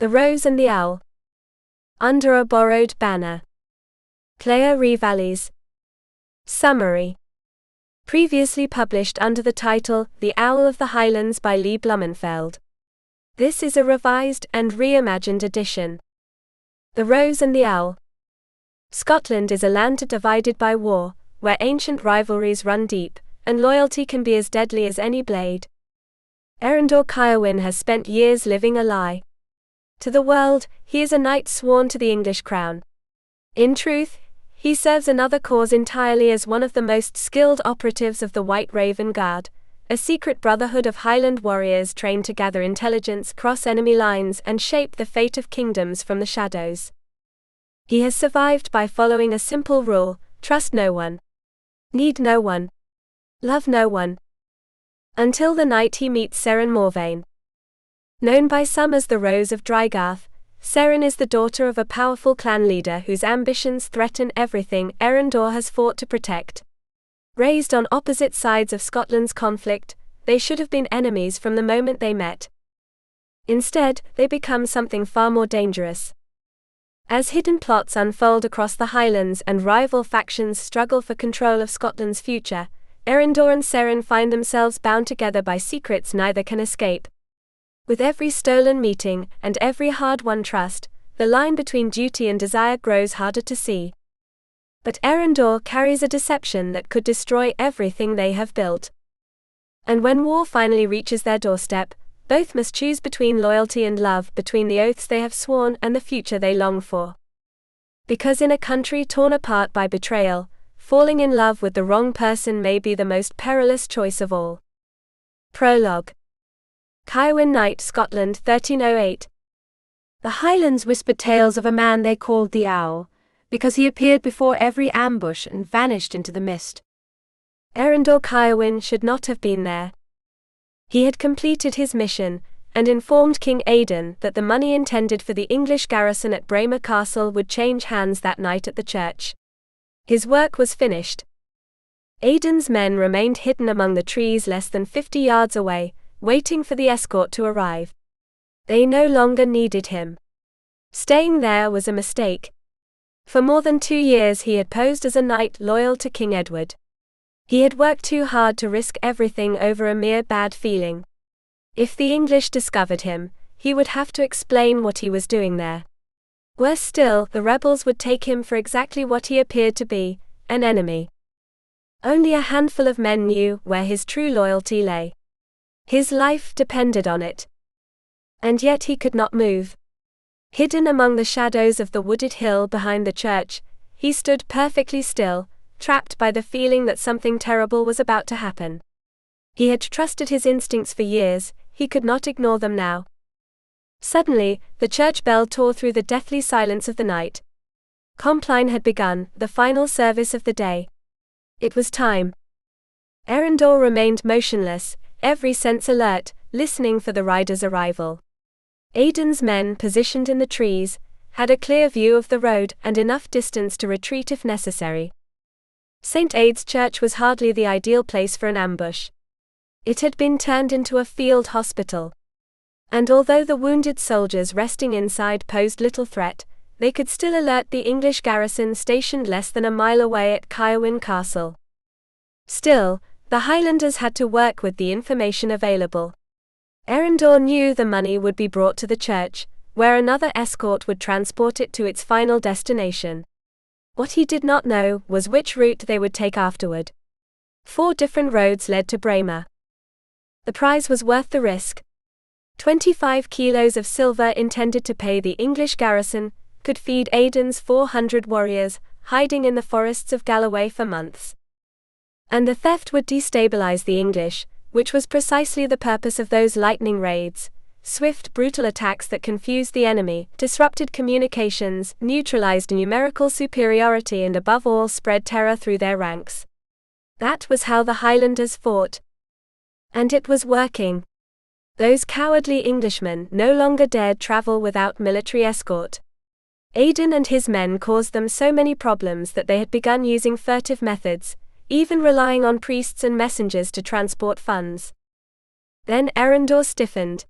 The Rose and the Owl. Under a Borrowed Banner. Cléa Rêvalys. Summary. Previously published under the title The Owl of the Highlands by Lee Blumenfeld. This is a revised and reimagined edition. The Rose and the Owl. Scotland is a land divided by war, where ancient rivalries run deep, and loyalty can be as deadly as any blade. Eryndor Caerwyn has spent years living a lie. To the world, he is a knight sworn to the English crown. In truth, he serves another cause entirely as one of the most skilled operatives of the White Raven Guard, a secret brotherhood of Highland warriors trained to gather intelligence, cross enemy lines, and shape the fate of kingdoms from the shadows. He has survived by following a simple rule: trust no one, need no one, love no one. Until the night he meets Seren Morvane. Known by some as the Rose of Draegarth, Seren is the daughter of a powerful clan leader whose ambitions threaten everything Eryndor has fought to protect. Raised on opposite sides of Scotland's conflict, they should have been enemies from the moment they met. Instead, they become something far more dangerous. As hidden plots unfold across the Highlands and rival factions struggle for control of Scotland's future, Eryndor and Seren find themselves bound together by secrets neither can escape. With every stolen meeting and every hard-won trust, the line between duty and desire grows harder to see. But Eryndor carries a deception that could destroy everything they have built. And when war finally reaches their doorstep, both must choose between loyalty and love, between the oaths they have sworn and the future they long for. Because in a country torn apart by betrayal, falling in love with the wrong person may be the most perilous choice of all. Prologue. Caerwyn Knight, Scotland, 1308. The Highlands whispered tales of a man they called the Owl, because he appeared before every ambush and vanished into the mist. Eryndor Caerwyn should not have been there. He had completed his mission, and informed King Aidan that the money intended for the English garrison at Braemar Castle would change hands that night at the church. His work was finished. Aidan's men remained hidden among the trees less than 50 yards away, waiting for the escort to arrive. They no longer needed him. Staying there was a mistake. For more than 2 years he had posed as a knight loyal to King Edward. He had worked too hard to risk everything over a mere bad feeling. If the English discovered him, he would have to explain what he was doing there. Worse still, the rebels would take him for exactly what he appeared to be, an enemy. Only a handful of men knew where his true loyalty lay. His life depended on it. And yet he could not move. Hidden among the shadows of the wooded hill behind the church, he stood perfectly still, trapped by the feeling that something terrible was about to happen. He had trusted his instincts for years, he could not ignore them now. Suddenly, the church bell tore through the deathly silence of the night. Compline had begun, the final service of the day. It was time. Eryndor remained motionless, every sense alert, listening for the rider's arrival. Aidan's men, positioned in the trees, had a clear view of the road and enough distance to retreat if necessary. St. Aidan's Church was hardly the ideal place for an ambush. It had been turned into a field hospital. And although the wounded soldiers resting inside posed little threat, they could still alert the English garrison stationed less than a mile away at Caerwyn Castle. Still, the Highlanders had to work with the information available. Eryndor knew the money would be brought to the church, where another escort would transport it to its final destination. What he did not know was which route they would take afterward. 4 different roads led to Braemar. The prize was worth the risk. 25 kilos of silver intended to pay the English garrison could feed Aidan's 400 warriors, hiding in the forests of Galloway for months. And the theft would destabilize the English, which was precisely the purpose of those lightning raids: swift, brutal attacks that confused the enemy, disrupted communications, neutralized numerical superiority, and above all spread terror through their ranks. That was how the Highlanders fought. And it was working. Those cowardly Englishmen no longer dared travel without military escort. Aidan and his men caused them so many problems that they had begun using furtive methods, even relying on priests and messengers to transport funds. Then Eryndor stiffened.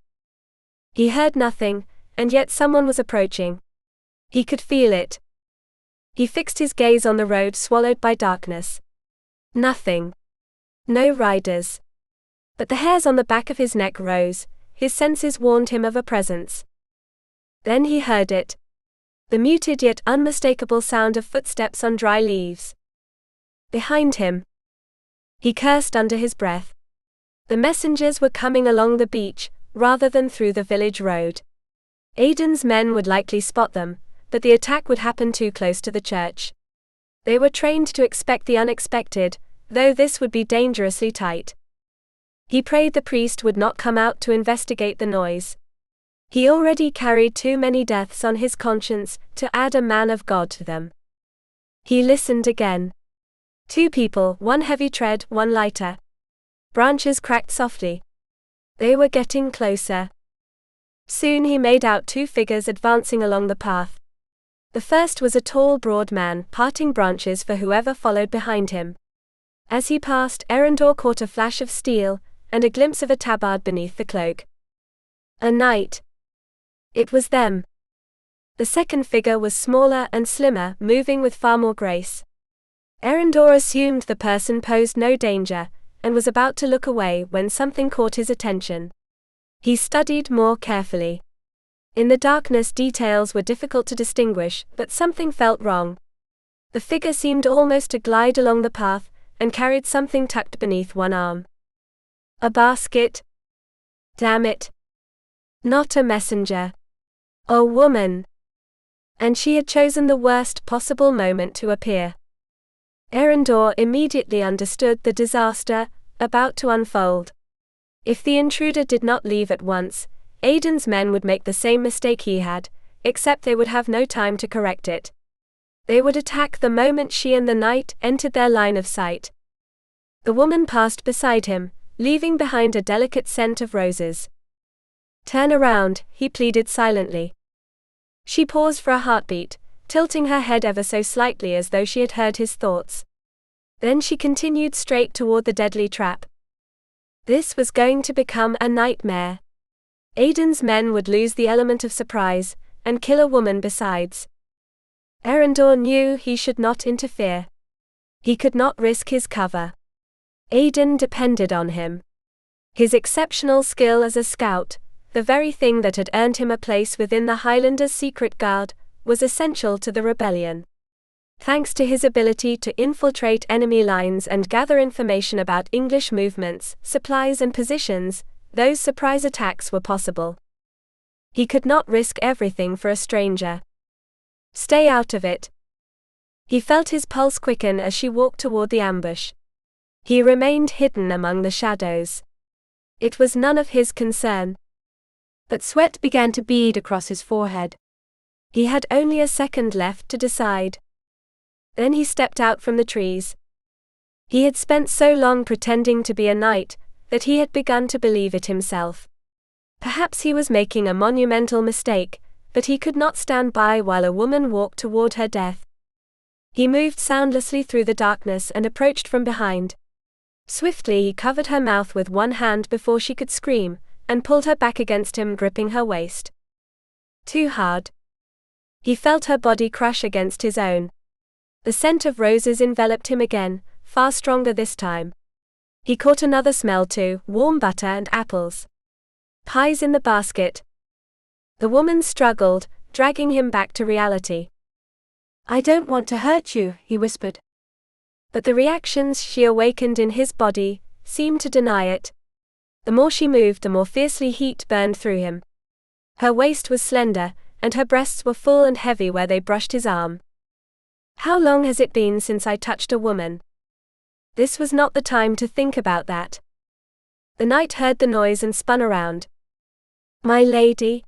He heard nothing, and yet someone was approaching. He could feel it. He fixed his gaze on the road swallowed by darkness. Nothing. No riders. But the hairs on the back of his neck rose, his senses warned him of a presence. Then he heard it. The muted yet unmistakable sound of footsteps on dry leaves. Behind him. He cursed under his breath. The messengers were coming along the beach, rather than through the village road. Aidan's men would likely spot them, but the attack would happen too close to the church. They were trained to expect the unexpected, though this would be dangerously tight. He prayed the priest would not come out to investigate the noise. He already carried too many deaths on his conscience to add a man of God to them. He listened again. 2 people, one heavy tread, one lighter. Branches cracked softly. They were getting closer. Soon he made out 2 figures advancing along the path. The first was a tall, broad man, parting branches for whoever followed behind him. As he passed, Eryndor caught a flash of steel, and a glimpse of a tabard beneath the cloak. A knight. It was them. The second figure was smaller and slimmer, moving with far more grace. Eryndor assumed the person posed no danger, and was about to look away when something caught his attention. He studied more carefully. In the darkness, details were difficult to distinguish, but something felt wrong. The figure seemed almost to glide along the path, and carried something tucked beneath one arm. A basket? Damn it. Not a messenger. A woman. And she had chosen the worst possible moment to appear. Eryndor immediately understood the disaster about to unfold. If the intruder did not leave at once, Aidan's men would make the same mistake he had, except they would have no time to correct it. They would attack the moment she and the knight entered their line of sight. The woman passed beside him, leaving behind a delicate scent of roses. Turn around, he pleaded silently. She paused for a heartbeat, tilting her head ever so slightly as though she had heard his thoughts. Then she continued straight toward the deadly trap. This was going to become a nightmare. Aidan's men would lose the element of surprise, and kill a woman besides. Eryndor knew he should not interfere. He could not risk his cover. Aidan depended on him. His exceptional skill as a scout, the very thing that had earned him a place within the Highlanders' secret guard, was essential to the rebellion. Thanks to his ability to infiltrate enemy lines and gather information about English movements, supplies and positions, those surprise attacks were possible. He could not risk everything for a stranger. Stay out of it. He felt his pulse quicken as she walked toward the ambush. He remained hidden among the shadows. It was none of his concern. But sweat began to bead across his forehead. He had only a second left to decide. Then he stepped out from the trees. He had spent so long pretending to be a knight, that he had begun to believe it himself. Perhaps he was making a monumental mistake, but he could not stand by while a woman walked toward her death. He moved soundlessly through the darkness and approached from behind. Swiftly he covered her mouth with one hand before she could scream, and pulled her back against him, gripping her waist. Too hard. He felt her body crush against his own. The scent of roses enveloped him again, far stronger this time. He caught another smell too, warm butter and apples. Pies in the basket. The woman struggled, dragging him back to reality. I don't want to hurt you, he whispered. But the reactions she awakened in his body seemed to deny it. The more she moved, the more fiercely heat burned through him. Her waist was slender, and her breasts were full and heavy where they brushed his arm. How long has it been since I touched a woman? This was not the time to think about that. The knight heard the noise and spun around. My lady.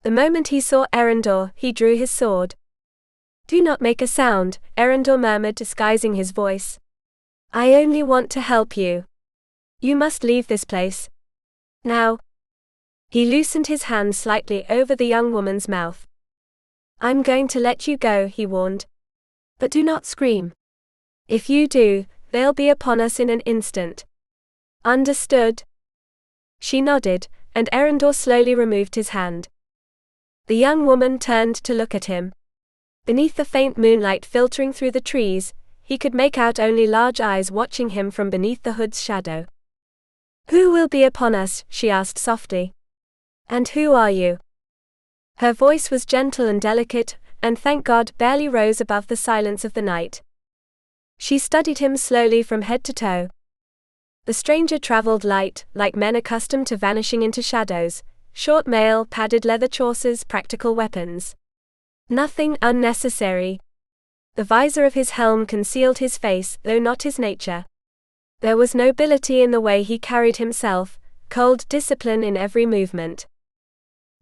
The moment he saw Eryndor, he drew his sword. Do not make a sound, Eryndor murmured, disguising his voice. I only want to help you. You must leave this place. Now. He loosened his hand slightly over the young woman's mouth. I'm going to let you go, he warned. But do not scream. If you do, they'll be upon us in an instant. Understood? She nodded, and Eryndor slowly removed his hand. The young woman turned to look at him. Beneath the faint moonlight filtering through the trees, he could make out only large eyes watching him from beneath the hood's shadow. "Who will be upon us?" she asked softly. "And who are you?" Her voice was gentle and delicate, and thank God barely rose above the silence of the night. She studied him slowly from head to toe. The stranger traveled light, like men accustomed to vanishing into shadows, short mail, padded leather chaucers, practical weapons. Nothing unnecessary. The visor of his helm concealed his face, though not his nature. There was nobility in the way he carried himself, cold discipline in every movement.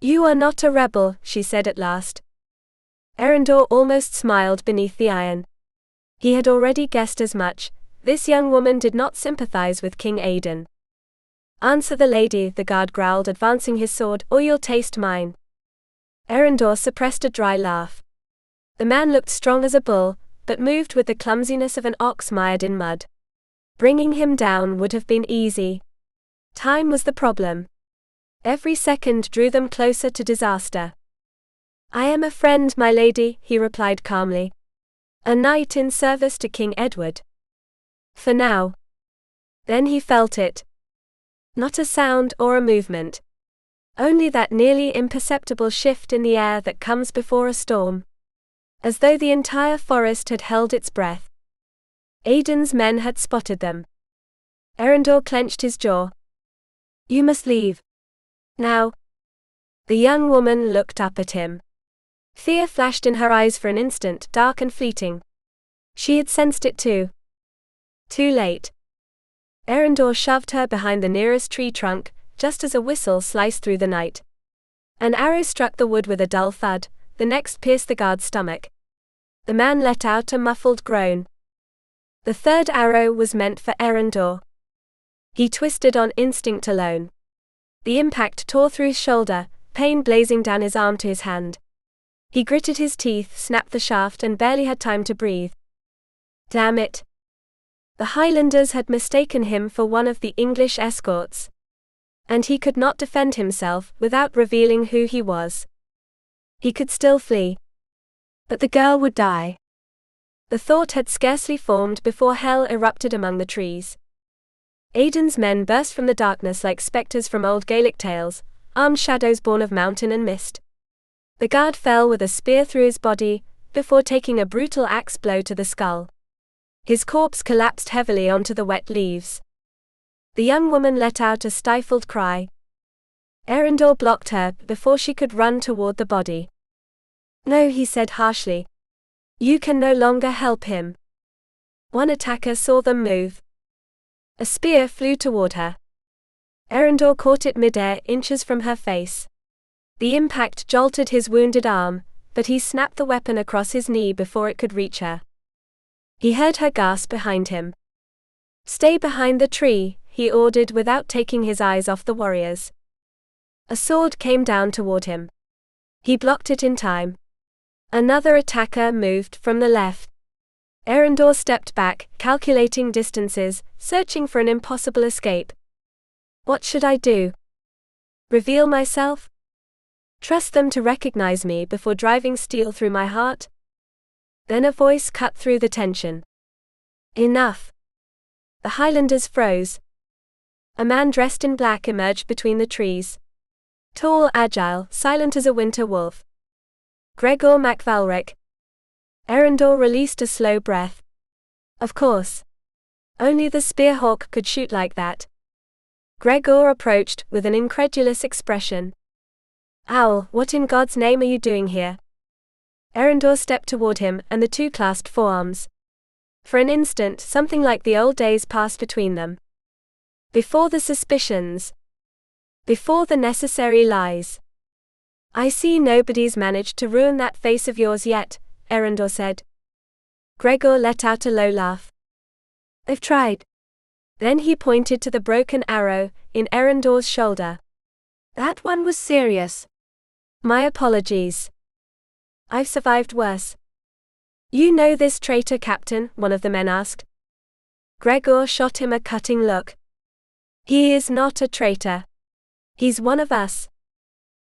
"You are not a rebel," she said at last. Eryndor almost smiled beneath the iron. He had already guessed as much. This young woman did not sympathize with King Aidan. "Answer the lady," the guard growled, advancing his sword, "or you'll taste mine." Eryndor suppressed a dry laugh. The man looked strong as a bull, but moved with the clumsiness of an ox mired in mud. Bringing him down would have been easy. Time was the problem. Every second drew them closer to disaster. "I am a friend, my lady," he replied calmly. "A knight in service to King Edward. For now." Then he felt it. Not a sound or a movement. Only that nearly imperceptible shift in the air that comes before a storm. As though the entire forest had held its breath. Aidan's men had spotted them. Eryndor clenched his jaw. "You must leave. Now." The young woman looked up at him. Fear flashed in her eyes for an instant, dark and fleeting. She had sensed it too. Too late. Eryndor shoved her behind the nearest tree trunk, just as a whistle sliced through the night. An arrow struck the wood with a dull thud, the next pierced the guard's stomach. The man let out a muffled groan. The third arrow was meant for Eryndor. He twisted on instinct alone. The impact tore through his shoulder, pain blazing down his arm to his hand. He gritted his teeth, snapped the shaft, and barely had time to breathe. Damn it! The Highlanders had mistaken him for one of the English escorts. And he could not defend himself without revealing who he was. He could still flee. But the girl would die. The thought had scarcely formed before hell erupted among the trees. Aidan's men burst from the darkness like spectres from old Gaelic tales, armed shadows born of mountain and mist. The guard fell with a spear through his body, before taking a brutal axe blow to the skull. His corpse collapsed heavily onto the wet leaves. The young woman let out a stifled cry. Eryndor blocked her before she could run toward the body. "No," he said harshly. "You can no longer help him." One attacker saw them move. A spear flew toward her. Eryndor caught it midair, inches from her face. The impact jolted his wounded arm, but he snapped the weapon across his knee before it could reach her. He heard her gasp behind him. "Stay behind the tree," he ordered without taking his eyes off the warriors. A sword came down toward him. He blocked it in time. Another attacker moved from the left. Eryndor stepped back, calculating distances, searching for an impossible escape. What should I do? Reveal myself? Trust them to recognize me before driving steel through my heart? Then a voice cut through the tension. Enough. The Highlanders froze. A man dressed in black emerged between the trees. Tall, agile, silent as a winter wolf. Gregor MacValric. Eryndor released a slow breath. Of course. Only the spearhawk could shoot like that. Gregor approached, with an incredulous expression. Owl, what in God's name are you doing here? Eryndor stepped toward him, and the two clasped forearms. For an instant, something like the old days passed between them. Before the suspicions. Before the necessary lies. I see nobody's managed to ruin that face of yours yet, Eryndor said. Gregor let out a low laugh. They've tried. Then he pointed to the broken arrow, in Eryndor's shoulder. That one was serious. My apologies. I've survived worse. You know this traitor, Captain? One of the men asked. Gregor shot him a cutting look. He is not a traitor. He's one of us.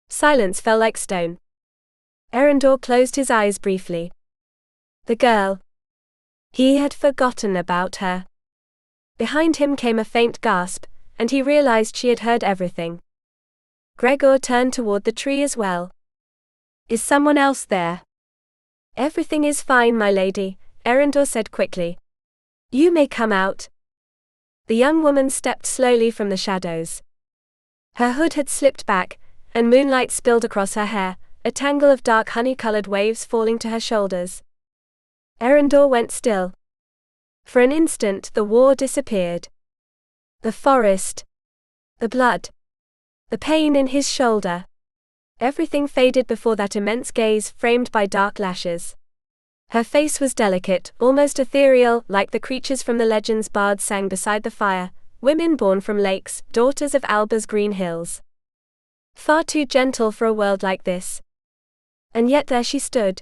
Silence fell like stone. Eryndor closed his eyes briefly. The girl. He had forgotten about her. Behind him came a faint gasp, and he realized she had heard everything. Gregor turned toward the tree as well. Is someone else there? Everything is fine, my lady, Eryndor said quickly. You may come out. The young woman stepped slowly from the shadows. Her hood had slipped back, and moonlight spilled across her hair, a tangle of dark honey-colored waves falling to her shoulders. Eryndor went still. For an instant the war disappeared. The forest. The blood. The pain in his shoulder. Everything faded before that immense gaze framed by dark lashes. Her face was delicate, almost ethereal, like the creatures from the legends bards sang beside the fire, women born from lakes, daughters of Alba's green hills. Far too gentle for a world like this. And yet there she stood.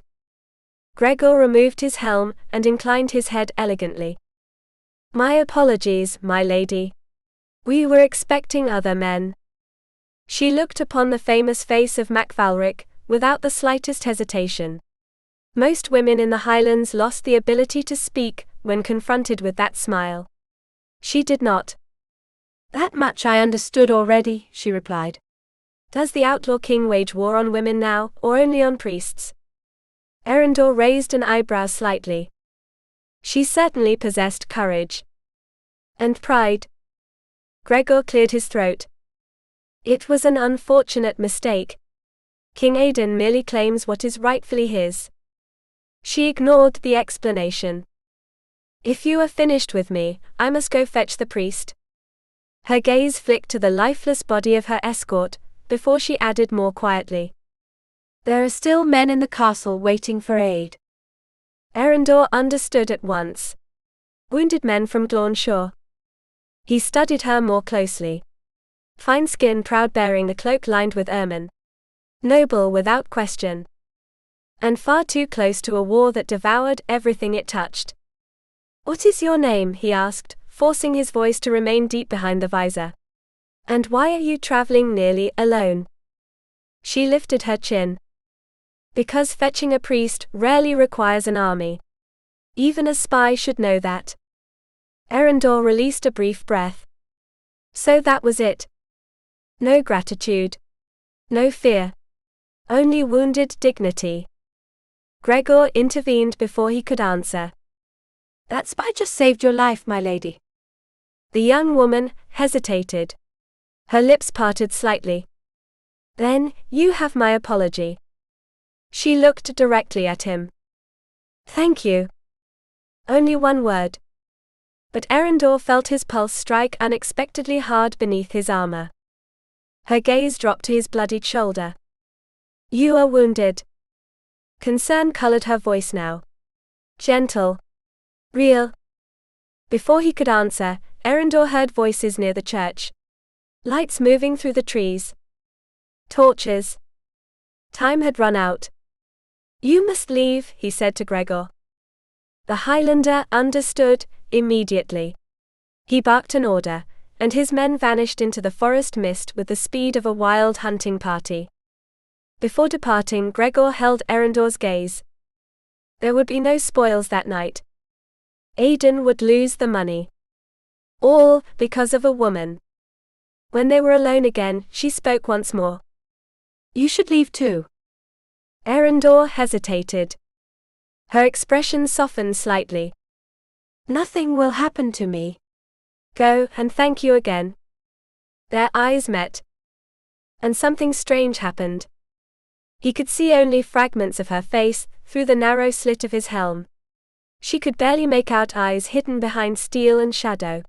Gregor removed his helm and inclined his head elegantly. My apologies, my lady. We were expecting other men. She looked upon the famous face of Macvalric, without the slightest hesitation. Most women in the Highlands lost the ability to speak when confronted with that smile. She did not. That much I understood already, she replied. Does the outlaw king wage war on women now, or only on priests? Eryndor raised an eyebrow slightly. She certainly possessed courage. And pride. Gregor cleared his throat. It was an unfortunate mistake. King Aidan merely claims what is rightfully his. She ignored the explanation. If you are finished with me, I must go fetch the priest. Her gaze flicked to the lifeless body of her escort, before she added more quietly. There are still men in the castle waiting for aid. Eryndor understood at once. Wounded men from Glawnshire. He studied her more closely. Fine skin, proud, bearing the cloak lined with ermine. Noble without question. And far too close to a war that devoured everything it touched. What is your name? He asked, forcing his voice to remain deep behind the visor. And why are you traveling nearly alone? She lifted her chin. Because fetching a priest rarely requires an army. Even a spy should know that. Eryndor released a brief breath. So that was it. No gratitude. No fear. Only wounded dignity. Gregor intervened before he could answer. That spy just saved your life, my lady. The young woman hesitated. Her lips parted slightly. Then, you have my apology. She looked directly at him. Thank you. Only one word. But Eryndor felt his pulse strike unexpectedly hard beneath his armor. Her gaze dropped to his bloodied shoulder. You are wounded. Concern colored her voice now. Gentle. Real. Before he could answer, Eryndor heard voices near the church. Lights moving through the trees. Torches. Time had run out. You must leave, he said to Gregor. The Highlander understood immediately. He barked an order, and his men vanished into the forest mist with the speed of a wild hunting party. Before departing, Gregor held Eryndor's gaze. There would be no spoils that night. Aidan would lose the money. All because of a woman. When they were alone again, she spoke once more. You should leave too. Eryndor hesitated. Her expression softened slightly. Nothing will happen to me. Go, and thank you again. Their eyes met. And something strange happened. He could see only fragments of her face, through the narrow slit of his helm. She could barely make out eyes hidden behind steel and shadow.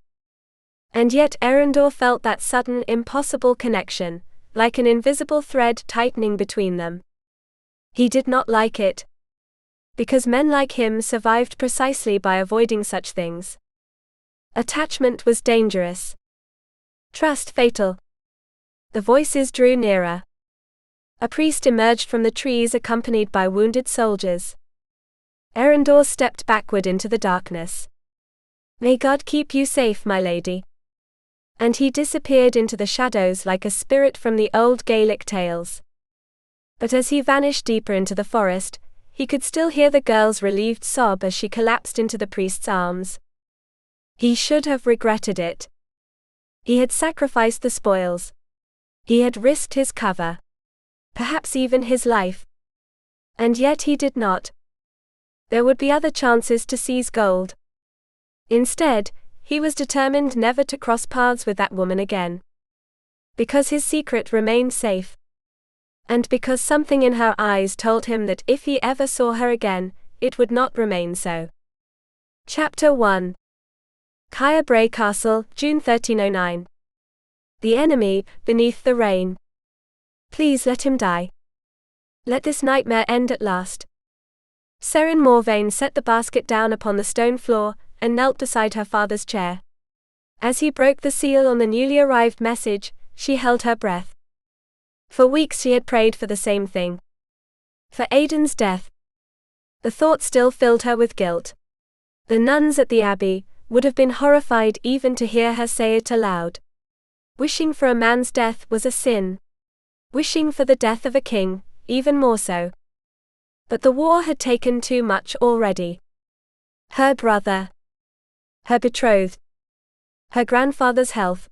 And yet Eryndor felt that sudden, impossible connection, like an invisible thread tightening between them. He did not like it. Because men like him survived precisely by avoiding such things. Attachment was dangerous. Trust fatal. The voices drew nearer. A priest emerged from the trees accompanied by wounded soldiers. Eryndor stepped backward into the darkness. May God keep you safe, my lady. And he disappeared into the shadows like a spirit from the old Gaelic tales. But as he vanished deeper into the forest, he could still hear the girl's relieved sob as she collapsed into the priest's arms. He should have regretted it. He had sacrificed the spoils. He had risked his cover. Perhaps even his life. And yet he did not. There would be other chances to seize gold. Instead, he was determined never to cross paths with that woman again. Because his secret remained safe. And because something in her eyes told him that if he ever saw her again, it would not remain so. Chapter 1. Caerwyn Castle, June 1309. The enemy, beneath the rain. Please let him die. Let this nightmare end at last. Seren Morvane set the basket down upon the stone floor, and knelt beside her father's chair. As he broke the seal on the newly arrived message, she held her breath. For weeks she had prayed for the same thing. For Aidan's death. The thought still filled her with guilt. The nuns at the abbey would have been horrified even to hear her say it aloud. Wishing for a man's death was a sin. Wishing for the death of a king, even more so. But the war had taken too much already. Her brother. Her betrothed. Her grandfather's health.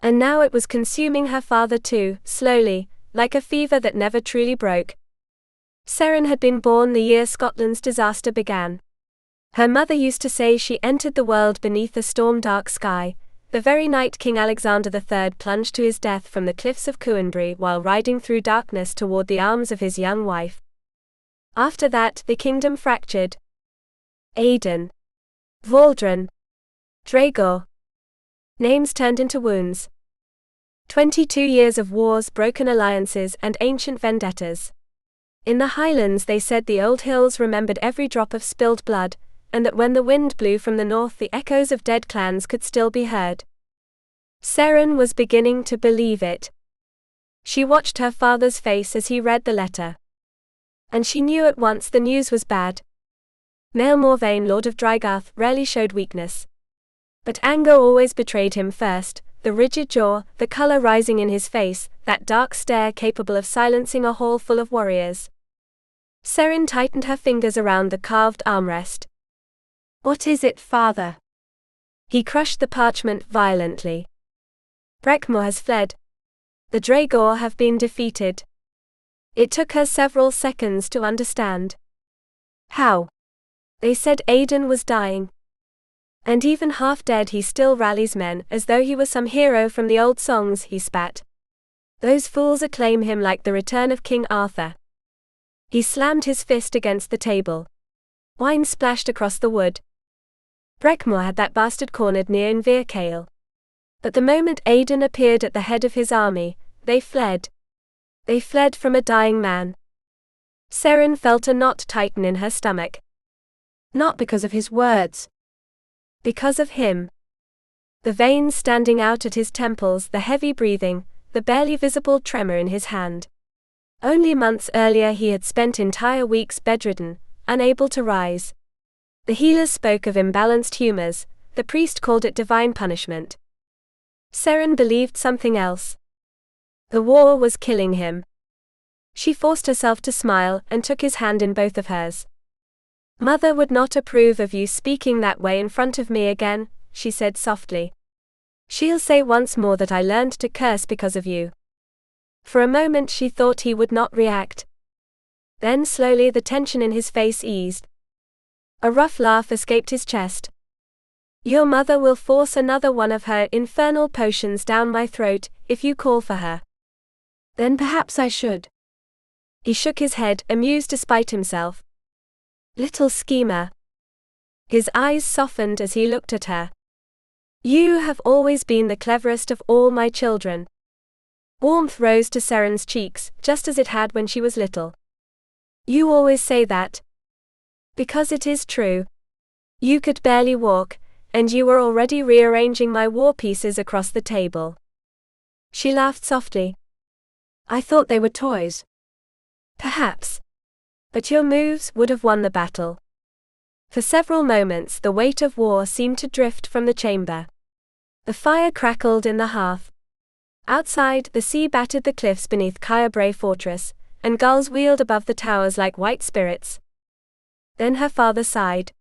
And now it was consuming her father too, slowly, like a fever that never truly broke. Seren had been born the year Scotland's disaster began. Her mother used to say she entered the world beneath a storm-dark sky, the very night King Alexander III plunged to his death from the cliffs of Coenbry while riding through darkness toward the arms of his young wife. After that, the kingdom fractured. Aidan. Valdren. Draegarth. Names turned into wounds. 22 years of wars, broken alliances, and ancient vendettas. In the Highlands they said the old hills remembered every drop of spilled blood, and that when the wind blew from the north the echoes of dead clans could still be heard. Seren was beginning to believe it. She watched her father's face as he read the letter. And she knew at once the news was bad. Mael Morvane, Lord of Draegarth, rarely showed weakness. But anger always betrayed him first, the rigid jaw, the color rising in his face, that dark stare capable of silencing a hall full of warriors. Seren tightened her fingers around the carved armrest. What is it, father? He crushed the parchment violently. Brecmore has fled. The Draegarth have been defeated. It took her several seconds to understand. How? They said Aidan was dying. And even half dead he still rallies men as though he was some hero from the old songs, he spat. Those fools acclaim him like the return of King Arthur. He slammed his fist against the table. Wine splashed across the wood. Brecmore had that bastard cornered near Invercale. But the moment Aidan appeared at the head of his army, they fled. They fled from a dying man. Seren felt a knot tighten in her stomach. Not because of his words. Because of him. The veins standing out at his temples, the heavy breathing, the barely visible tremor in his hand. Only months earlier he had spent entire weeks bedridden, unable to rise. The healers spoke of imbalanced humors, the priest called it divine punishment. Seren believed something else. The war was killing him. She forced herself to smile and took his hand in both of hers. Mother would not approve of you speaking that way in front of me again, she said softly. She'll say once more that I learned to curse because of you. For a moment she thought he would not react. Then slowly the tension in his face eased. A rough laugh escaped his chest. Your mother will force another one of her infernal potions down my throat, if you call for her. Then perhaps I should. He shook his head, amused despite himself. Little schemer. His eyes softened as he looked at her. You have always been the cleverest of all my children. Warmth rose to Seren's cheeks, just as it had when she was little. You always say that. Because it is true. You could barely walk, and you were already rearranging my war pieces across the table. She laughed softly. I thought they were toys. Perhaps. But your moves would have won the battle. For several moments the weight of war seemed to drift from the chamber. The fire crackled in the hearth. Outside, the sea battered the cliffs beneath Caerwyn Fortress, and gulls wheeled above the towers like white spirits. Then her father sighed.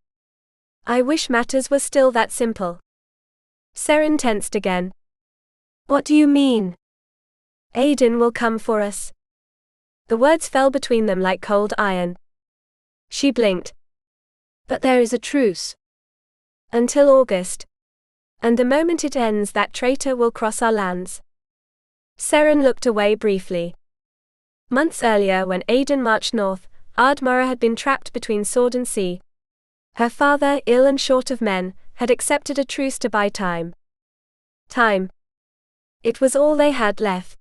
I wish matters were still that simple. Seren tensed again. What do you mean? Aiden will come for us. The words fell between them like cold iron. She blinked. But there is a truce. Until August. And the moment it ends, that traitor will cross our lands. Seren looked away briefly. Months earlier, when Aiden marched north, Ardmurra had been trapped between sword and sea. Her father, ill and short of men, had accepted a truce to buy time. Time. It was all they had left.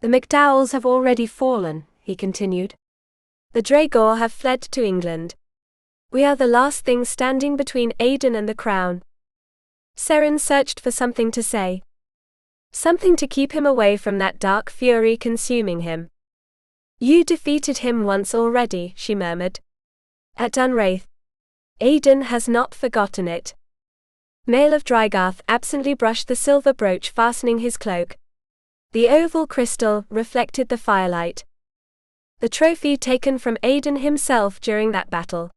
The McDowells have already fallen, he continued. The Draegarth have fled to England. We are the last thing standing between Aiden and the crown. Seren searched for something to say. Something to keep him away from that dark fury consuming him. You defeated him once already, she murmured. At Dunwraith. Aiden has not forgotten it. Mael of Draegarth absently brushed the silver brooch fastening his cloak. The oval crystal reflected the firelight. The trophy taken from Aiden himself during that battle.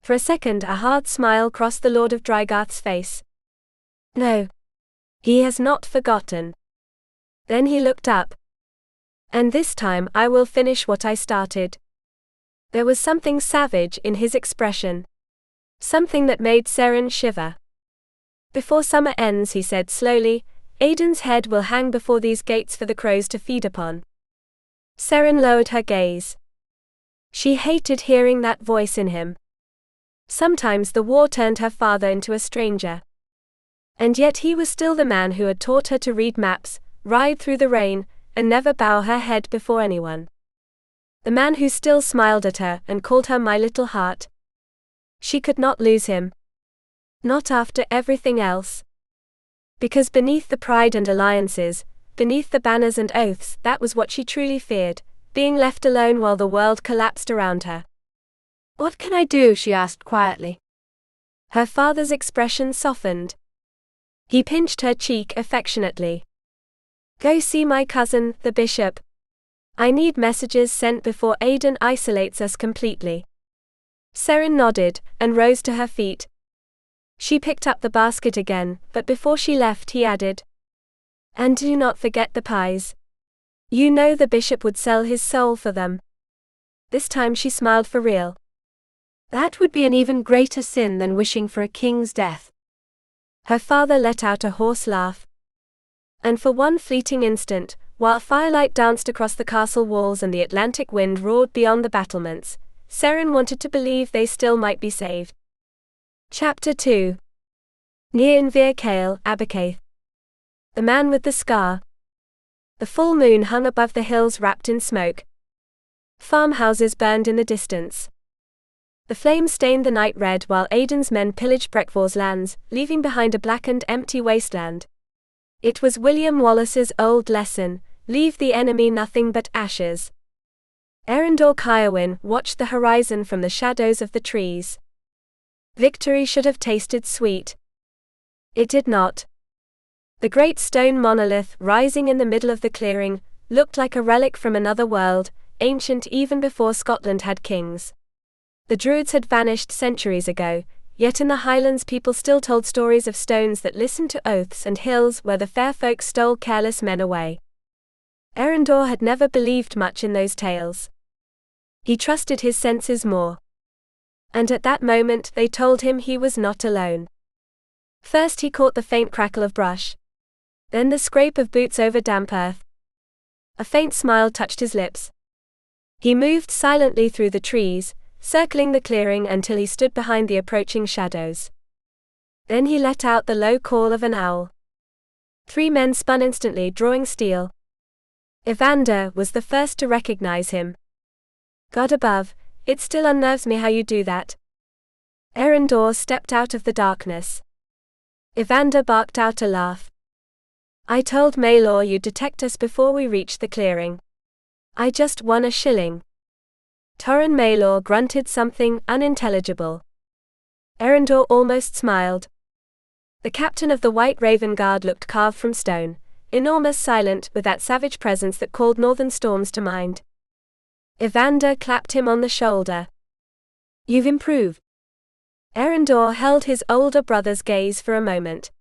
For a second a hard smile crossed the Lord of Draegarth's face. No. He has not forgotten. Then he looked up. And this time I will finish what I started. There was something savage in his expression. Something that made Seren shiver. Before summer ends, he said slowly, Aiden's head will hang before these gates for the crows to feed upon. Seren lowered her gaze. She hated hearing that voice in him. Sometimes the war turned her father into a stranger. And yet he was still the man who had taught her to read maps, ride through the rain, and never bow her head before anyone. The man who still smiled at her and called her my little heart. She could not lose him. Not after everything else. Because beneath the pride and alliances, beneath the banners and oaths, that was what she truly feared, being left alone while the world collapsed around her. What can I do? She asked quietly. Her father's expression softened. He pinched her cheek affectionately. Go see my cousin, the bishop. I need messages sent before Aiden isolates us completely. Seren nodded, and rose to her feet. She picked up the basket again, but before she left he added. And do not forget the pies. You know the bishop would sell his soul for them. This time she smiled for real. That would be an even greater sin than wishing for a king's death. Her father let out a hoarse laugh. And for one fleeting instant, while firelight danced across the castle walls and the Atlantic wind roared beyond the battlements, Seren wanted to believe they still might be saved. Chapter 2. Near Inver Cael, Abercaith. The man with the scar. The full moon hung above the hills wrapped in smoke. Farmhouses burned in the distance. The flames stained the night red while Aiden's men pillaged Breckvor's lands, leaving behind a blackened, empty wasteland. It was William Wallace's old lesson, leave the enemy nothing but ashes. Eryndor Caerwyn watched the horizon from the shadows of the trees. Victory should have tasted sweet. It did not. The great stone monolith rising in the middle of the clearing looked like a relic from another world, ancient even before Scotland had kings. The Druids had vanished centuries ago, yet in the Highlands people still told stories of stones that listened to oaths and hills where the fair folk stole careless men away. Eryndor had never believed much in those tales. He trusted his senses more. And at that moment they told him he was not alone. First he caught the faint crackle of brush. Then the scrape of boots over damp earth. A faint smile touched his lips. He moved silently through the trees, circling the clearing until he stood behind the approaching shadows. Then he let out the low call of an owl. 3 men spun instantly, drawing steel. Evander was the first to recognize him. God above, it still unnerves me how you do that. Eryndor stepped out of the darkness. Evander barked out a laugh. I told Maelor you'd detect us before we reached the clearing. I just won a shilling. Torrin Maelor grunted something unintelligible. Eryndor almost smiled. The captain of the White Raven Guard looked carved from stone, enormous, silent, with that savage presence that called northern storms to mind. Evander clapped him on the shoulder. You've improved. Eryndor held his older brother's gaze for a moment.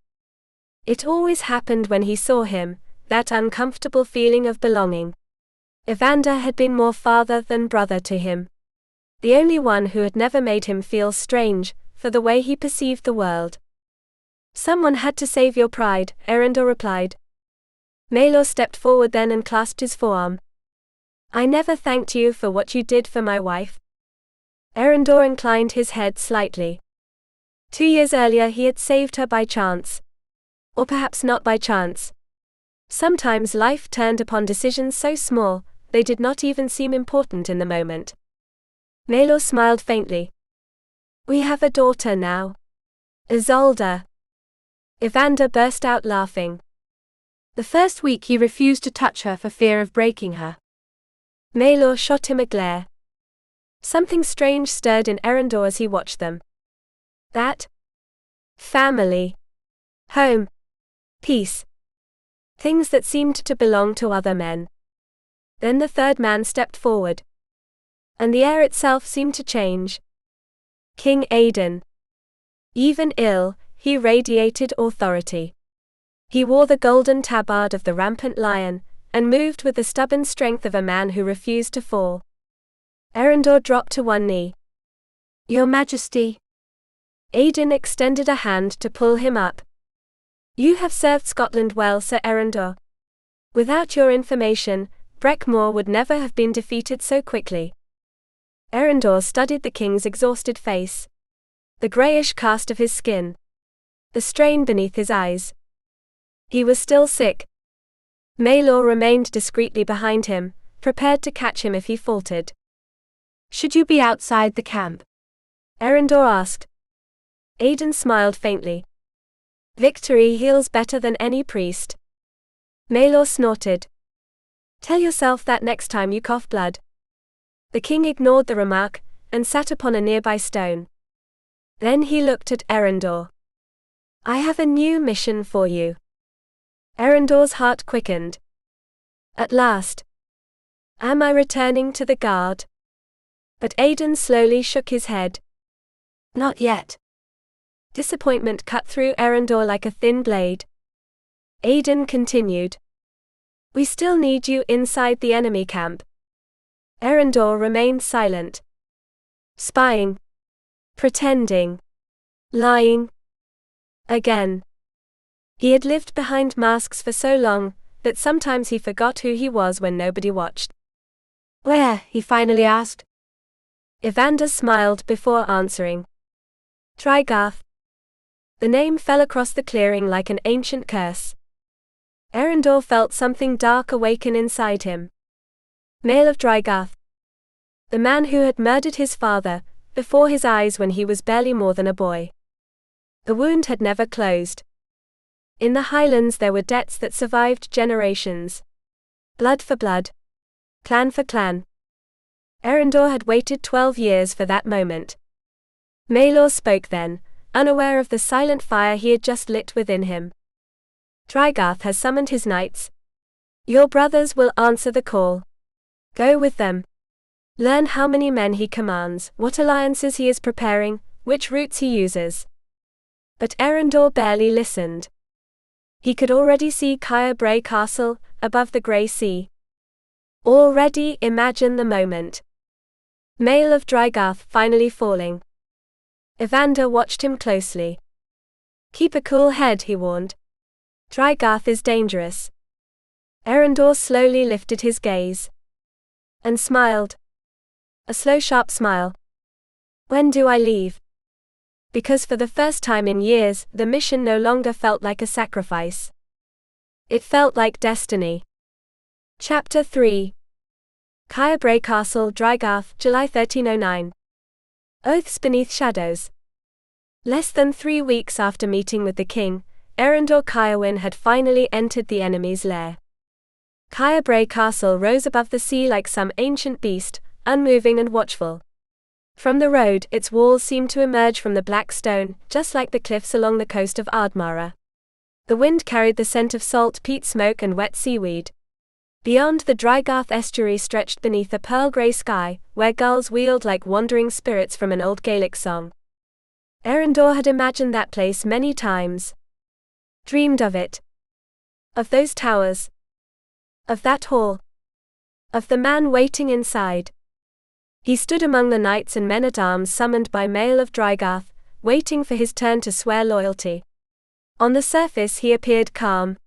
It always happened when he saw him, that uncomfortable feeling of belonging. Evander had been more father than brother to him. The only one who had never made him feel strange, for the way he perceived the world. Someone had to save your pride, Eryndor replied. Maelor stepped forward then and clasped his forearm. I never thanked you for what you did for my wife. Eryndor inclined his head slightly. 2 years earlier he had saved her by chance. Or perhaps not by chance. Sometimes life turned upon decisions so small, they did not even seem important in the moment. Maelor smiled faintly. We have a daughter now. Isolde. Evander burst out laughing. The first week he refused to touch her for fear of breaking her. Maelor shot him a glare. Something strange stirred in Eryndor as he watched them. That? Family. Home. Peace. Things that seemed to belong to other men. Then the third man stepped forward. And the air itself seemed to change. King Aidan. Even ill, he radiated authority. He wore the golden tabard of the rampant lion, and moved with the stubborn strength of a man who refused to fall. Eryndor dropped to one knee. Your Majesty. Aidan extended a hand to pull him up. You have served Scotland well, Sir Eryndor. Without your information, Breckmore would never have been defeated so quickly. Eryndor studied the king's exhausted face. The greyish cast of his skin. The strain beneath his eyes. He was still sick. Maelor remained discreetly behind him, prepared to catch him if he faltered. Should you be outside the camp? Eryndor asked. Aidan smiled faintly. Victory heals better than any priest. Maelor snorted. Tell yourself that next time you cough blood. The king ignored the remark, and sat upon a nearby stone. Then he looked at Eryndor. I have a new mission for you. Eryndor's heart quickened. At last. Am I returning to the guard? But Aidan slowly shook his head. Not yet. Disappointment cut through Eryndor like a thin blade. Aidan continued. We still need you inside the enemy camp. Eryndor remained silent. Spying. Pretending. Lying. Again. He had lived behind masks for so long, that sometimes he forgot who he was when nobody watched. Where? He finally asked. Evander smiled before answering. Draegarth. The name fell across the clearing like an ancient curse. Eryndor felt something dark awaken inside him. Male of Draegarth. The man who had murdered his father, before his eyes when he was barely more than a boy. The wound had never closed. In the Highlands there were debts that survived generations. Blood for blood. Clan for clan. Eryndor had waited 12 years for that moment. Maelor spoke then, unaware of the silent fire he had just lit within him. Draegarth has summoned his knights. Your brothers will answer the call. Go with them. Learn how many men he commands, what alliances he is preparing, which routes he uses. But Eryndor barely listened. He could already see Caerwyn Castle, above the grey sea. Already imagine the moment. Male of Draegarth finally falling. Evander watched him closely. Keep a cool head, he warned. Draegarth is dangerous. Eryndor slowly lifted his gaze. And smiled. A slow sharp smile. When do I leave? Because for the first time in years, the mission no longer felt like a sacrifice. It felt like destiny. Chapter 3. Caerwyn Castle, Draegarth, July 1309. Oaths beneath shadows. Less than 3 weeks after meeting with the king, Eryndor Caerwyn had finally entered the enemy's lair. Caerwyn Castle rose above the sea like some ancient beast, unmoving and watchful. From the road, its walls seemed to emerge from the black stone, just like the cliffs along the coast of Ardmara. The wind carried the scent of salt peat smoke and wet seaweed. Beyond, the Draegarth estuary stretched beneath a pearl-grey sky, where gulls wheeled like wandering spirits from an old Gaelic song. Eryndor had imagined that place many times. Dreamed of it. Of those towers. Of that hall. Of the man waiting inside. He stood among the knights and men-at-arms summoned by Mael of Draegarth, waiting for his turn to swear loyalty. On the surface he appeared calm.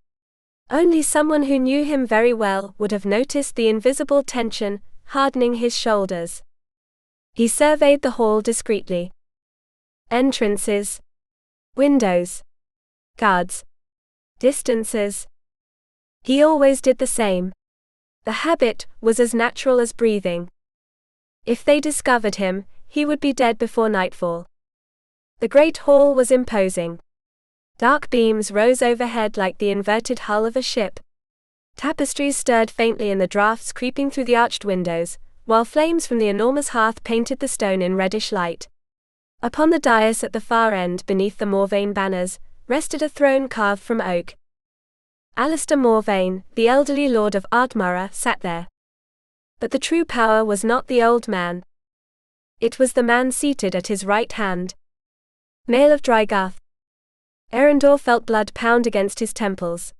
Only someone who knew him very well would have noticed the invisible tension hardening his shoulders. He surveyed the hall discreetly. Entrances. Windows. Guards. Distances. He always did the same. The habit was as natural as breathing. If they discovered him, he would be dead before nightfall. The great hall was imposing. Dark beams rose overhead like the inverted hull of a ship. Tapestries stirred faintly in the draughts creeping through the arched windows, while flames from the enormous hearth painted the stone in reddish light. Upon the dais at the far end beneath the Morvane banners, rested a throne carved from oak. Alistair Morvane, the elderly lord of Ardmurra, sat there. But the true power was not the old man. It was the man seated at his right hand. Mael of Draegarth. Eryndor felt blood pound against his temples.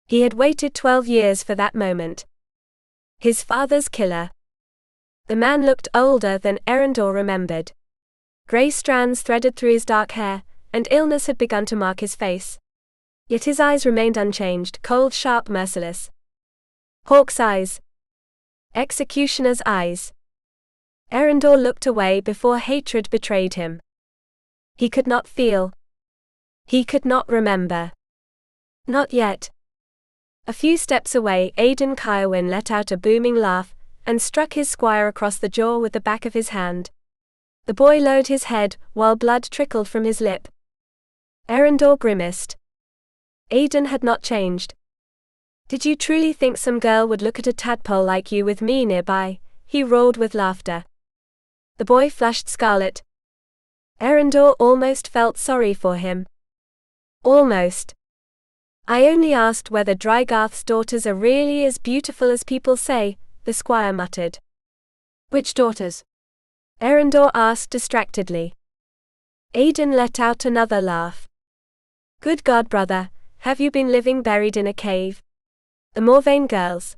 He had waited 12 years for that moment. His father's killer. The man looked older than Eryndor remembered. Grey strands threaded through his dark hair, and illness had begun to mark his face. Yet his eyes remained unchanged, cold, sharp, merciless. Hawk's eyes. Executioner's eyes. Eryndor looked away before hatred betrayed him. He could not feel. He could not remember. Not yet. A few steps away, Eryndor Caerwyn let out a booming laugh, and struck his squire across the jaw with the back of his hand. The boy lowered his head, while blood trickled from his lip. Eryndor grimaced. Eryndor had not changed. "Did you truly think some girl would look at a tadpole like you with me nearby?" he roared with laughter. The boy flushed scarlet. Eryndor almost felt sorry for him. Almost. "I only asked whether Draegarth's daughters are really as beautiful as people say," the squire muttered. "Which daughters?" Eryndor asked distractedly. Eryndor let out another laugh. "Good God, brother, have you been living buried in a cave? The Morvane girls.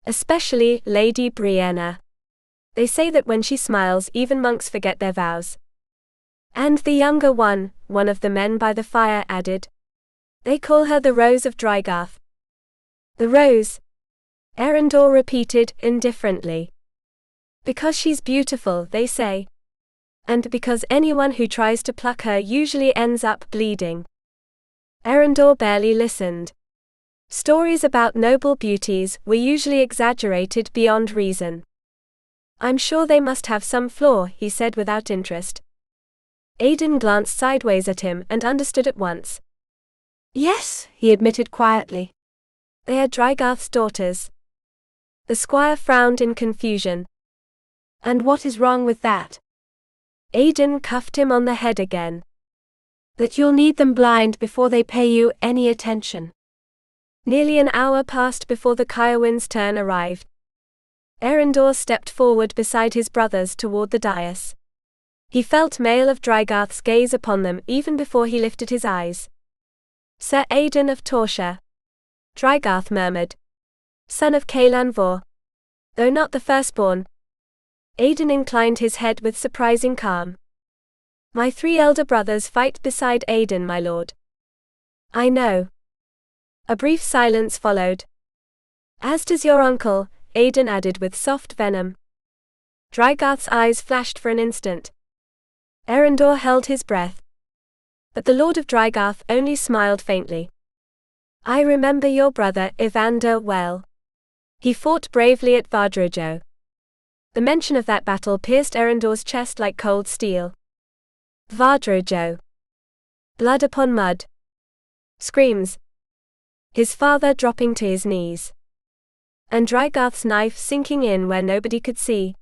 Especially Lady Brienna. They say that when she smiles even monks forget their vows." "And the younger one," one of the men by the fire added. "They call her the Rose of Draegarth." "The Rose?" Eryndor repeated indifferently. "Because she's beautiful, they say. And because anyone who tries to pluck her usually ends up bleeding." Eryndor barely listened. Stories about noble beauties were usually exaggerated beyond reason. "I'm sure they must have some flaw," he said without interest. Eryndor glanced sideways at him and understood at once. "Yes," he admitted quietly. "They are Draegarth's daughters." The squire frowned in confusion. "And what is wrong with that?" Eryndor cuffed him on the head again. "That you'll need them blind before they pay you any attention." Nearly an hour passed before the Caerwyns' turn arrived. Eryndor stepped forward beside his brothers toward the dais. He felt Mael of Draegarth's gaze upon them even before he lifted his eyes. "Sir Eryndor of Torcia," Draegarth murmured. "Son of Cléa Vor. Though not the firstborn." Eryndor inclined his head with surprising calm. "My 3 elder brothers fight beside Eryndor, my lord." "I know." A brief silence followed. "As does your uncle," Eryndor added with soft venom. Draegarth's eyes flashed for an instant. Eryndor held his breath. But the Lord of Draegarth only smiled faintly. "I remember your brother Evander well. He fought bravely at Vardrojo." The mention of that battle pierced Eryndor's chest like cold steel. Vardrojo. Blood upon mud. Screams. His father dropping to his knees. And Draegarth's knife sinking in where nobody could see.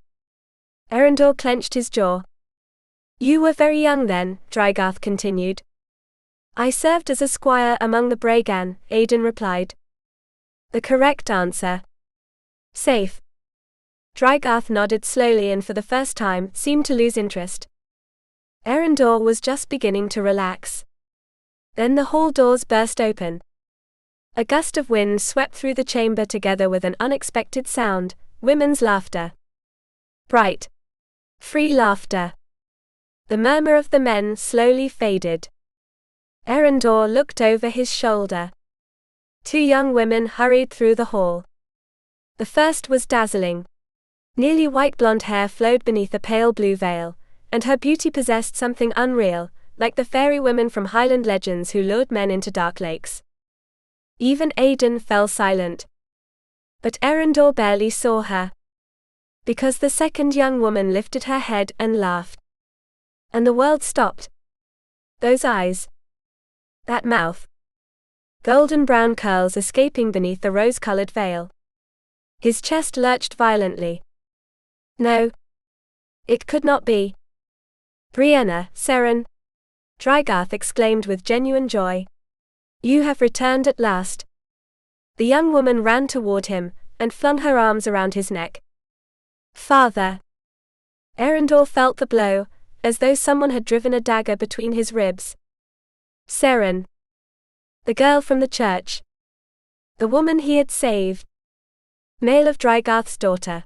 Eryndor clenched his jaw. "You were very young then," Draegarth continued. "I served as a squire among the Braigan," Eryndor replied. The correct answer. Safe. Draegarth nodded slowly and for the first time seemed to lose interest. Eryndor was just beginning to relax. Then the hall doors burst open. A gust of wind swept through the chamber together with an unexpected sound, women's laughter. Bright, free laughter. The murmur of the men slowly faded. Eryndor looked over his shoulder. Two young women hurried through the hall. The first was dazzling. Nearly white blonde hair flowed beneath a pale blue veil, and her beauty possessed something unreal, like the fairy women from Highland legends who lured men into dark lakes. Even Aidan fell silent. But Eryndor barely saw her. Because the second young woman lifted her head and laughed. And the world stopped. Those eyes. That mouth. Golden brown curls escaping beneath the rose-colored veil. His chest lurched violently. No. It could not be. Brianna, Seren. Draegarth exclaimed with genuine joy. You have returned at last. The young woman ran toward him, and flung her arms around his neck. Father. Eryndor felt the blow, as though someone had driven a dagger between his ribs. Seren. The girl from the church. The woman he had saved. Male of Draegarth's daughter.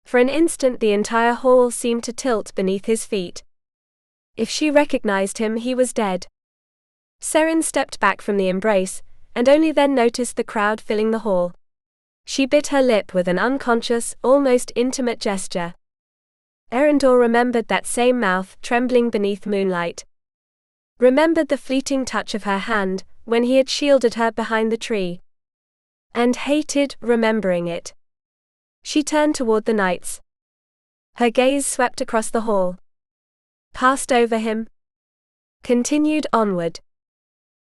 For an instant the entire hall seemed to tilt beneath his feet. If she recognized him, he was dead. Seren stepped back from the embrace, and only then noticed the crowd filling the hall. She bit her lip with an unconscious, almost intimate gesture. Eryndor remembered that same mouth trembling beneath moonlight. Remembered the fleeting touch of her hand, when he had shielded her behind the tree. And hated remembering it. She turned toward the knights. Her gaze swept across the hall. Passed over him. Continued onward.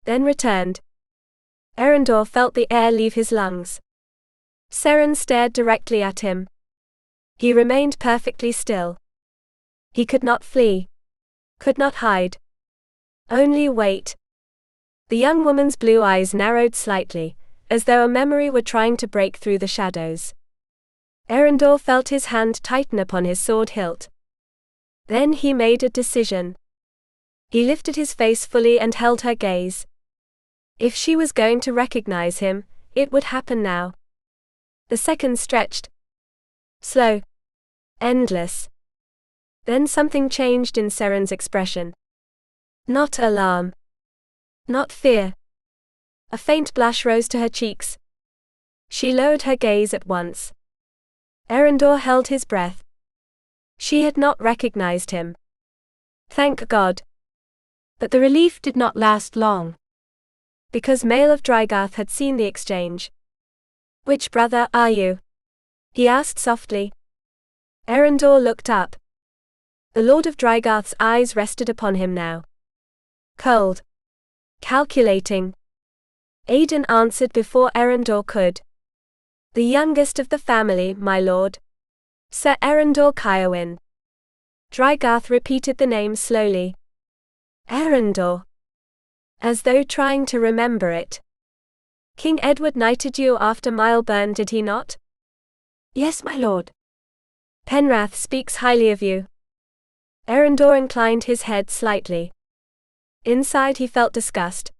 Then returned. Eryndor felt the air leave his lungs. Seren stared directly at him. He remained perfectly still. He could not flee. Could not hide. Only wait. The young woman's blue eyes narrowed slightly, as though a memory were trying to break through the shadows. Eryndor felt his hand tighten upon his sword hilt. Then he made a decision. He lifted his face fully and held her gaze. If she was going to recognize him, it would happen now. The seconds stretched. Slow. Endless. Then something changed in Seren's expression. Not alarm. Not fear. A faint blush rose to her cheeks. She lowered her gaze at once. Eryndor held his breath. She had not recognized him. Thank God. But the relief did not last long. Because Male of Draegarth had seen the exchange. Which brother are you? He asked softly. Eryndor looked up. The Lord of Draegarth's eyes rested upon him now. Cold. Calculating. Aidan answered before Eryndor could. The youngest of the family, my lord. Sir Eryndor Caerwyn. Draegarth repeated the name slowly. Eryndor. As though trying to remember it. King Edward knighted you after Mileburn, did he not? Yes, my lord. Penrath speaks highly of you. Eryndor inclined his head slightly. Inside he felt disgust.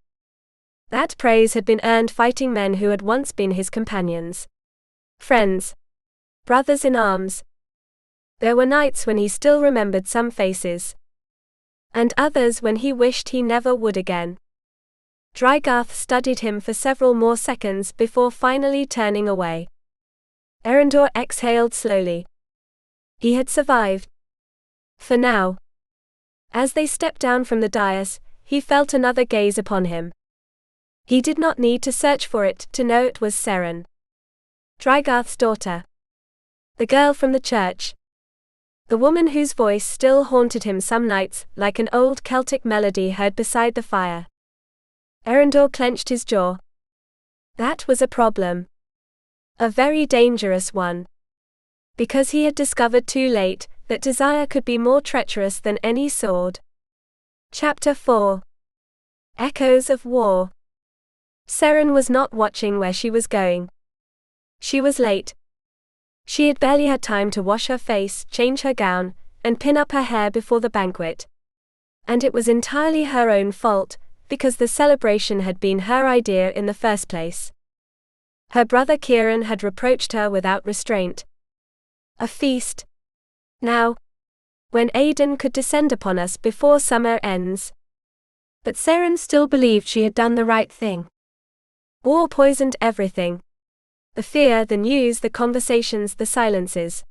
That praise had been earned fighting men who had once been his companions. Friends. Brothers in arms. There were nights when he still remembered some faces. And others when he wished he never would again. Draegarth studied him for several more seconds before finally turning away. Eryndor exhaled slowly. He had survived. For now. As they stepped down from the dais, he felt another gaze upon him. He did not need to search for it to know it was Seren. Draegarth's daughter. The girl from the church. The woman whose voice still haunted him some nights, like an old Celtic melody heard beside the fire. Eryndor clenched his jaw. That was a problem. A very dangerous one. Because he had discovered too late that desire could be more treacherous than any sword. Chapter 4. Echoes of War. Seren was not watching where she was going. She was late. She had barely had time to wash her face, change her gown, and pin up her hair before the banquet. And it was entirely her own fault, because the celebration had been her idea in the first place. Her brother Kieran had reproached her without restraint. A feast? Now? When Aiden could descend upon us before summer ends? But Seren still believed she had done the right thing. War poisoned everything. The fear, the news, the conversations, the silences.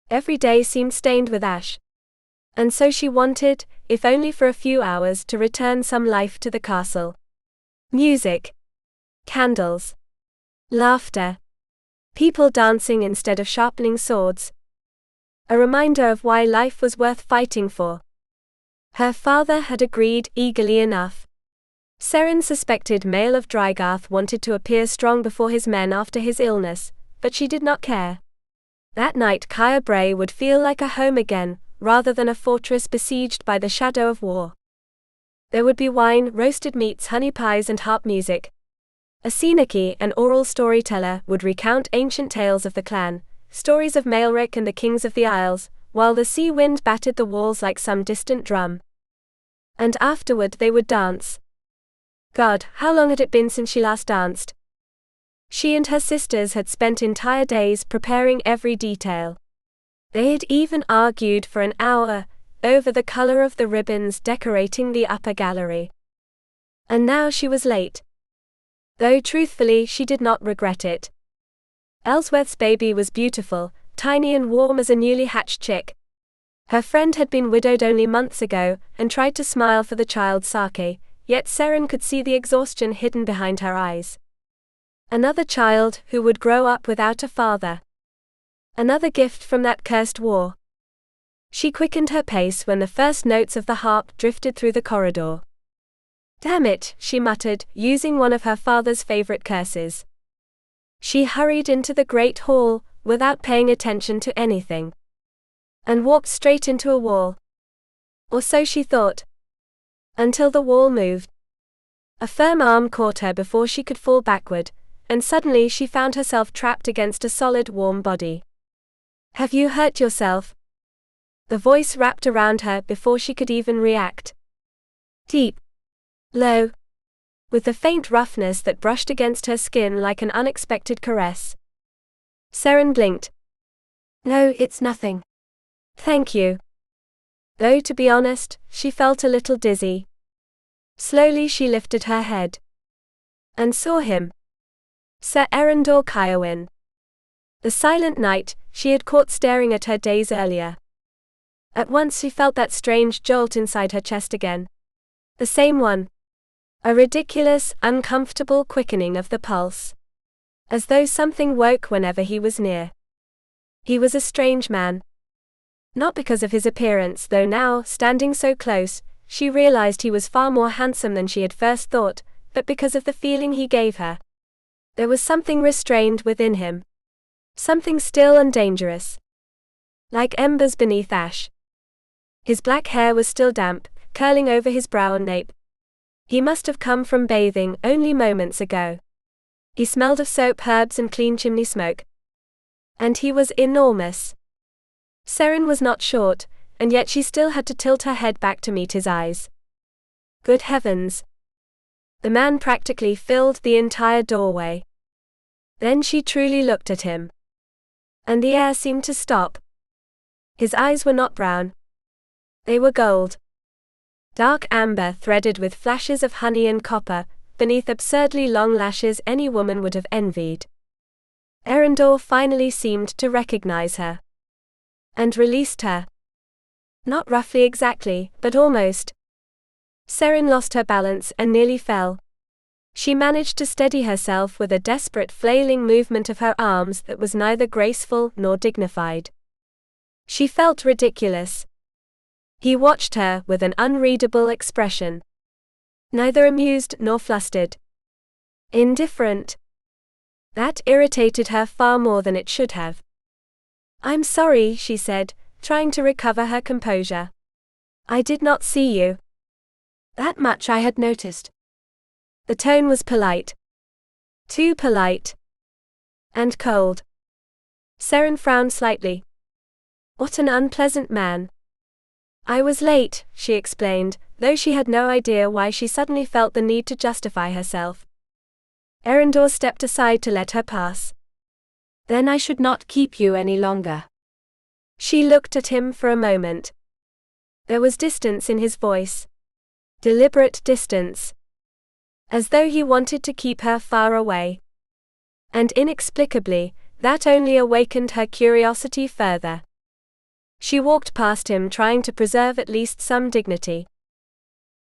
Every day seemed stained with ash. And so she wanted, if only for a few hours, to return some life to the castle. Music. Candles. Laughter. People dancing instead of sharpening swords. A reminder of why life was worth fighting for. Her father had agreed eagerly enough. Seren suspected Mael of Draegarth wanted to appear strong before his men after his illness, but she did not care. That night Caer Bray would feel like a home again, rather than a fortress besieged by the shadow of war. There would be wine, roasted meats, honey pies and harp music. A Seneki, an oral storyteller, would recount ancient tales of the clan, stories of Maelric and the kings of the Isles, while the sea wind battered the walls like some distant drum. And afterward they would dance. God, how long had it been since she last danced? She and her sisters had spent entire days preparing every detail. They had even argued for an hour over the color of the ribbons decorating the upper gallery. And now she was late. Though truthfully she did not regret it. Ellsworth's baby was beautiful, tiny and warm as a newly hatched chick. Her friend had been widowed only months ago, and tried to smile for the child Sake, yet Seren could see the exhaustion hidden behind her eyes. Another child who would grow up without a father. Another gift from that cursed war. She quickened her pace when the first notes of the harp drifted through the corridor. Damn it, she muttered, using one of her father's favorite curses. She hurried into the great hall, without paying attention to anything. And walked straight into a wall. Or so she thought. Until the wall moved. A firm arm caught her before she could fall backward, and suddenly she found herself trapped against a solid, warm body. Have you hurt yourself? The voice wrapped around her before she could even react. Deep. Low. With the faint roughness that brushed against her skin like an unexpected caress. Seren blinked. No, it's nothing. Thank you. Though to be honest, she felt a little dizzy. Slowly she lifted her head. And saw him. Sir Eryndor Caerwyn. The silent knight she had caught staring at her days earlier. At once she felt that strange jolt inside her chest again. The same one. A ridiculous, uncomfortable quickening of the pulse. As though something woke whenever he was near. He was a strange man. Not because of his appearance, though now, standing so close, she realized he was far more handsome than she had first thought, but because of the feeling he gave her. There was something restrained within him. Something still and dangerous. Like embers beneath ash. His black hair was still damp, curling over his brow and nape. He must have come from bathing only moments ago. He smelled of soap, herbs and clean chimney smoke. And he was enormous. Seren was not short, and yet she still had to tilt her head back to meet his eyes. Good heavens. The man practically filled the entire doorway. Then she truly looked at him. And the air seemed to stop. His eyes were not brown. They were gold. Dark amber threaded with flashes of honey and copper, beneath absurdly long lashes any woman would have envied. Eryndor finally seemed to recognize her. And released her. Not roughly exactly, but almost. Seren lost her balance and nearly fell. She managed to steady herself with a desperate flailing movement of her arms that was neither graceful nor dignified. She felt ridiculous. He watched her with an unreadable expression. Neither amused nor flustered. Indifferent. That irritated her far more than it should have. I'm sorry, she said, trying to recover her composure. I did not see you. That much I had noticed. The tone was polite, Too polite. And cold. Seren frowned slightly. What an unpleasant man. I was late, she explained, though she had no idea why she suddenly felt the need to justify herself. Eryndor stepped aside to let her pass. Then I should not keep you any longer. She looked at him for a moment. There was distance in his voice. Deliberate distance. As though he wanted to keep her far away. And inexplicably, that only awakened her curiosity further. She walked past him trying to preserve at least some dignity.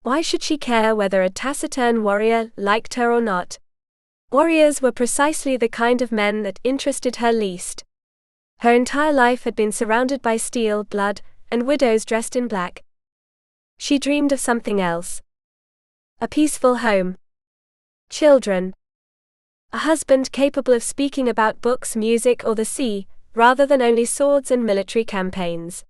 Why should she care whether a taciturn warrior liked her or not? Warriors were precisely the kind of men that interested her least. Her entire life had been surrounded by steel, blood, and widows dressed in black. She dreamed of something else. A peaceful home. Children. A husband capable of speaking about books, music, or the sea, rather than only swords and military campaigns.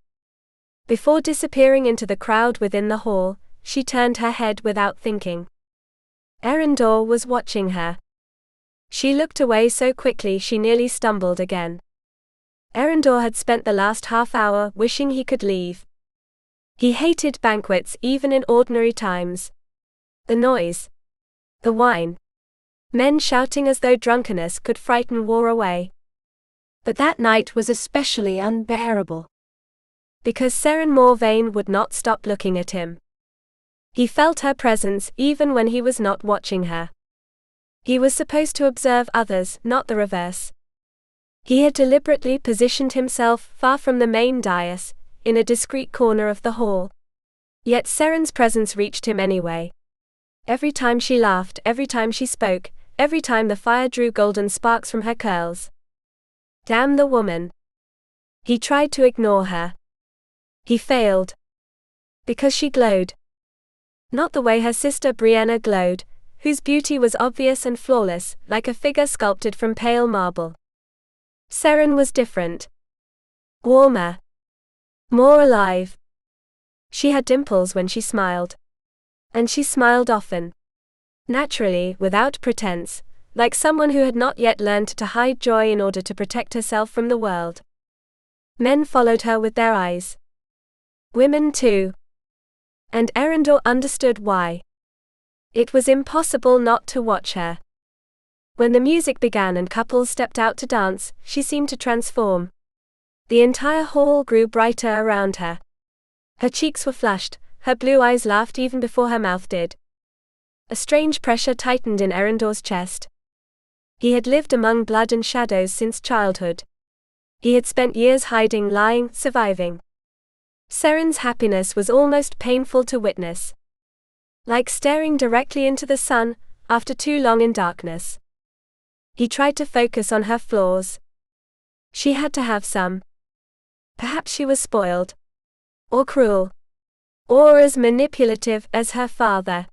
Before disappearing into the crowd within the hall, she turned her head without thinking. Eryndor was watching her. She looked away so quickly she nearly stumbled again. Eryndor had spent the last half hour wishing he could leave. He hated banquets even in ordinary times. The noise. The wine. Men shouting as though drunkenness could frighten war away. But that night was especially unbearable. Because Seren Morvane would not stop looking at him. He felt her presence even when he was not watching her. He was supposed to observe others, not the reverse. He had deliberately positioned himself far from the main dais, in a discreet corner of the hall. Yet Seren's presence reached him anyway. Every time she laughed, every time she spoke, every time the fire drew golden sparks from her curls. Damn the woman. He tried to ignore her. He failed. Because she glowed. Not the way her sister Brienna glowed, whose beauty was obvious and flawless, like a figure sculpted from pale marble. Seren was different. Warmer. More alive. She had dimples when she smiled. And she smiled often. Naturally, without pretense, like someone who had not yet learned to hide joy in order to protect herself from the world. Men followed her with their eyes. Women too. And Eryndor understood why. It was impossible not to watch her. When the music began and couples stepped out to dance, she seemed to transform. The entire hall grew brighter around her. Her cheeks were flushed, her blue eyes laughed even before her mouth did. A strange pressure tightened in Eryndor's chest. He had lived among blood and shadows since childhood. He had spent years hiding, lying, surviving. Seren's happiness was almost painful to witness. Like staring directly into the sun, after too long in darkness. He tried to focus on her flaws. She had to have some. Perhaps she was spoiled. Or cruel. Or as manipulative as her father.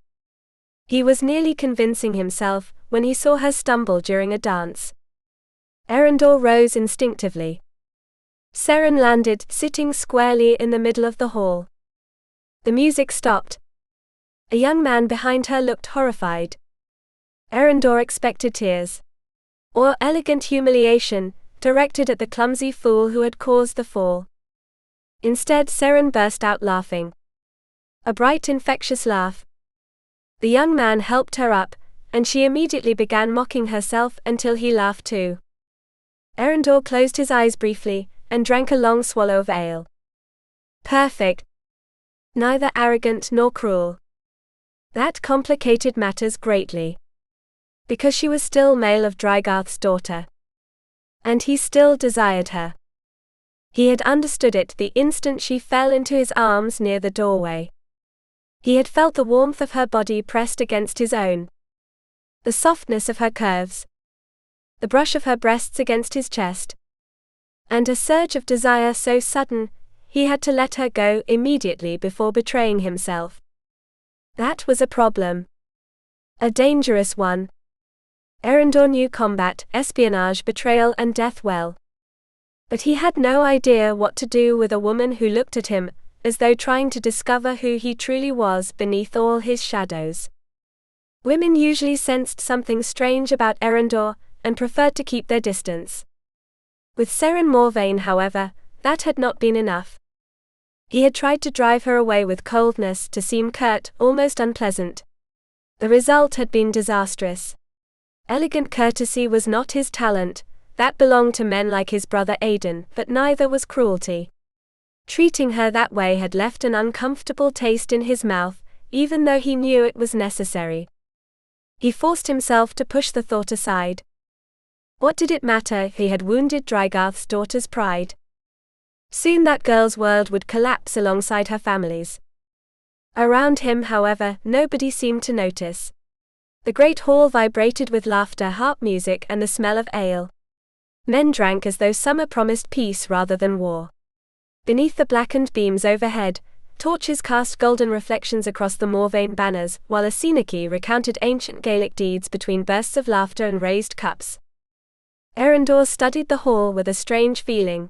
He was nearly convincing himself, when he saw her stumble during a dance. Eryndor rose instinctively. Seren landed, sitting squarely in the middle of the hall. The music stopped. A young man behind her looked horrified. Eryndor expected tears. Or elegant humiliation, directed at the clumsy fool who had caused the fall. Instead, Seren burst out laughing. A bright, infectious laugh. The young man helped her up, and she immediately began mocking herself until he laughed too. Eryndor closed his eyes briefly, and drank a long swallow of ale. Perfect. Neither arrogant nor cruel. That complicated matters greatly. Because she was still male of Draegarth's daughter. And he still desired her. He had understood it the instant she fell into his arms near the doorway. He had felt the warmth of her body pressed against his own. The softness of her curves. The brush of her breasts against his chest. And a surge of desire so sudden, he had to let her go immediately before betraying himself. That was a problem. A dangerous one. Eryndor knew combat, espionage, betrayal, and death well. But he had no idea what to do with a woman who looked at him, as though trying to discover who he truly was beneath all his shadows. Women usually sensed something strange about Eryndor, and preferred to keep their distance. With Seren Morvane, however, that had not been enough. He had tried to drive her away with coldness, to seem curt, almost unpleasant. The result had been disastrous. Elegant courtesy was not his talent, that belonged to men like his brother Aidan, but neither was cruelty. Treating her that way had left an uncomfortable taste in his mouth, even though he knew it was necessary. He forced himself to push the thought aside. What did it matter if he had wounded Draegarth's daughter's pride? Soon that girl's world would collapse alongside her family's. Around him, however, nobody seemed to notice. The great hall vibrated with laughter, harp music, and the smell of ale. Men drank as though summer promised peace rather than war. Beneath the blackened beams overhead, torches cast golden reflections across the Morvane banners, while a Seneki recounted ancient Gaelic deeds between bursts of laughter and raised cups. Eryndor studied the hall with a strange feeling.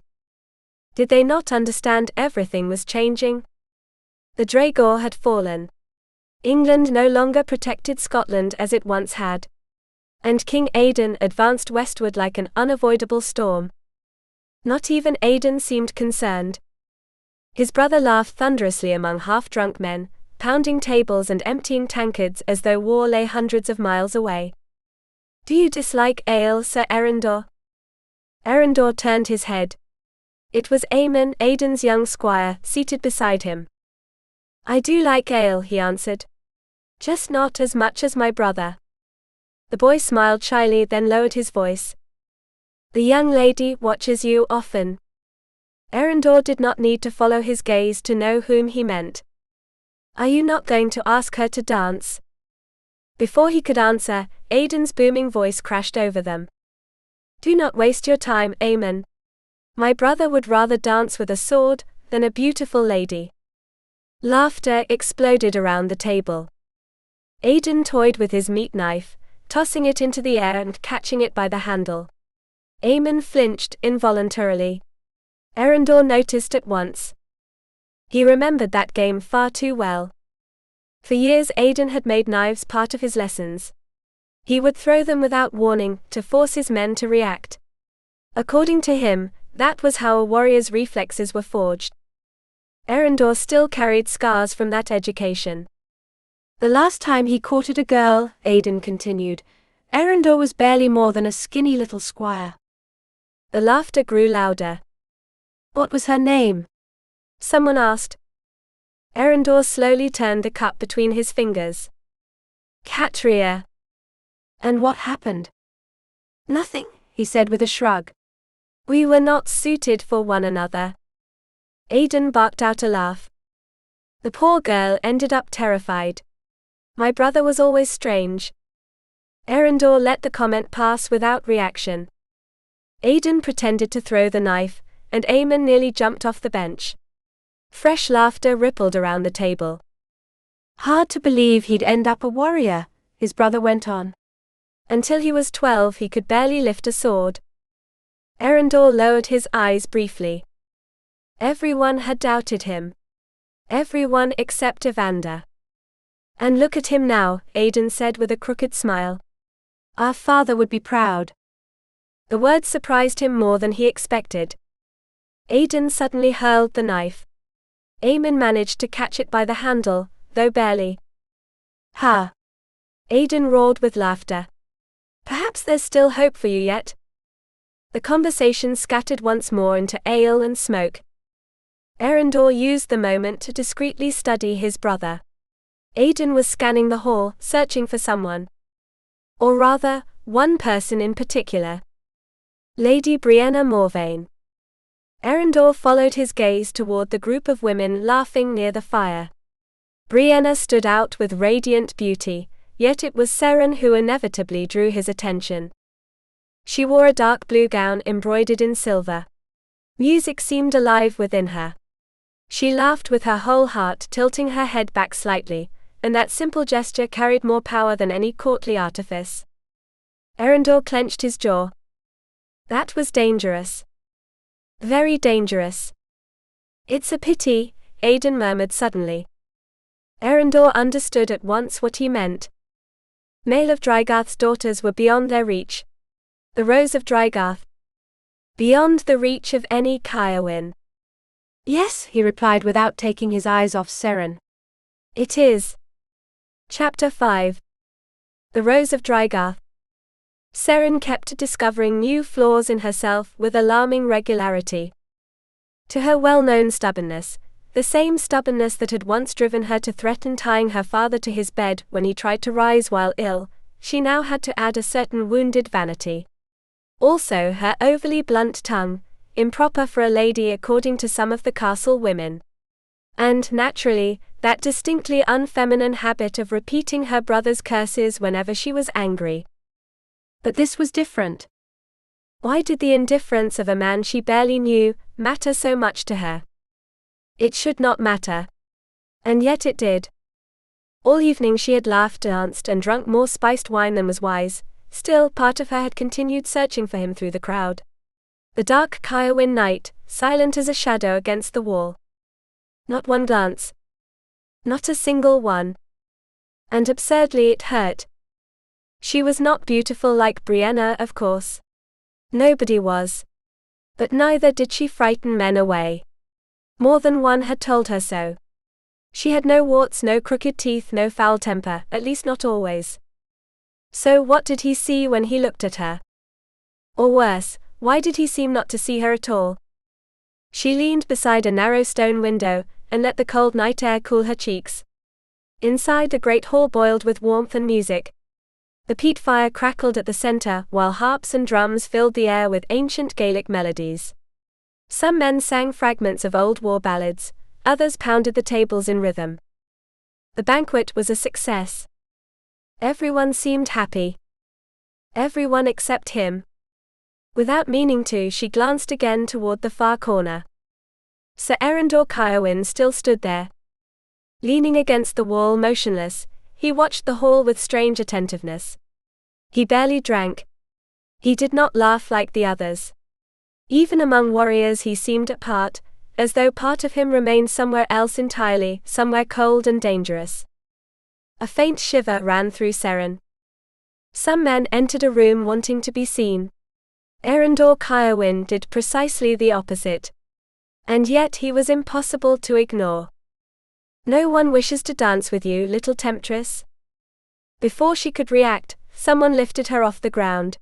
Did they not understand everything was changing? The Draegar had fallen. England no longer protected Scotland as it once had. And King Aidan advanced westward like an unavoidable storm. Not even Aidan seemed concerned. His brother laughed thunderously among half-drunk men, pounding tables and emptying tankards as though war lay hundreds of miles away. "Do you dislike ale, Sir Eryndor?" Eryndor turned his head. It was Aemon, Aidan's young squire, seated beside him. "I do like ale," he answered. "Just not as much as my brother." The boy smiled shyly, then lowered his voice. "The young lady watches you often." Eryndor did not need to follow his gaze to know whom he meant. "Are you not going to ask her to dance?" Before he could answer, Aidan's booming voice crashed over them. "Do not waste your time, Aemon. My brother would rather dance with a sword than a beautiful lady." Laughter exploded around the table. Aidan toyed with his meat knife, tossing it into the air and catching it by the handle. Aemon flinched involuntarily. Eryndor noticed at once. He remembered that game far too well. For years Aidan had made knives part of his lessons. He would throw them without warning, to force his men to react. According to him, that was how a warrior's reflexes were forged. Eryndor still carried scars from that education. "The last time he courted a girl," Aidan continued, "Eryndor was barely more than a skinny little squire." The laughter grew louder. "What was her name?" someone asked. Eryndor slowly turned the cup between his fingers. "Catria." "And what happened?" "Nothing," he said with a shrug. "We were not suited for one another." Aidan barked out a laugh. The poor girl ended up terrified. "My brother was always strange." Eryndor let the comment pass without reaction. Aidan pretended to throw the knife, and Aemon nearly jumped off the bench. Fresh laughter rippled around the table. "Hard to believe he'd end up a warrior," his brother went on. "Until he was 12 he could barely lift a sword." Eryndor lowered his eyes briefly. Everyone had doubted him. Everyone except Evander. "And look at him now," Aidan said with a crooked smile. "Our father would be proud." The words surprised him more than he expected. Aidan suddenly hurled the knife. Aemon managed to catch it by the handle, though barely. "Ha!" Aidan roared with laughter. "Perhaps there's still hope for you yet." The conversation scattered once more into ale and smoke. Eryndor used the moment to discreetly study his brother. Aidan was scanning the hall, searching for someone. Or rather, one person in particular. Lady Brienne Morvane. Eryndor followed his gaze toward the group of women laughing near the fire. Brienne stood out with radiant beauty, yet it was Seren who inevitably drew his attention. She wore a dark blue gown embroidered in silver. Music seemed alive within her. She laughed with her whole heart, tilting her head back slightly, and that simple gesture carried more power than any courtly artifice. Eryndor clenched his jaw. That was dangerous. Very dangerous. "It's a pity," Aidan murmured suddenly. Eryndor understood at once what he meant. Male of Draegarth's daughters were beyond their reach. The Rose of Draegarth. Beyond the reach of any Caerwyn. Yes, he replied without taking his eyes off Seren. It is. Chapter 5. The Rose of Draegarth. Seren kept discovering new flaws in herself with alarming regularity. To her well-known stubbornness, the same stubbornness that had once driven her to threaten tying her father to his bed when he tried to rise while ill, she now had to add a certain wounded vanity. Also her overly blunt tongue, improper for a lady according to some of the castle women. And, naturally, that distinctly unfeminine habit of repeating her brother's curses whenever she was angry. But this was different. Why did the indifference of a man she barely knew matter so much to her? It should not matter. And yet it did. All evening she had laughed, danced, and drunk more spiced wine than was wise. Still, part of her had continued searching for him through the crowd. The dark Caerwyn night, silent as a shadow against the wall. Not one glance. Not a single one. And absurdly it hurt. She was not beautiful like Brienna, of course. Nobody was. But neither did she frighten men away. More than one had told her so. She had no warts, no crooked teeth, no foul temper, at least not always. So what did he see when he looked at her? Or worse, why did he seem not to see her at all? She leaned beside a narrow stone window, and let the cold night air cool her cheeks. Inside the great hall boiled with warmth and music. The peat fire crackled at the center, while harps and drums filled the air with ancient Gaelic melodies. Some men sang fragments of old war ballads, others pounded the tables in rhythm. The banquet was a success. Everyone seemed happy. Everyone except him. Without meaning to, she glanced again toward the far corner. Sir Eryndor Caerwyn still stood there. Leaning against the wall motionless, he watched the hall with strange attentiveness. He barely drank. He did not laugh like the others. Even among warriors he seemed apart, as though part of him remained somewhere else entirely, somewhere cold and dangerous. A faint shiver ran through Seren. Some men entered a room wanting to be seen. Eryndor Caerwyn did precisely the opposite. And yet he was impossible to ignore. No one wishes to dance with you, little temptress. Before she could react, someone lifted her off the ground.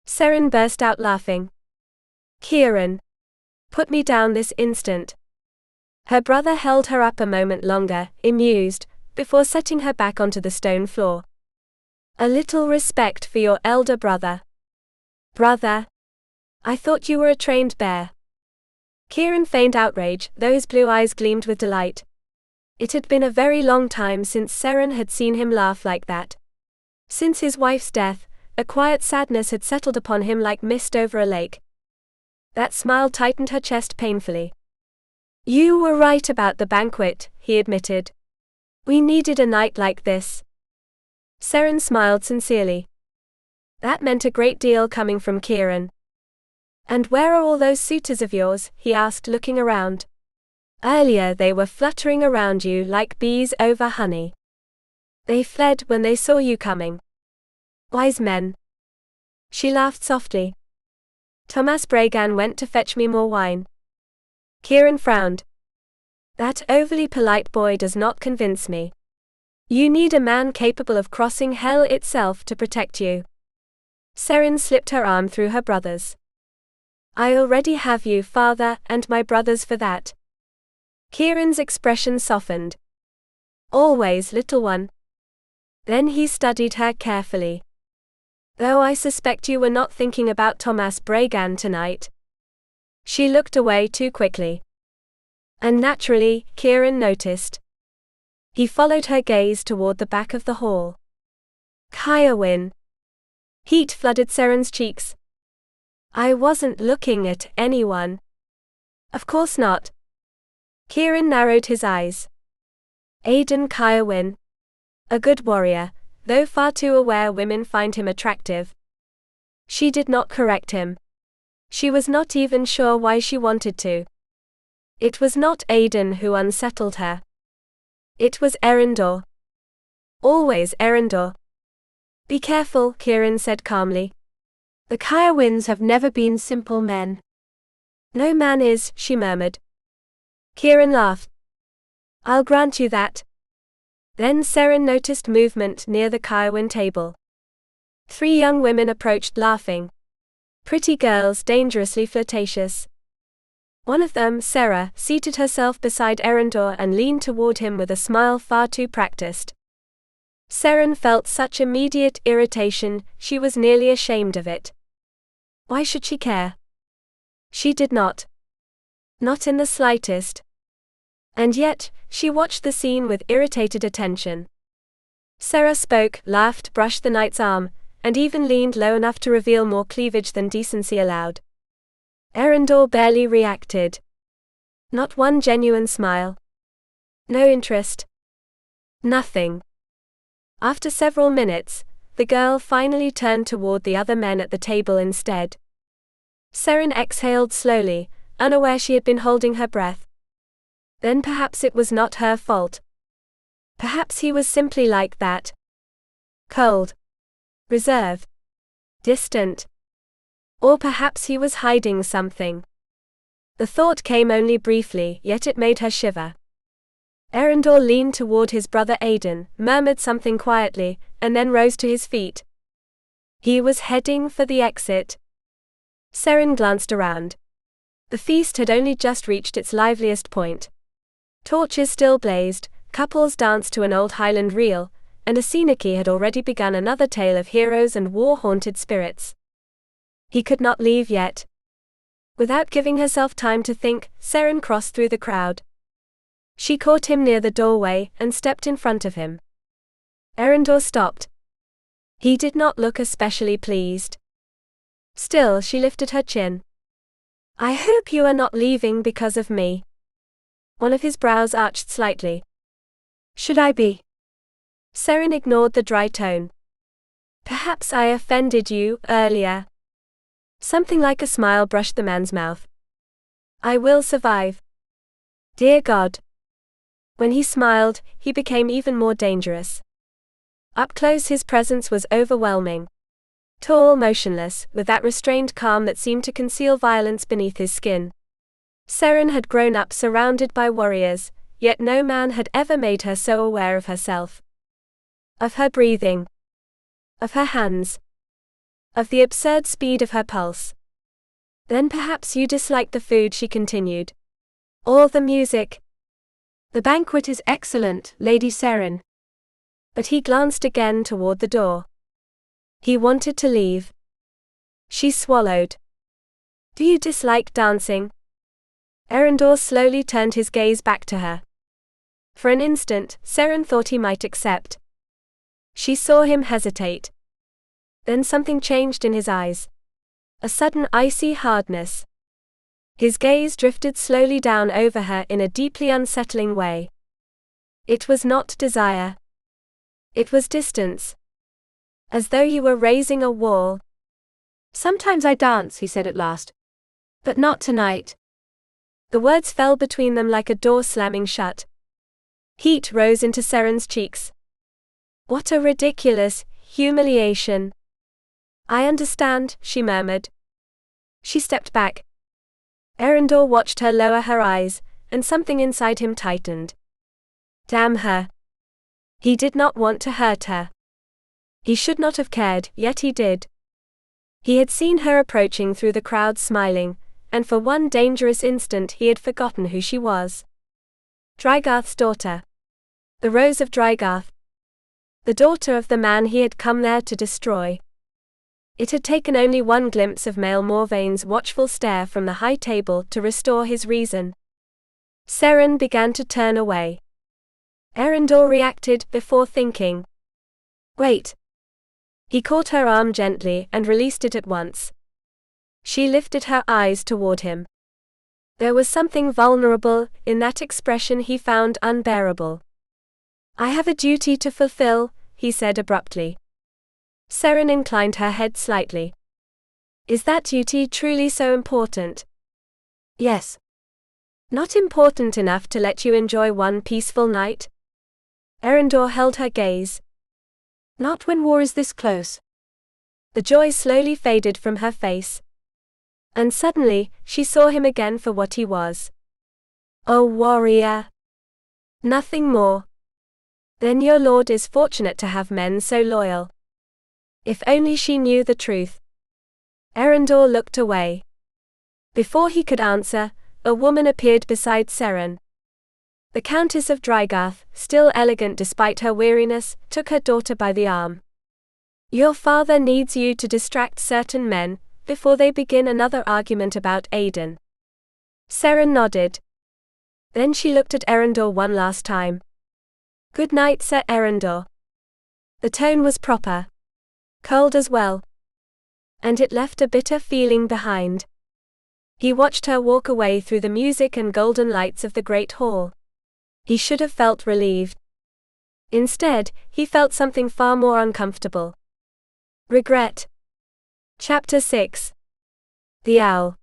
Seren burst out laughing. Kieran. Put me down this instant. Her brother held her up a moment longer, amused, before setting her back onto the stone floor. A little respect for your elder brother. Brother? I thought you were a trained bear. Kieran feigned outrage, though his blue eyes gleamed with delight. It had been a very long time since Seren had seen him laugh like that. Since his wife's death, a quiet sadness had settled upon him like mist over a lake. That smile tightened her chest painfully. You were right about the banquet, he admitted. We needed a night like this. Seren smiled sincerely. That meant a great deal coming from Kieran. And where are all those suitors of yours? He asked, looking around. Earlier they were fluttering around you like bees over honey. They fled when they saw you coming. Wise men. She laughed softly. Thomas Brêgan went to fetch me more wine. Kieran frowned. That overly polite boy does not convince me. You need a man capable of crossing hell itself to protect you. Seren slipped her arm through her brother's. I already have you, father, and my brothers for that. Kieran's expression softened. Always, little one. Then he studied her carefully. Though I suspect you were not thinking about Thomas Brêgan tonight. She looked away too quickly. And naturally, Kieran noticed. He followed her gaze toward the back of the hall. Caerwyn. Heat flooded Seren's cheeks. I wasn't looking at anyone. Of course not. Kieran narrowed his eyes. Aidan Caerwyn. A good warrior, though far too aware women find him attractive. She did not correct him. She was not even sure why she wanted to. It was not Aidan who unsettled her. It was Eryndor. Always Eryndor. Be careful, Caerwyn said calmly. The Caerwyns have never been simple men. No man is, she murmured. Caerwyn laughed. I'll grant you that. Then Seren noticed movement near the Caerwyn table. 3 young women approached laughing. Pretty girls, dangerously flirtatious. One of them, Sarah, seated herself beside Eryndor and leaned toward him with a smile far too practiced. Seren felt such immediate irritation, she was nearly ashamed of it. Why should she care? She did not. Not in the slightest. And yet, she watched the scene with irritated attention. Sarah spoke, laughed, brushed the knight's arm, and even leaned low enough to reveal more cleavage than decency allowed. Eryndor barely reacted. Not one genuine smile. No interest. Nothing. After several minutes, the girl finally turned toward the other men at the table instead. Seren exhaled slowly, unaware she had been holding her breath. Then perhaps it was not her fault. Perhaps he was simply like that. Cold. Reserved. Distant. Or perhaps he was hiding something. The thought came only briefly, yet it made her shiver. Eryndor leaned toward his brother Aidan, murmured something quietly, and then rose to his feet. He was heading for the exit. Seren glanced around. The feast had only just reached its liveliest point. Torches still blazed, couples danced to an old Highland reel, and Asenaki had already begun another tale of heroes and war-haunted spirits. He could not leave yet. Without giving herself time to think, Seren crossed through the crowd. She caught him near the doorway and stepped in front of him. Eryndor stopped. He did not look especially pleased. Still, she lifted her chin. I hope you are not leaving because of me. One of his brows arched slightly. Should I be? Seren ignored the dry tone. Perhaps I offended you earlier. Something like a smile brushed the man's mouth. I will survive. Dear God. When he smiled, he became even more dangerous. Up close his presence was overwhelming. Tall, motionless, with that restrained calm that seemed to conceal violence beneath his skin. Seren had grown up surrounded by warriors, yet no man had ever made her so aware of herself. Of her breathing. Of her hands. Of the absurd speed of her pulse. Then perhaps you disliked the food, she continued. Or the music. The banquet is excellent, Lady Seren. But he glanced again toward the door. He wanted to leave. She swallowed. Do you dislike dancing? Eryndor slowly turned his gaze back to her. For an instant, Seren thought he might accept. She saw him hesitate. Then something changed in his eyes. A sudden icy hardness. His gaze drifted slowly down over her in a deeply unsettling way. It was not desire. It was distance. As though he were raising a wall. Sometimes I dance, he said at last. But not tonight. The words fell between them like a door slamming shut. Heat rose into Seren's cheeks. What a ridiculous humiliation. I understand, she murmured. She stepped back. Eryndor watched her lower her eyes, and something inside him tightened. Damn her. He did not want to hurt her. He should not have cared, yet he did. He had seen her approaching through the crowd smiling, and for one dangerous instant he had forgotten who she was. Draegarth's daughter. The Rose of Draegarth. The daughter of the man he had come there to destroy. It had taken only one glimpse of Mael Morvane's watchful stare from the high table to restore his reason. Seren began to turn away. Eryndor reacted before thinking. Wait. He caught her arm gently and released it at once. She lifted her eyes toward him. There was something vulnerable in that expression he found unbearable. I have a duty to fulfill, he said abruptly. Seren inclined her head slightly. Is that duty truly so important? Yes. Not important enough to let you enjoy one peaceful night? Eryndor held her gaze. Not when war is this close. The joy slowly faded from her face. And suddenly, she saw him again for what he was. A warrior. Nothing more. Then your lord is fortunate to have men so loyal. If only she knew the truth. Eryndor looked away. Before he could answer, a woman appeared beside Seren. The Countess of Draegarth, still elegant despite her weariness, took her daughter by the arm. Your father needs you to distract certain men, before they begin another argument about Aiden. Seren nodded. Then she looked at Eryndor one last time. Good night, Sir Eryndor. The tone was proper. Cold as well. And it left a bitter feeling behind. He watched her walk away through the music and golden lights of the great hall. He should have felt relieved. Instead, he felt something far more uncomfortable. Regret. Chapter 6. The Owl.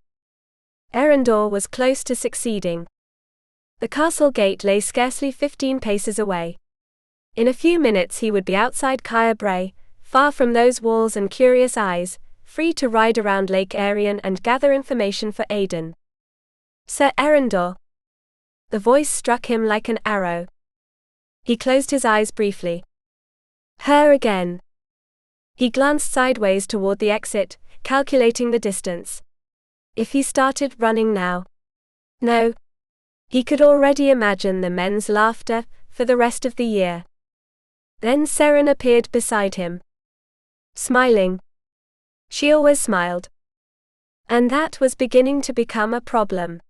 Eryndor was close to succeeding. The castle gate lay scarcely 15 paces away. In a few minutes he would be outside Caer Bray, far from those walls and curious eyes, free to ride around Lake Arian and gather information for Aiden. Sir Eryndor. The voice struck him like an arrow. He closed his eyes briefly. Her again. He glanced sideways toward the exit, calculating the distance. If he started running now. No. He could already imagine the men's laughter, for the rest of the year. Then Seren appeared beside him. Smiling. She always smiled. And that was beginning to become a problem.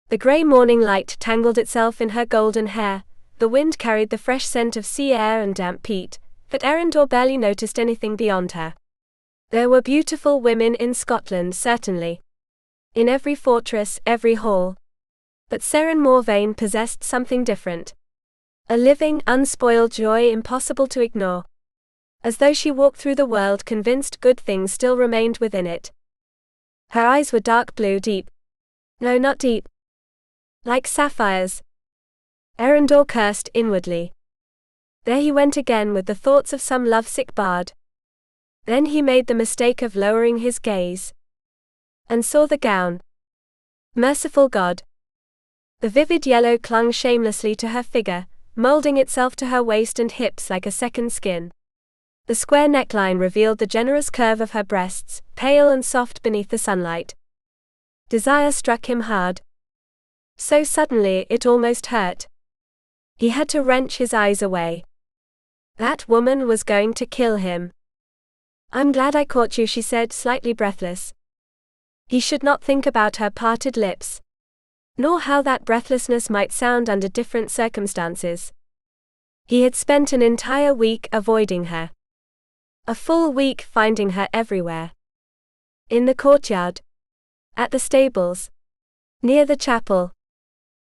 The grey morning light tangled itself in her golden hair, the wind carried the fresh scent of sea air and damp peat, but Eryndor barely noticed anything beyond her. There were beautiful women in Scotland, certainly. In every fortress, every hall. But Seren Morvane possessed something different. A living, unspoiled joy impossible to ignore. As though she walked through the world convinced good things still remained within it. Her eyes were dark blue, deep. No, not deep. Like sapphires. Eryndor cursed inwardly. There he went again with the thoughts of some lovesick bard. Then he made the mistake of lowering his gaze. And saw the gown. Merciful God. The vivid yellow clung shamelessly to her figure, molding itself to her waist and hips like a second skin. The square neckline revealed the generous curve of her breasts, pale and soft beneath the sunlight. Desire struck him hard. So suddenly it almost hurt. He had to wrench his eyes away. That woman was going to kill him. I'm glad I caught you, she said, slightly breathless. He should not think about her parted lips. Nor how that breathlessness might sound under different circumstances. He had spent an entire week avoiding her. A full week finding her everywhere. In the courtyard. At the stables. Near the chapel.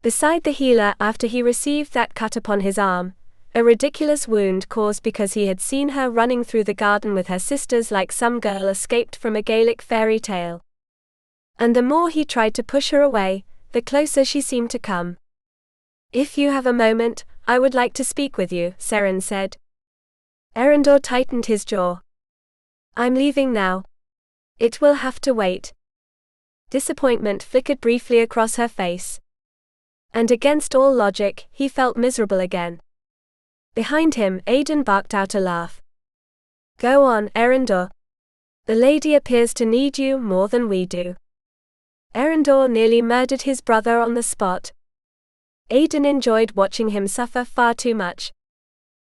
Beside the healer after he received that cut upon his arm, a ridiculous wound caused because he had seen her running through the garden with her sisters like some girl escaped from a Gaelic fairy tale. And the more he tried to push her away, the closer she seemed to come. If you have a moment, I would like to speak with you, Seren said. Eryndor tightened his jaw. I'm leaving now. It will have to wait. Disappointment flickered briefly across her face. And against all logic, he felt miserable again. Behind him, Aiden barked out a laugh. Go on, Eryndor. The lady appears to need you more than we do. Eryndor nearly murdered his brother on the spot. Aiden enjoyed watching him suffer far too much.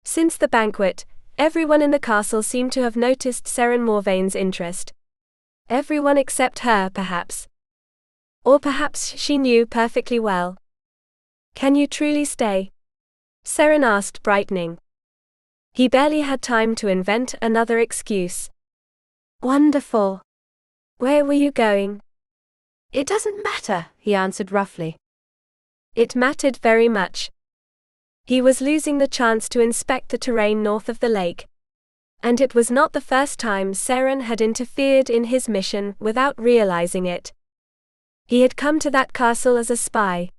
Since the banquet, everyone in the castle seemed to have noticed Seren Morvane's interest. Everyone except her, perhaps. Or perhaps she knew perfectly well. Can you truly stay? Seren asked, brightening. He barely had time to invent another excuse. Wonderful. Where were you going? It doesn't matter, he answered roughly. It mattered very much. He was losing the chance to inspect the terrain north of the lake. And it was not the first time Seren had interfered in his mission without realizing it. He had come to that castle as a spy.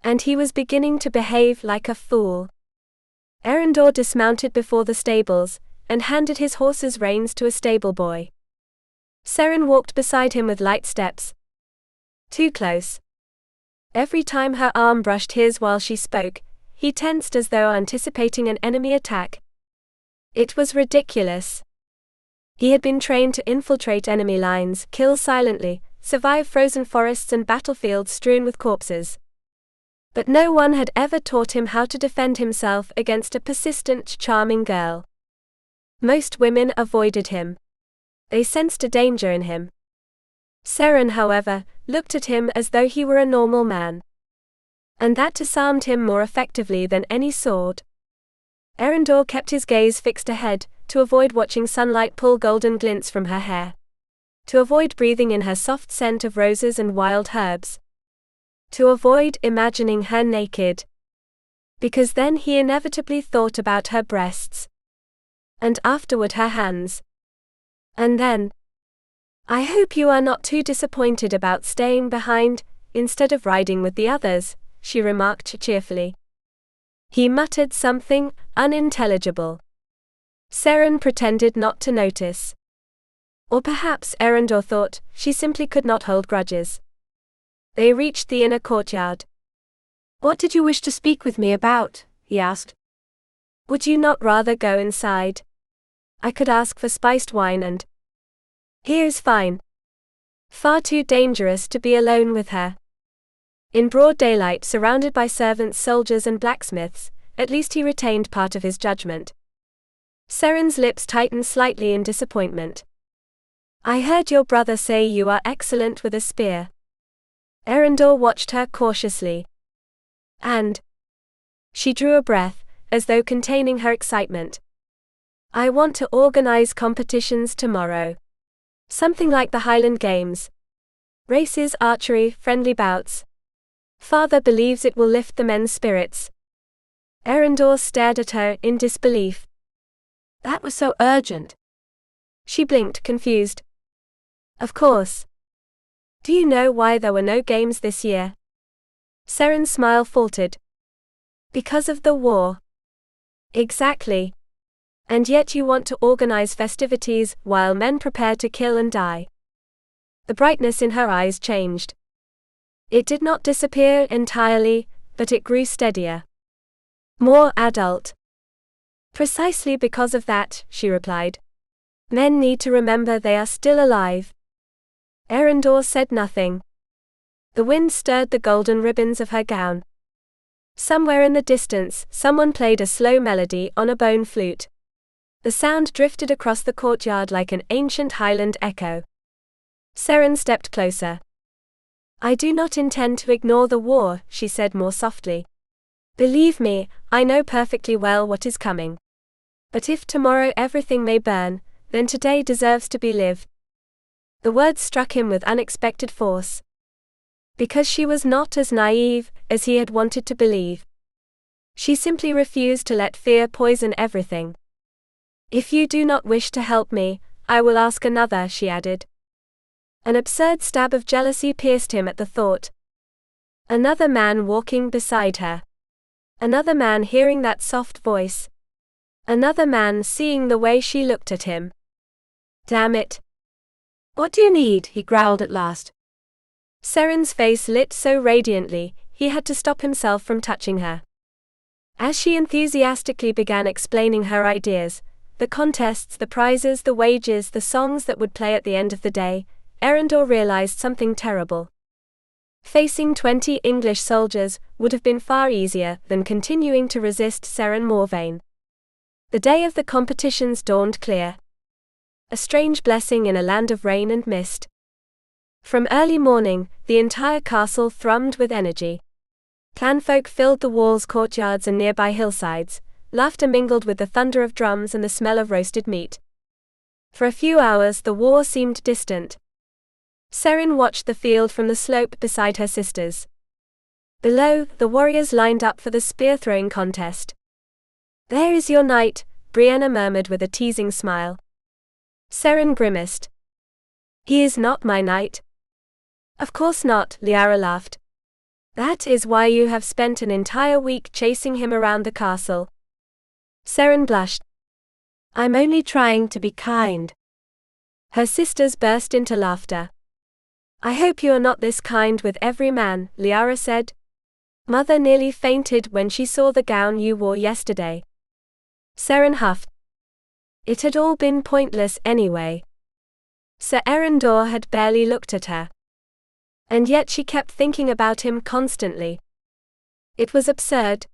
And he was beginning to behave like a fool. Eryndor dismounted before the stables, and handed his horse's reins to a stable boy. Seren walked beside him with light steps. Too close. Every time her arm brushed his while she spoke, he tensed as though anticipating an enemy attack. It was ridiculous. He had been trained to infiltrate enemy lines, kill silently, survive frozen forests and battlefields strewn with corpses. But no one had ever taught him how to defend himself against a persistent, charming girl. Most women avoided him. They sensed a danger in him. Seren, however, looked at him as though he were a normal man. And that disarmed him more effectively than any sword. Eryndor kept his gaze fixed ahead, to avoid watching sunlight pull golden glints from her hair. To avoid breathing in her soft scent of roses and wild herbs. To avoid imagining her naked. Because then he inevitably thought about her breasts. And afterward her hands. And then, "I hope you are not too disappointed about staying behind, instead of riding with the others," she remarked cheerfully. He muttered something unintelligible. Seren pretended not to notice. Or perhaps, Eryndor thought, she simply could not hold grudges. They reached the inner courtyard. "What did you wish to speak with me about?" he asked. "Would you not rather go inside? I could ask for spiced wine and—" "Here's fine." Far too dangerous to be alone with her. In broad daylight, surrounded by servants, soldiers and blacksmiths, at least he retained part of his judgment. Seren's lips tightened slightly in disappointment. "I heard your brother say you are excellent with a spear." Eryndor watched her cautiously. "And—" She drew a breath, as though containing her excitement. "I want to organize competitions tomorrow. Something like the Highland Games. Races, archery, friendly bouts. Father believes it will lift the men's spirits." Eryndor stared at her in disbelief. "That was so urgent." She blinked, confused. "Of course. Do you know why there were no games this year?" Seren's smile faltered. "Because of the war." "Exactly. And yet you want to organize festivities, while men prepare to kill and die." The brightness in her eyes changed. It did not disappear entirely, but it grew steadier. More adult. "Precisely because of that," she replied. "Men need to remember they are still alive." Eryndor said nothing. The wind stirred the golden ribbons of her gown. Somewhere in the distance, someone played a slow melody on a bone flute. The sound drifted across the courtyard like an ancient Highland echo. Seren stepped closer. "I do not intend to ignore the war," she said more softly. "Believe me, I know perfectly well what is coming. But if tomorrow everything may burn, then today deserves to be lived." The words struck him with unexpected force. Because she was not as naive as he had wanted to believe. She simply refused to let fear poison everything. "If you do not wish to help me, I will ask another," she added. An absurd stab of jealousy pierced him at the thought. Another man walking beside her. Another man hearing that soft voice. Another man seeing the way she looked at him. Damn it. "What do you need?" he growled at last. Seren's face lit so radiantly, he had to stop himself from touching her. As she enthusiastically began explaining her ideas, the contests, the prizes, the wages, the songs that would play at the end of the day, Eryndor realized something terrible. Facing 20 English soldiers would have been far easier than continuing to resist Seren Morvane. The day of the competitions dawned clear. A strange blessing in a land of rain and mist. From early morning, the entire castle thrummed with energy. Clanfolk filled the walls, courtyards and nearby hillsides. Laughter mingled with the thunder of drums and the smell of roasted meat. For a few hours the war seemed distant. Seren watched the field from the slope beside her sisters. Below, the warriors lined up for the spear-throwing contest. "There is your knight," Brianna murmured with a teasing smile. Seren grimaced. "He is not my knight." "Of course not," Liara laughed. "That is why you have spent an entire week chasing him around the castle." Seren blushed. I'm only trying to be kind. Her sisters burst into laughter. I hope you are not this kind with every man, Liara said. Mother nearly fainted when she saw the gown you wore yesterday. Seren huffed. It had all been pointless anyway. Sir Eryndor had barely looked at her. And yet she kept thinking about him constantly. It was absurd.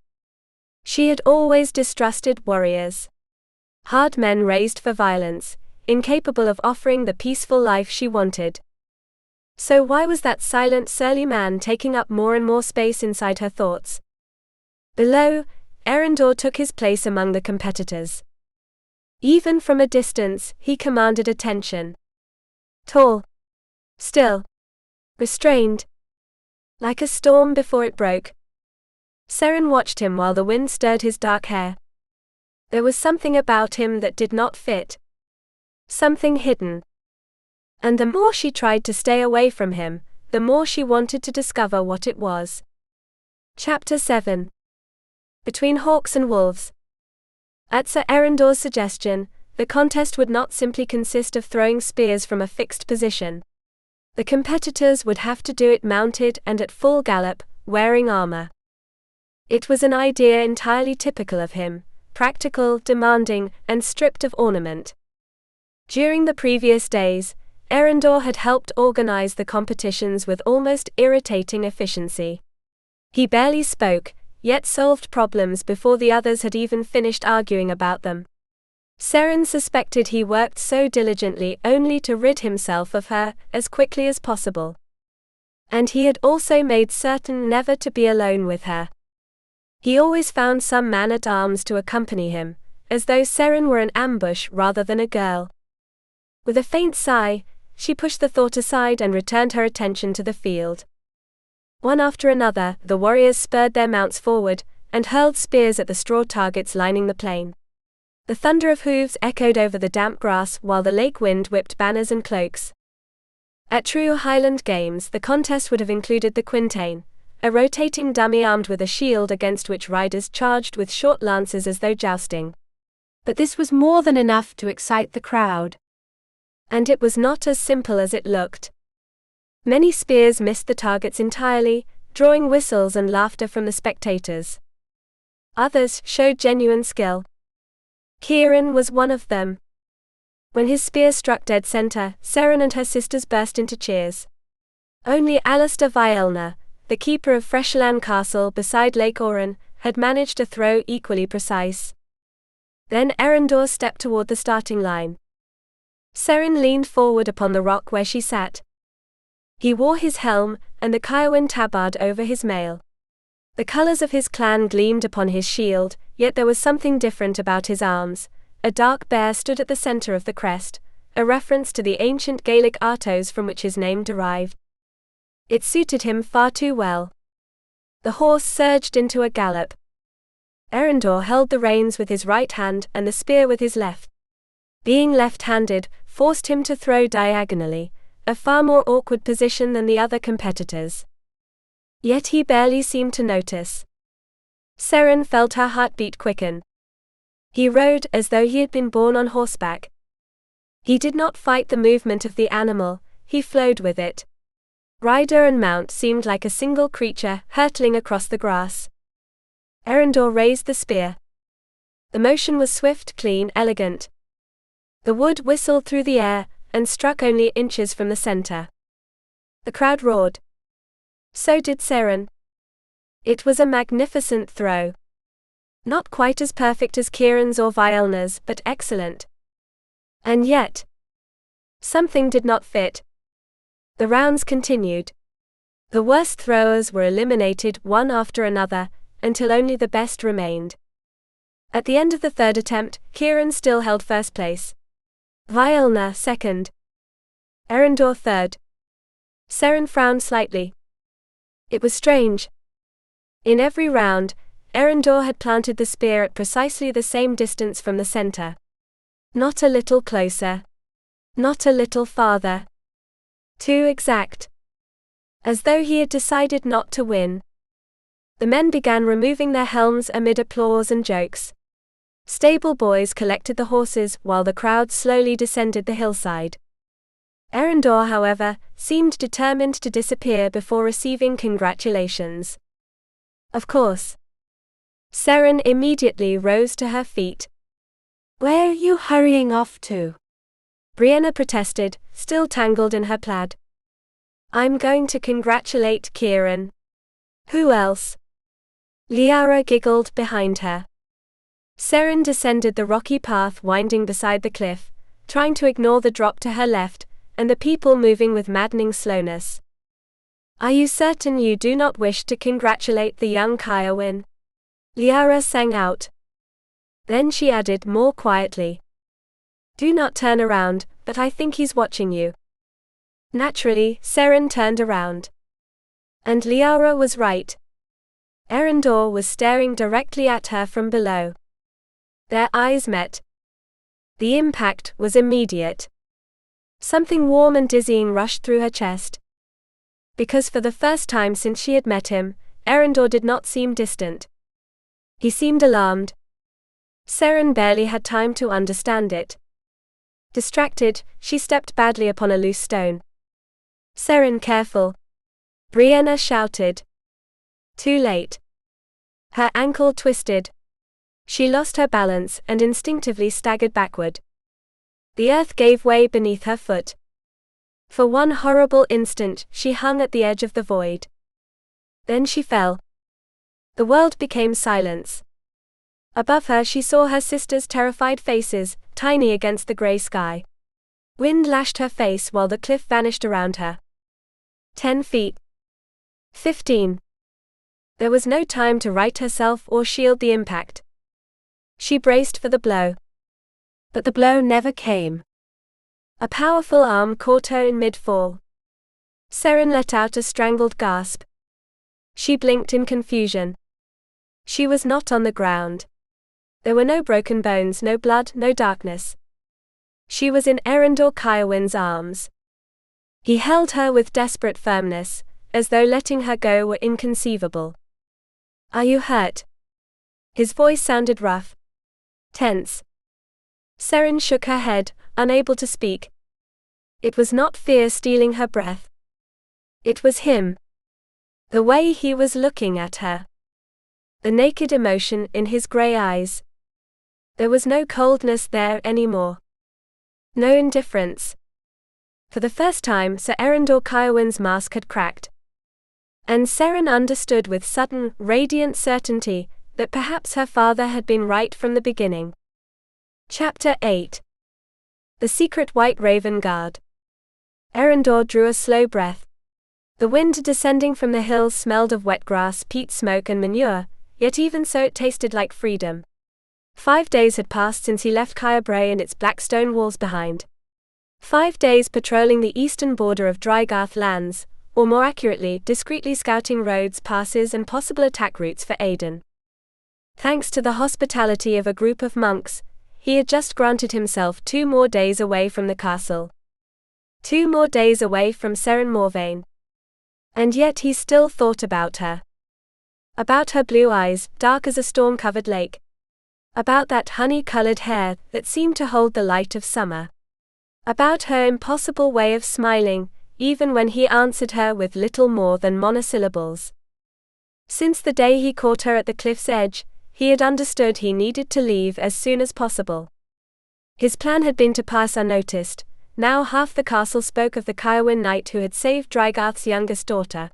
She had always distrusted warriors. Hard men raised for violence, incapable of offering the peaceful life she wanted. So why was that silent, surly man taking up more and more space inside her thoughts? Below, Eryndor took his place among the competitors. Even from a distance, he commanded attention. Tall. Still. Restrained. Like a storm before it broke. Seren watched him while the wind stirred his dark hair. There was something about him that did not fit. Something hidden. And the more she tried to stay away from him, the more she wanted to discover what it was. Chapter 7. Between Hawks and Wolves. At Sir Eryndor's suggestion, the contest would not simply consist of throwing spears from a fixed position. The competitors would have to do it mounted and at full gallop, wearing armor. It was an idea entirely typical of him, practical, demanding, and stripped of ornament. During the previous days, Eryndor had helped organize the competitions with almost irritating efficiency. He barely spoke, yet solved problems before the others had even finished arguing about them. Seren suspected he worked so diligently only to rid himself of her as quickly as possible. And he had also made certain never to be alone with her. He always found some man-at-arms to accompany him, as though Seren were an ambush rather than a girl. With a faint sigh, she pushed the thought aside and returned her attention to the field. One after another, the warriors spurred their mounts forward, and hurled spears at the straw targets lining the plain. The thunder of hooves echoed over the damp grass while the lake wind whipped banners and cloaks. At true Highland games, the contest would have included the quintain, a rotating dummy armed with a shield against which riders charged with short lances as though jousting. But this was more than enough to excite the crowd. And it was not as simple as it looked. Many spears missed the targets entirely, drawing whistles and laughter from the spectators. Others showed genuine skill. Caerwyn was one of them. When his spear struck dead center, Seren and her sisters burst into cheers. Only Alistair Vielna, the keeper of Freshelan Castle beside Lake Oren, had managed a throw equally precise. Then Eryndor stepped toward the starting line. Seren leaned forward upon the rock where she sat. He wore his helm, and the Caerwyn tabard over his mail. The colors of his clan gleamed upon his shield, yet there was something different about his arms. A dark bear stood at the center of the crest, a reference to the ancient Gaelic Artos from which his name derived. It suited him far too well. The horse surged into a gallop. Eryndor held the reins with his right hand and the spear with his left. Being left-handed forced him to throw diagonally, a far more awkward position than the other competitors. Yet he barely seemed to notice. Seren felt her heartbeat quicken. He rode as though he had been born on horseback. He did not fight the movement of the animal, he flowed with it. Rider and mount seemed like a single creature hurtling across the grass. Eryndor raised the spear. The motion was swift, clean, elegant. The wood whistled through the air, and struck only inches from the center. The crowd roared. So did Seren. It was a magnificent throw. Not quite as perfect as Caerwyn's or Vielna's, but excellent. And yet, something did not fit. The rounds continued. The worst throwers were eliminated one after another, until only the best remained. At the end of the third attempt, Caerwyn still held first place. Vielna second. Eryndor third. Seren frowned slightly. It was strange. In every round, Eryndor had planted the spear at precisely the same distance from the center. Not a little closer. Not a little farther. Too exact. As though he had decided not to win. The men began removing their helms amid applause and jokes. Stable boys collected the horses while the crowd slowly descended the hillside. Eryndor, however, seemed determined to disappear before receiving congratulations. Of course. Seren immediately rose to her feet. "Where are you hurrying off to?" Brianna protested, still tangled in her plaid. "I'm going to congratulate Caerwyn." "Who else?" Liara giggled behind her. Seren descended the rocky path winding beside the cliff, trying to ignore the drop to her left, and the people moving with maddening slowness. "Are you certain you do not wish to congratulate the young Caerwyn?" Liara sang out. Then she added more quietly, "Do not turn around, but I think he's watching you." Naturally, Seren turned around. And Liara was right. Eryndor was staring directly at her from below. Their eyes met. The impact was immediate. Something warm and dizzying rushed through her chest. Because for the first time since she had met him, Eryndor did not seem distant. He seemed alarmed. Seren barely had time to understand it. Distracted, she stepped badly upon a loose stone. "Seren, careful!" Brianna shouted. Too late. Her ankle twisted. She lost her balance and instinctively staggered backward. The earth gave way beneath her foot. For one horrible instant, she hung at the edge of the void. Then she fell. The world became silence. Above her she saw her sisters' terrified faces, tiny against the grey sky. Wind lashed her face while the cliff vanished around her. 10 feet. 15. There was no time to right herself or shield the impact. She braced for the blow. But the blow never came. A powerful arm caught her in mid-fall. Seren let out a strangled gasp. She blinked in confusion. She was not on the ground. There were no broken bones, no blood, no darkness. She was in Eryndor Caerwyn's arms. He held her with desperate firmness, as though letting her go were inconceivable. "Are you hurt?" His voice sounded rough. Tense. Seren shook her head, unable to speak. It was not fear stealing her breath. It was him. The way he was looking at her. The naked emotion in his grey eyes. There was no coldness there anymore. No indifference. For the first time, Sir Eryndor Caerwyn's mask had cracked. And Seren understood with sudden, radiant certainty that perhaps her father had been right from the beginning. Chapter 8. The Secret White Raven Guard. Eryndor drew a slow breath. The wind descending from the hills smelled of wet grass, peat smoke and manure, yet even so it tasted like freedom. 5 days had passed since he left Caerwyn and its black stone walls behind. 5 days patrolling the eastern border of Draegarth lands, or more accurately, discreetly scouting roads, passes and possible attack routes for Aden. Thanks to the hospitality of a group of monks, he had just granted himself 2 more days away from the castle. 2 more days away from Seren Morvane. And yet he still thought about her. About her blue eyes, dark as a storm-covered lake. About that honey-colored hair that seemed to hold the light of summer. About her impossible way of smiling, even when he answered her with little more than monosyllables. Since the day he caught her at the cliff's edge, he had understood he needed to leave as soon as possible. His plan had been to pass unnoticed. Now half the castle spoke of the Caerwyn knight who had saved Draegarth's youngest daughter.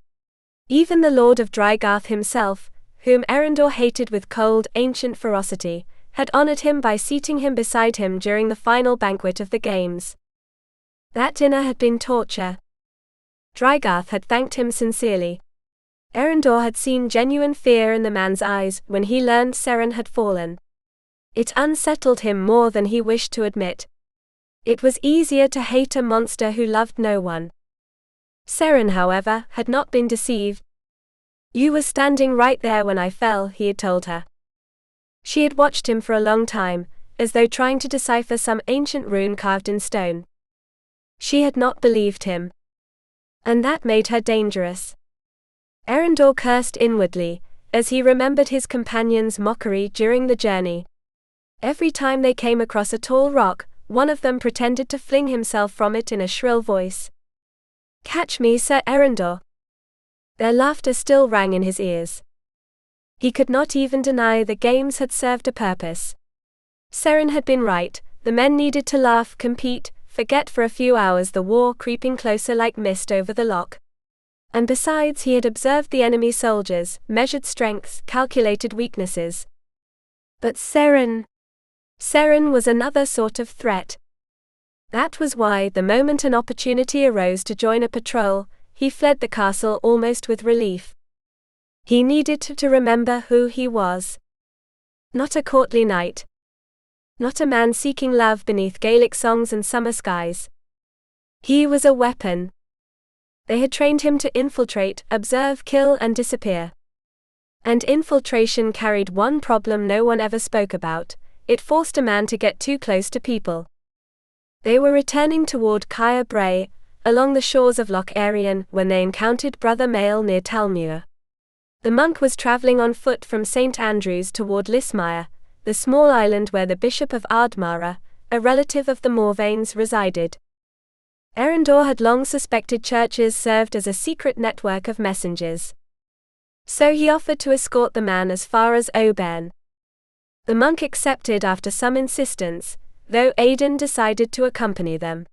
Even the Lord of Draegarth himself, whom Eryndor hated with cold, ancient ferocity, had honored him by seating him beside him during the final banquet of the games. That dinner had been torture. Draegarth had thanked him sincerely. Eryndor had seen genuine fear in the man's eyes when he learned Seren had fallen. It unsettled him more than he wished to admit. It was easier to hate a monster who loved no one. Seren, however, had not been deceived. "You were standing right there when I fell," he had told her. She had watched him for a long time, as though trying to decipher some ancient rune carved in stone. She had not believed him. And that made her dangerous. Eryndor cursed inwardly, as he remembered his companion's mockery during the journey. Every time they came across a tall rock, one of them pretended to fling himself from it in a shrill voice. "Catch me, Sir Eryndor!" Their laughter still rang in his ears. He could not even deny the games had served a purpose. Seren had been right, the men needed to laugh, compete, forget for a few hours the war creeping closer like mist over the loch. And besides, he had observed the enemy soldiers, measured strengths, calculated weaknesses. But Seren was another sort of threat. That was why, the moment an opportunity arose to join a patrol, he fled the castle almost with relief. He needed to remember who he was. Not a courtly knight. Not a man seeking love beneath Gaelic songs and summer skies. He was a weapon. They had trained him to infiltrate, observe, kill, and disappear. And infiltration carried one problem no one ever spoke about: it forced a man to get too close to people. They were returning toward Caer Bray, along the shores of Loch Erynd, when they encountered Brother Mael near Talmuir. The monk was traveling on foot from St. Andrews toward Lismire, the small island where the Bishop of Ardmara, a relative of the Morvanes, resided. Eryndor had long suspected churches served as a secret network of messengers. So he offered to escort the man as far as Aubairn. The monk accepted after some insistence, though Aidan decided to accompany them.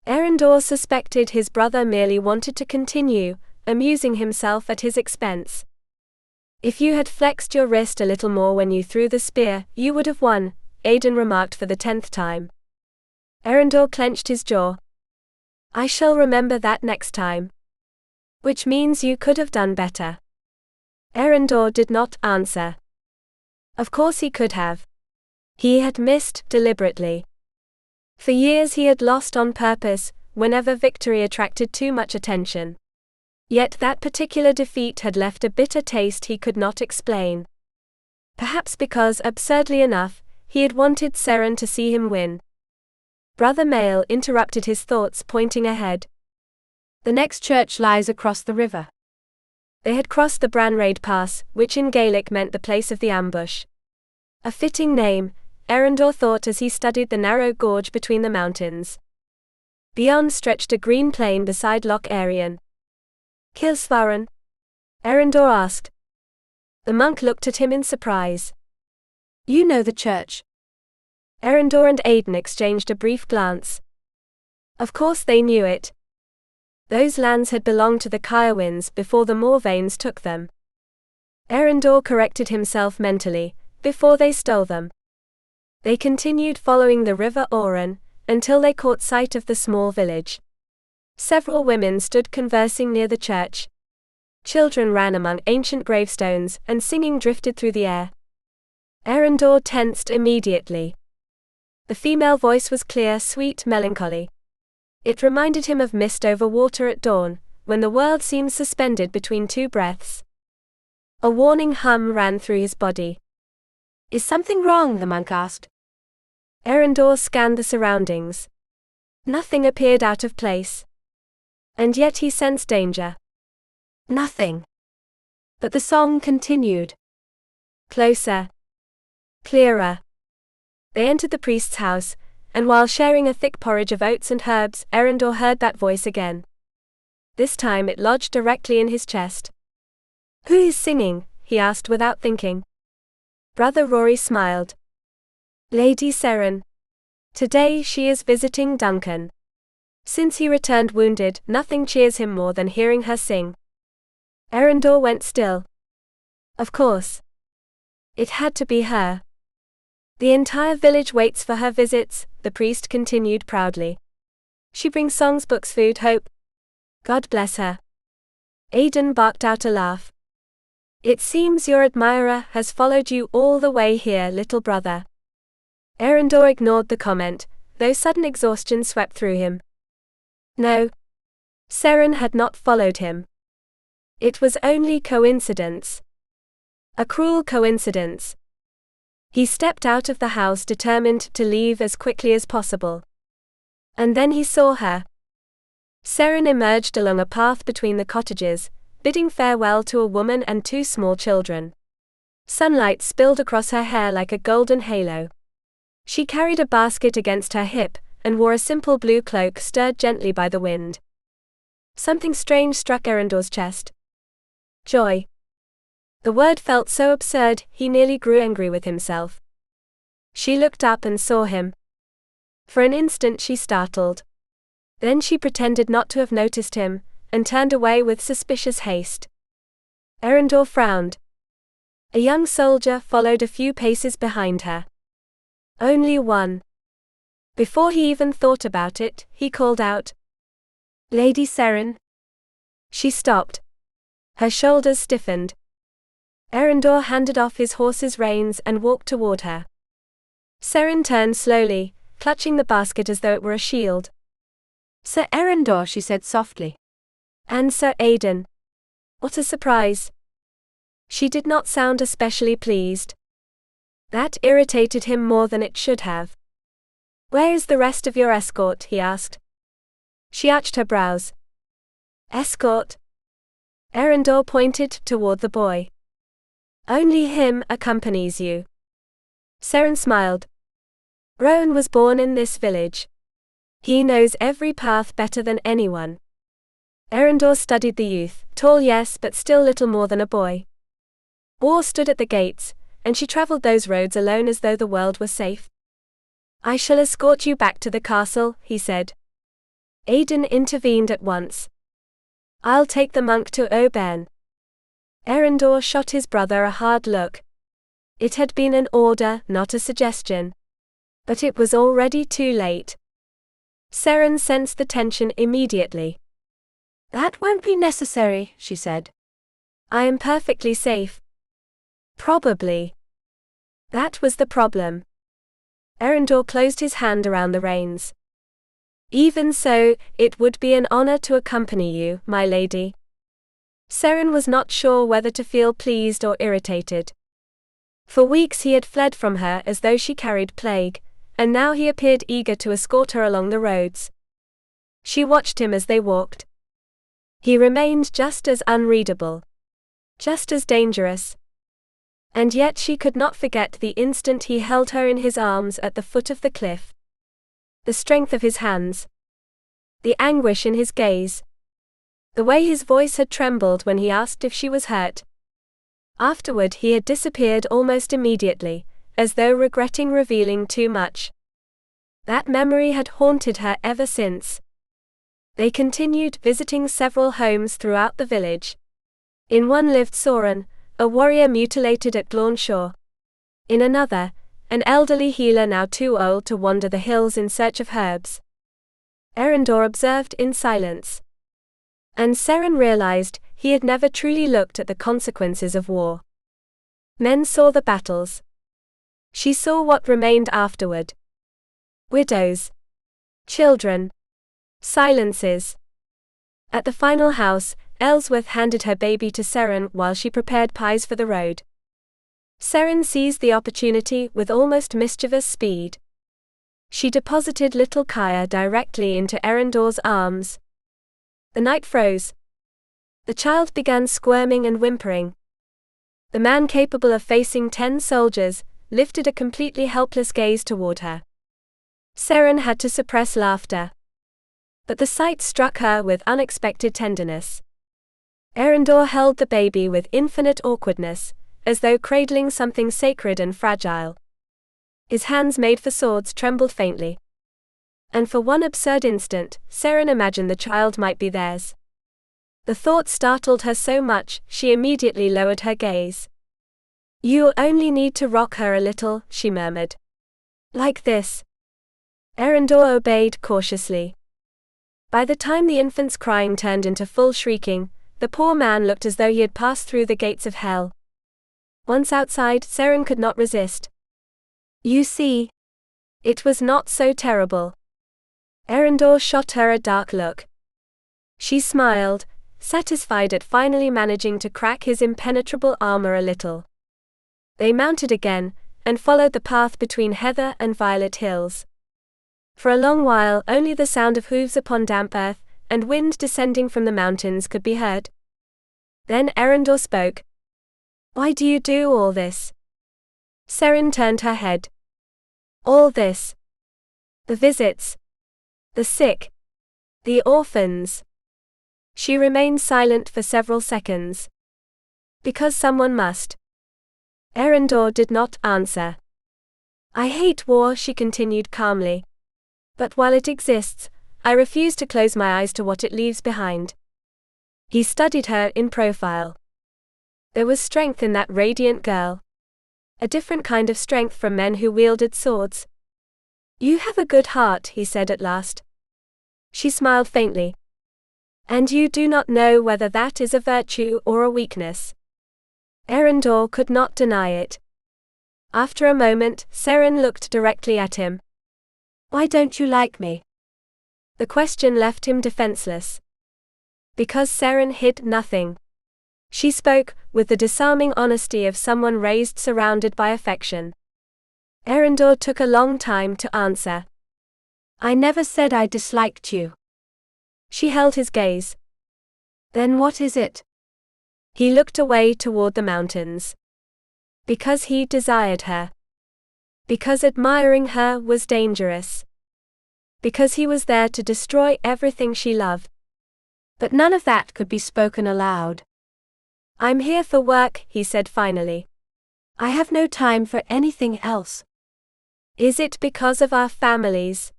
Eryndor suspected his brother merely wanted to continue, amusing himself at his expense. "If you had flexed your wrist a little more when you threw the spear, you would have won," Aidan remarked for the 10th time. Eryndor clenched his jaw. "I shall remember that next time." "Which means you could have done better." Eryndor did not answer. Of course he could have. He had missed deliberately. For years he had lost on purpose, whenever victory attracted too much attention. Yet that particular defeat had left a bitter taste he could not explain. Perhaps because, absurdly enough, he had wanted Seren to see him win. Brother Mael interrupted his thoughts, pointing ahead. "The next church lies across the river." They had crossed the Branraid Pass, which in Gaelic meant the place of the ambush. A fitting name, Eryndor thought as he studied the narrow gorge between the mountains. Beyond stretched a green plain beside Loch Erynd. "Kilsvaran?" Eryndor asked. The monk looked at him in surprise. "You know the church?" Eryndor and Aidan exchanged a brief glance. Of course they knew it. Those lands had belonged to the Caerwyns before the Morvanes took them. Eryndor corrected himself mentally, before they stole them. They continued following the river Oran, until they caught sight of the small village. Several women stood conversing near the church. Children ran among ancient gravestones, and singing drifted through the air. Eryndor tensed immediately. The female voice was clear, sweet, melancholy. It reminded him of mist over water at dawn, when the world seems suspended between two breaths. A warning hum ran through his body. "Is something wrong?" the monk asked. Eryndor scanned the surroundings. Nothing appeared out of place. And yet he sensed danger. Nothing. But the song continued. Closer. Clearer. They entered the priest's house, and while sharing a thick porridge of oats and herbs, Eryndor heard that voice again. This time it lodged directly in his chest. "Who is singing?" he asked without thinking. Brother Rory smiled. "Lady Seren. Today she is visiting Duncan. Since he returned wounded, nothing cheers him more than hearing her sing." Eryndor went still. Of course. It had to be her. "The entire village waits for her visits," the priest continued proudly. "She brings songs, books, food, hope. God bless her." Aidan barked out a laugh. "It seems your admirer has followed you all the way here, little brother." Eryndor ignored the comment, though sudden exhaustion swept through him. No. Seren had not followed him. It was only coincidence. A cruel coincidence. He stepped out of the house determined to leave as quickly as possible. And then he saw her. Seren emerged along a path between the cottages, bidding farewell to a woman and two small children. Sunlight spilled across her hair like a golden halo. She carried a basket against her hip, and wore a simple blue cloak stirred gently by the wind. Something strange struck Eryndor's chest. Joy. The word felt so absurd, he nearly grew angry with himself. She looked up and saw him. For an instant she startled. Then she pretended not to have noticed him, and turned away with suspicious haste. Eryndor frowned. A young soldier followed a few paces behind her. Only one. Before he even thought about it, he called out, "Lady Seren." She stopped. Her shoulders stiffened. Eryndor handed off his horse's reins and walked toward her. Seren turned slowly, clutching the basket as though it were a shield. "Sir Eryndor," she said softly. "And Sir Aidan. What a surprise." She did not sound especially pleased. That irritated him more than it should have. "Where is the rest of your escort?" he asked. She arched her brows. "Escort?" Eryndor pointed toward the boy. "Only him accompanies you." Seren smiled. "Rowan was born in this village. He knows every path better than anyone." Eryndor studied the youth, tall yes but still little more than a boy. War stood at the gates, and she traveled those roads alone as though the world were safe. "I shall escort you back to the castle," he said. Aidan intervened at once. "I'll take the monk to Aubaine." Eryndor shot his brother a hard look. It had been an order, not a suggestion. But it was already too late. Seren sensed the tension immediately. "That won't be necessary," she said. "I am perfectly safe." "Probably." That was the problem. Eryndor closed his hand around the reins. "Even so, it would be an honor to accompany you, my lady." Seren was not sure whether to feel pleased or irritated. For weeks he had fled from her as though she carried plague, and now he appeared eager to escort her along the roads. She watched him as they walked. He remained just as unreadable. Just as dangerous. And yet she could not forget the instant he held her in his arms at the foot of the cliff. The strength of his hands. The anguish in his gaze. The way his voice had trembled when he asked if she was hurt. Afterward he had disappeared almost immediately, as though regretting revealing too much. That memory had haunted her ever since. They continued visiting several homes throughout the village. In one lived Soren, a warrior mutilated at Glaunshaw. In another, an elderly healer now too old to wander the hills in search of herbs. Eryndor observed in silence. And Seren realized he had never truly looked at the consequences of war. Men saw the battles. She saw what remained afterward. Widows. Children. Silences. At the final house, Ellsworth handed her baby to Seren while she prepared pies for the road. Seren seized the opportunity with almost mischievous speed. She deposited little Cléa directly into Eryndor's arms. The night froze. The child began squirming and whimpering. The man capable of facing 10 soldiers lifted a completely helpless gaze toward her. Seren had to suppress laughter. But the sight struck her with unexpected tenderness. Eryndor held the baby with infinite awkwardness, as though cradling something sacred and fragile. His hands made for swords trembled faintly. And for one absurd instant, Seren imagined the child might be theirs. The thought startled her so much, she immediately lowered her gaze. "You only need to rock her a little," she murmured. "Like this." Eryndor obeyed cautiously. By the time the infant's crying turned into full shrieking, the poor man looked as though he had passed through the gates of hell. Once outside, Seren could not resist. "You see, it was not so terrible." Eryndor shot her a dark look. She smiled, satisfied at finally managing to crack his impenetrable armor a little. They mounted again, and followed the path between heather and violet hills. For a long while only the sound of hooves upon damp earth, and wind descending from the mountains could be heard. Then Eryndor spoke. "Why do you do all this?" Seren turned her head. All this. The visits. The sick. The orphans. She remained silent for several seconds. Because someone must. Eryndor did not answer. I hate war, she continued calmly. But while it exists, I refuse to close my eyes to what it leaves behind. He studied her in profile. There was strength in that radiant girl. A different kind of strength from men who wielded swords. You have a good heart, he said at last. She smiled faintly. And you do not know whether that is a virtue or a weakness. Eryndor could not deny it. After a moment, Seren looked directly at him. Why don't you like me? The question left him defenseless. Because Seren hid nothing. She spoke, with the disarming honesty of someone raised surrounded by affection. Eryndor took a long time to answer. I never said I disliked you. She held his gaze. Then what is it? He looked away toward the mountains. Because he desired her. Because admiring her was dangerous. Because he was there to destroy everything she loved. But none of that could be spoken aloud. I'm here for work, he said finally. I have no time for anything else. Is it because of our families?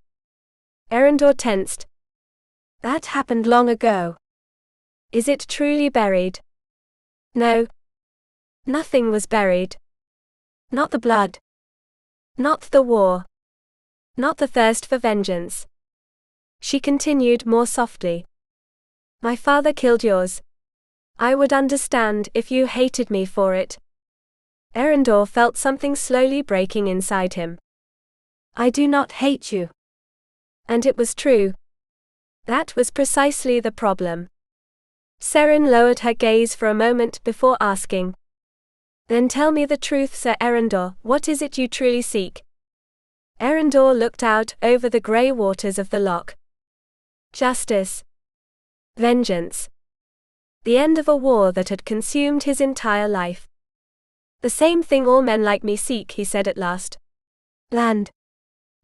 Eryndor tensed. That happened long ago. Is it truly buried? No. Nothing was buried. Not the blood. Not the war. Not the thirst for vengeance. She continued more softly. My father killed yours. I would understand if you hated me for it. Eryndor felt something slowly breaking inside him. I do not hate you. And it was true. That was precisely the problem. Seren lowered her gaze for a moment before asking. Then tell me the truth, Sir Eryndor, what is it you truly seek? Eryndor looked out over the grey waters of the loch. Justice. Vengeance. The end of a war that had consumed his entire life. The same thing all men like me seek, he said at last. Land.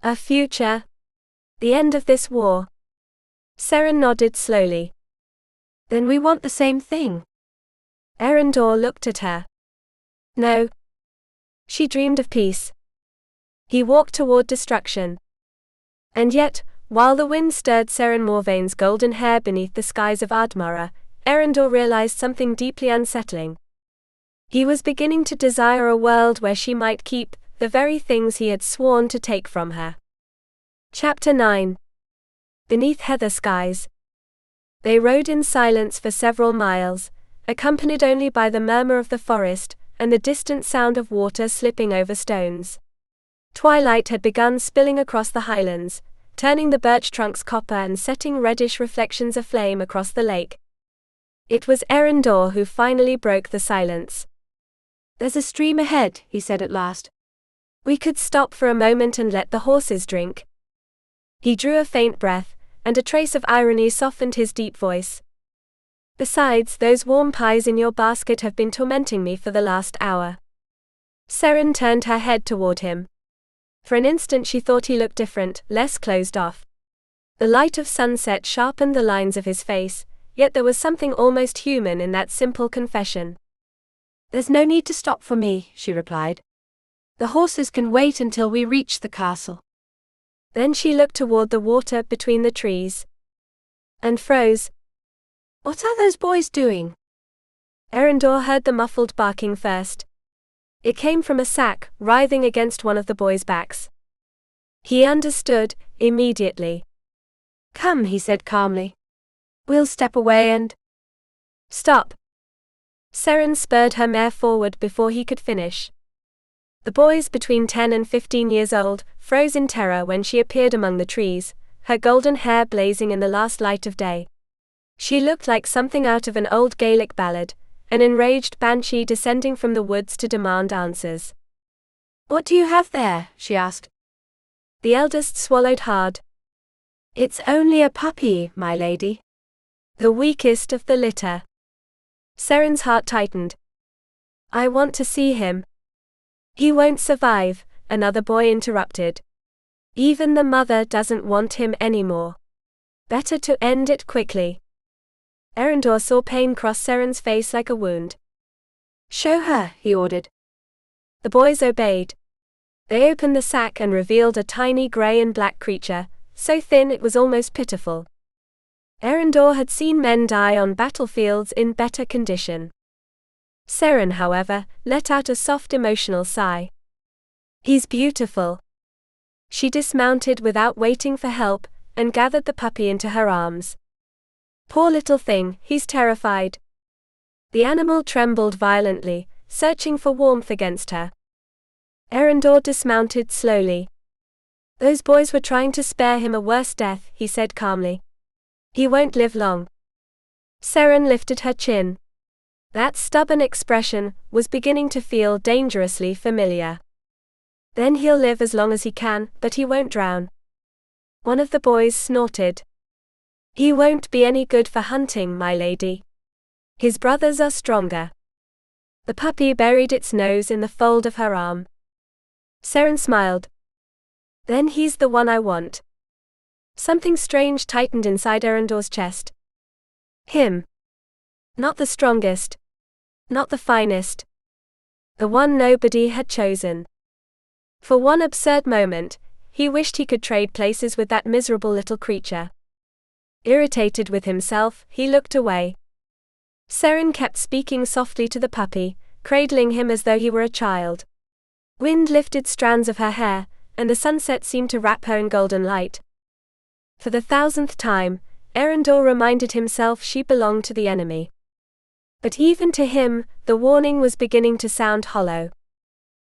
A future. The end of this war. Seren nodded slowly. Then we want the same thing. Eryndor looked at her. No. She dreamed of peace. He walked toward destruction. And yet, while the wind stirred Seren Morvane's golden hair beneath the skies of Ardmara, Eryndor realized something deeply unsettling. He was beginning to desire a world where she might keep the very things he had sworn to take from her. Chapter 9. Beneath heather skies. They rode in silence for several miles, accompanied only by the murmur of the forest and the distant sound of water slipping over stones. Twilight had begun spilling across the highlands, turning the birch trunks copper and setting reddish reflections aflame across the lake. It was Eryndor who finally broke the silence. There's a stream ahead, he said at last. We could stop for a moment and let the horses drink. He drew a faint breath, and a trace of irony softened his deep voice. Besides, those warm pies in your basket have been tormenting me for the last hour. Seren turned her head toward him. For an instant she thought he looked different, less closed off. The light of sunset sharpened the lines of his face, yet there was something almost human in that simple confession. There's no need to stop for me, she replied. The horses can wait until we reach the castle. Then she looked toward the water between the trees. And froze. What are those boys doing? Eryndor heard the muffled barking first. It came from a sack, writhing against one of the boys' backs. He understood, immediately. Come, he said calmly. We'll step away and… Stop. Seren spurred her mare forward before he could finish. The boys between 10 and 15 years old froze in terror when she appeared among the trees, her golden hair blazing in the last light of day. She looked like something out of an old Gaelic ballad, an enraged banshee descending from the woods to demand answers. What do you have there? She asked. The eldest swallowed hard. It's only a puppy, my lady. The weakest of the litter. Seren's heart tightened. I want to see him. He won't survive, another boy interrupted. Even the mother doesn't want him anymore. Better to end it quickly. Eryndor saw pain cross Seren's face like a wound. Show her, he ordered. The boys obeyed. They opened the sack and revealed a tiny grey and black creature, so thin it was almost pitiful. Eryndor had seen men die on battlefields in better condition. Seren, however, let out a soft emotional sigh. He's beautiful. She dismounted without waiting for help, and gathered the puppy into her arms. Poor little thing, he's terrified. The animal trembled violently, searching for warmth against her. Eryndor dismounted slowly. Those boys were trying to spare him a worse death, he said calmly. He won't live long. Seren lifted her chin. That stubborn expression was beginning to feel dangerously familiar. Then he'll live as long as he can, but he won't drown. One of the boys snorted. He won't be any good for hunting, my lady. His brothers are stronger. The puppy buried its nose in the fold of her arm. Seren smiled. Then he's the one I want. Something strange tightened inside Eryndor's chest. Him. Not the strongest. Not the finest. The one nobody had chosen. For one absurd moment, he wished he could trade places with that miserable little creature. Irritated with himself, he looked away. Seren kept speaking softly to the puppy, cradling him as though he were a child. Wind lifted strands of her hair, and the sunset seemed to wrap her in golden light. For the 1000th time, Eryndor reminded himself she belonged to the enemy. But even to him, the warning was beginning to sound hollow.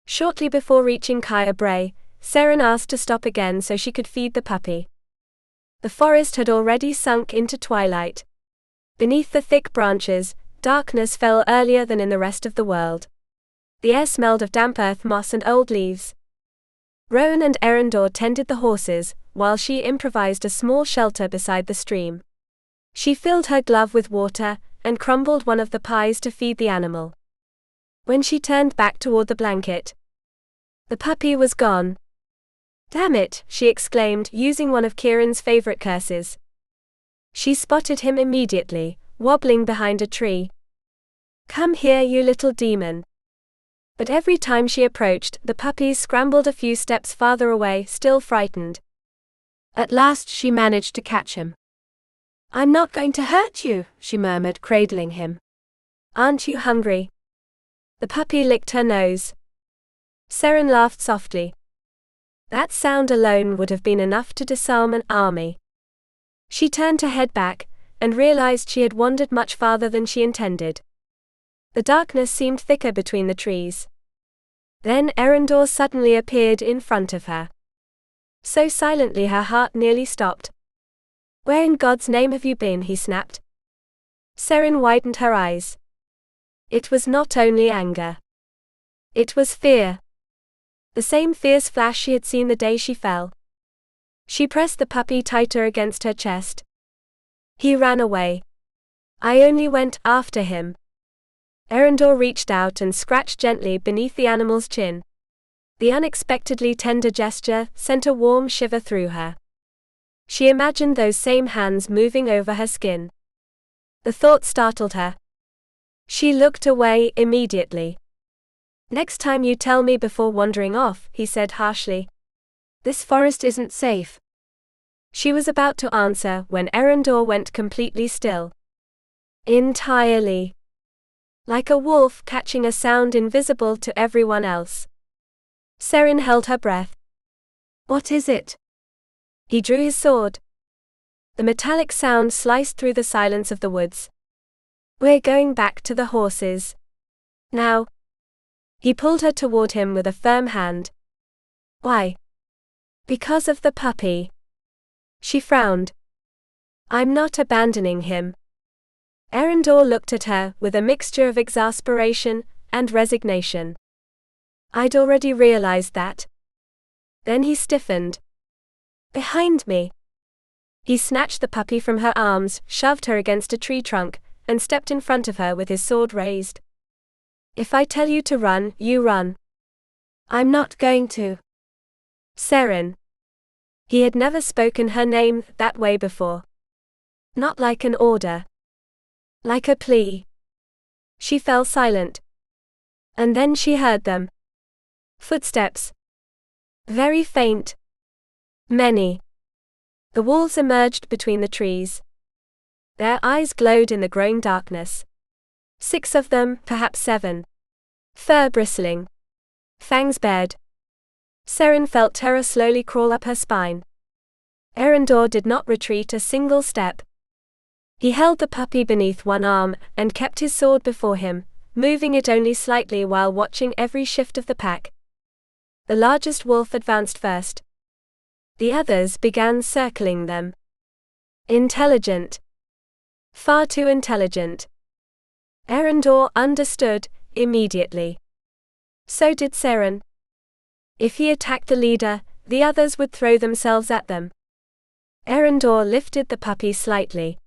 Shortly before reaching Caer Bray, Seren asked to stop again so she could feed the puppy. The forest had already sunk into twilight. Beneath the thick branches, darkness fell earlier than in the rest of the world. The air smelled of damp earth, moss and old leaves. Rowan and Eryndor tended the horses, while she improvised a small shelter beside the stream. She filled her glove with water, and crumbled one of the pies to feed the animal. When she turned back toward the blanket, the puppy was gone. Damn it, she exclaimed, using one of Kieran's favorite curses. She spotted him immediately, wobbling behind a tree. Come here, you little demon. But every time she approached, the puppy scrambled a few steps farther away, still frightened. At last she managed to catch him. I'm not going to hurt you, she murmured, cradling him. Aren't you hungry? The puppy licked her nose. Seren laughed softly. That sound alone would have been enough to disarm an army. She turned to head back, and realized she had wandered much farther than she intended. The darkness seemed thicker between the trees. Then Eryndor suddenly appeared in front of her. So silently her heart nearly stopped. Where in God's name have you been? He snapped. Seren widened her eyes. It was not only anger. It was fear. The same fierce flash she had seen the day she fell. She pressed the puppy tighter against her chest. He ran away. I only went after him. Eryndor reached out and scratched gently beneath the animal's chin. The unexpectedly tender gesture sent a warm shiver through her. She imagined those same hands moving over her skin. The thought startled her. She looked away immediately. Next time you tell me before wandering off, he said harshly. This forest isn't safe. She was about to answer when Eryndor went completely still. Entirely. Like a wolf catching a sound invisible to everyone else. Seren held her breath. What is it? He drew his sword. The metallic sound sliced through the silence of the woods. We're going back to the horses. Now. He pulled her toward him with a firm hand. Why? Because of the puppy. She frowned. I'm not abandoning him. Eryndor looked at her with a mixture of exasperation and resignation. I'd already realized that. Then he stiffened. Behind me. He snatched the puppy from her arms, shoved her against a tree trunk, and stepped in front of her with his sword raised. If I tell you to run, you run. I'm not going to. Seren. He had never spoken her name that way before. Not like an order. Like a plea. She fell silent. And then she heard them. Footsteps. Very faint. Many. The wolves emerged between the trees. Their eyes glowed in the growing darkness. 6 of them, perhaps 7. Fur bristling. Fangs bared. Seren felt terror slowly crawl up her spine. Eryndor did not retreat a single step. He held the puppy beneath one arm, and kept his sword before him, moving it only slightly while watching every shift of the pack. The largest wolf advanced first. The others began circling them. Intelligent. Far too intelligent. Eryndor understood, immediately. So did Seren. If he attacked the leader, the others would throw themselves at them. Eryndor lifted the puppy slightly.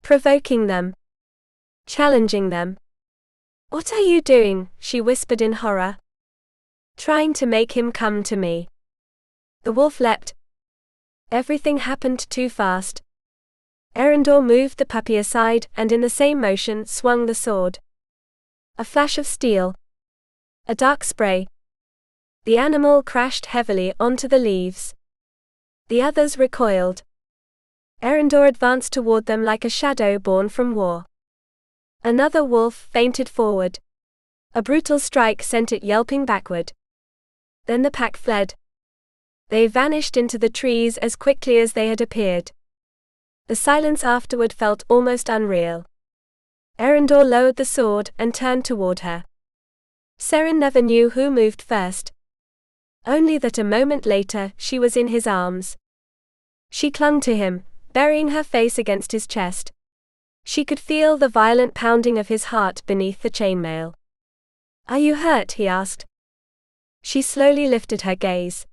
Provoking them. Challenging them. "What are you doing?" she whispered in horror. "Trying to make him come to me." The wolf leapt. Everything happened too fast. Eryndor moved the puppy aside and in the same motion swung the sword. A flash of steel. A dark spray. The animal crashed heavily onto the leaves. The others recoiled. Eryndor advanced toward them like a shadow born from war. Another wolf fainted forward. A brutal strike sent it yelping backward. Then the pack fled. They vanished into the trees as quickly as they had appeared. The silence afterward felt almost unreal. Eryndor lowered the sword and turned toward her. Seren never knew who moved first. Only that a moment later she was in his arms. She clung to him, burying her face against his chest. She could feel the violent pounding of his heart beneath the chainmail. "Are you hurt?" he asked. She slowly lifted her gaze.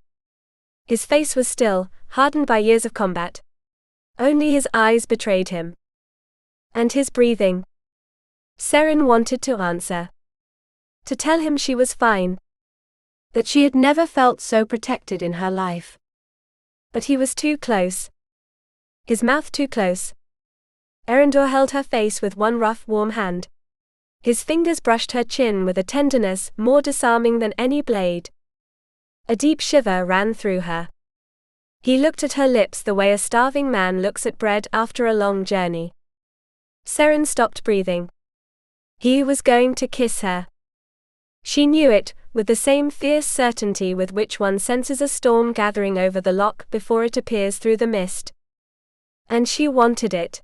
His face was still, hardened by years of combat. Only his eyes betrayed him. And his breathing. Seren wanted to answer. To tell him she was fine. That she had never felt so protected in her life. But he was too close. His mouth too close. Eryndor held her face with one rough, warm hand. His fingers brushed her chin with a tenderness more disarming than any blade. A deep shiver ran through her. He looked at her lips the way a starving man looks at bread after a long journey. Seren stopped breathing. He was going to kiss her. She knew it, with the same fierce certainty with which one senses a storm gathering over the loch before it appears through the mist. And she wanted it.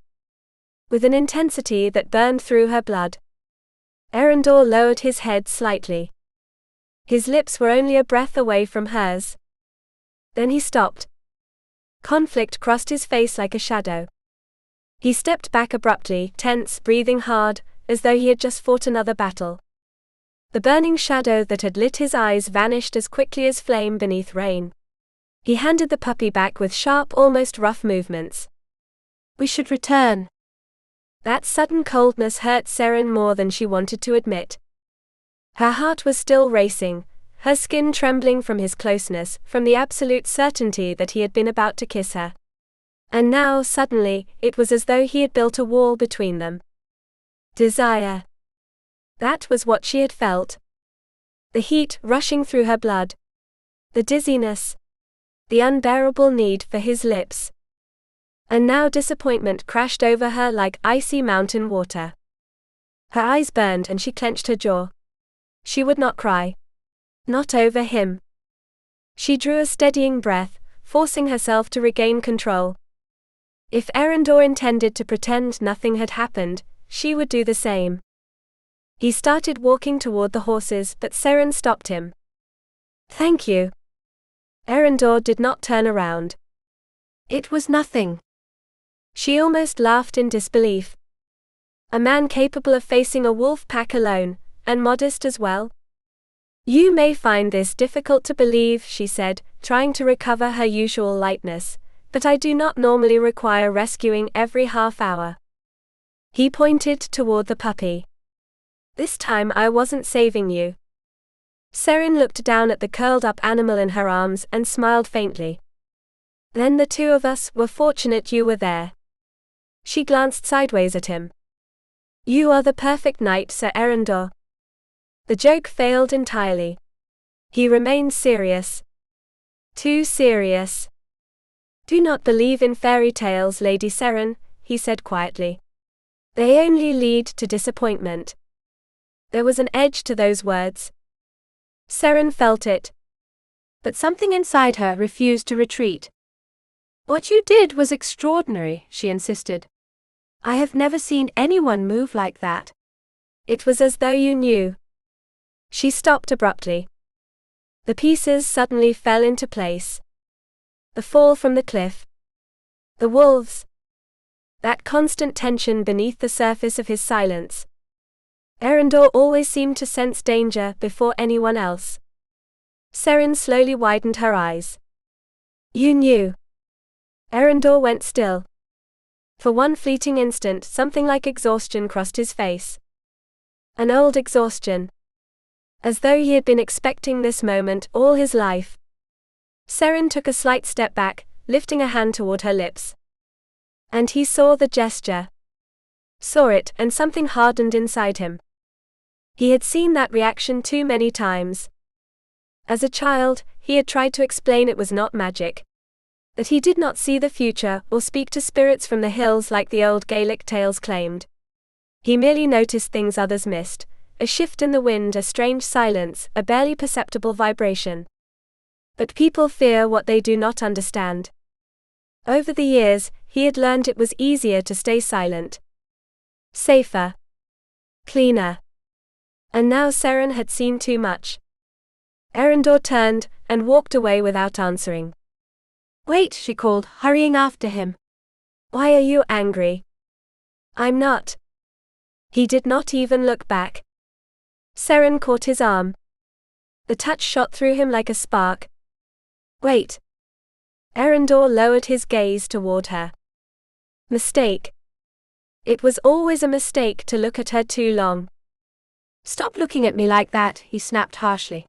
With an intensity that burned through her blood. Eryndor lowered his head slightly. His lips were only a breath away from hers. Then he stopped. Conflict crossed his face like a shadow. He stepped back abruptly, tense, breathing hard, as though he had just fought another battle. The burning shadow that had lit his eyes vanished as quickly as flame beneath rain. He handed the puppy back with sharp, almost rough movements. "We should return." That sudden coldness hurt Seren more than she wanted to admit. Her heart was still racing, her skin trembling from his closeness, from the absolute certainty that he had been about to kiss her. And now, suddenly, it was as though he had built a wall between them. Desire. That was what she had felt. The heat rushing through her blood. The dizziness. The unbearable need for his lips. And now disappointment crashed over her like icy mountain water. Her eyes burned and she clenched her jaw. She would not cry. Not over him. She drew a steadying breath, forcing herself to regain control. If Eryndor intended to pretend nothing had happened, she would do the same. He started walking toward the horses, but Seren stopped him. "Thank you." Eryndor did not turn around. "It was nothing." She almost laughed in disbelief. A man capable of facing a wolf pack alone, and modest as well? "You may find this difficult to believe," she said, trying to recover her usual lightness, "but I do not normally require rescuing every half hour." He pointed toward the puppy. "This time I wasn't saving you." Seren looked down at the curled-up animal in her arms and smiled faintly. Then the two of us were fortunate you were there. She glanced sideways at him. You are the perfect knight, Sir Eryndor. The joke failed entirely. He remained serious. Too serious. Do not believe in fairy tales, Lady Seren, he said quietly. They only lead to disappointment. There was an edge to those words. Seren felt it. But something inside her refused to retreat. What you did was extraordinary, she insisted. I have never seen anyone move like that. It was as though you knew. She stopped abruptly. The pieces suddenly fell into place. The fall from the cliff. The wolves. That constant tension beneath the surface of his silence. Eryndor always seemed to sense danger before anyone else. Seren slowly widened her eyes. You knew. Eryndor went still. For one fleeting instant, something like exhaustion crossed his face. An old exhaustion. As though he had been expecting this moment all his life. Seren took a slight step back, lifting a hand toward her lips. And he saw the gesture. Saw it, and something hardened inside him. He had seen that reaction too many times. As a child, he had tried to explain it was not magic. That he did not see the future or speak to spirits from the hills like the old Gaelic tales claimed. He merely noticed things others missed, a shift in the wind, a strange silence, a barely perceptible vibration. But people fear what they do not understand. Over the years, he had learned it was easier to stay silent. Safer. Cleaner. And now Seren had seen too much. Eryndor turned and walked away without answering. Wait, she called, hurrying after him. Why are you angry? I'm not. He did not even look back. Seren caught his arm. The touch shot through him like a spark. Wait. Eryndor lowered his gaze toward her. Mistake. It was always a mistake to look at her too long. Stop looking at me like that, he snapped harshly.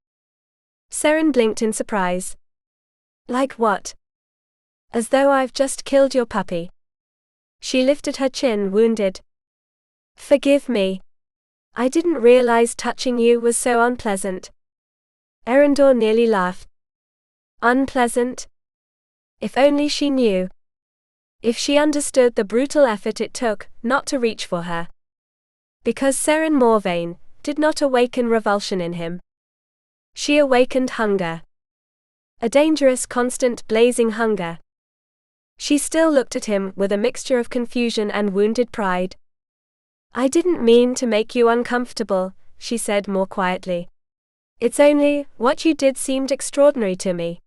Seren blinked in surprise. Like what? As though I've just killed your puppy. She lifted her chin, wounded. Forgive me. I didn't realize touching you was so unpleasant. Eryndor nearly laughed. Unpleasant? If only she knew. If she understood the brutal effort it took not to reach for her. Because Seren Morvane did not awaken revulsion in him. She awakened hunger. A dangerous, constant, blazing hunger. She still looked at him with a mixture of confusion and wounded pride. I didn't mean to make you uncomfortable, she said more quietly. It's only, what you did seemed extraordinary to me.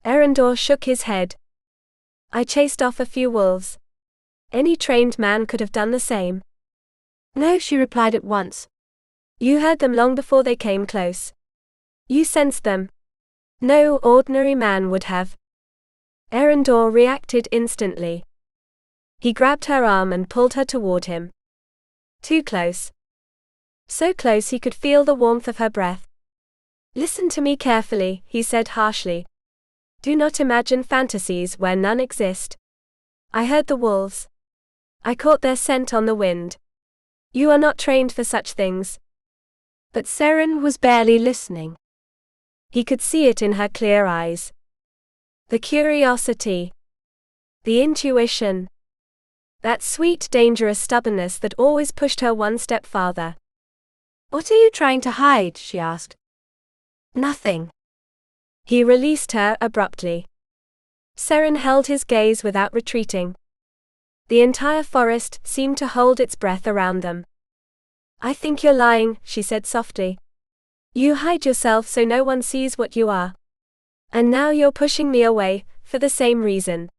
Eryndor shook his head. I chased off a few wolves. Any trained man could have done the same. No, she replied at once. You heard them long before they came close. You sensed them. No ordinary man would have. Eryndor reacted instantly. He grabbed her arm and pulled her toward him. Too close. So close he could feel the warmth of her breath. Listen to me carefully, he said harshly. Do not imagine fantasies where none exist. I heard the wolves. I caught their scent on the wind. You are not trained for such things. But Seren was barely listening. He could see it in her clear eyes. The curiosity. The intuition. That sweet, dangerous stubbornness that always pushed her one step farther. What are you trying to hide? She asked. Nothing. He released her abruptly. Seren held his gaze without retreating. The entire forest seemed to hold its breath around them. I think you're lying, she said softly. You hide yourself so no one sees what you are. And now you're pushing me away, for the same reason.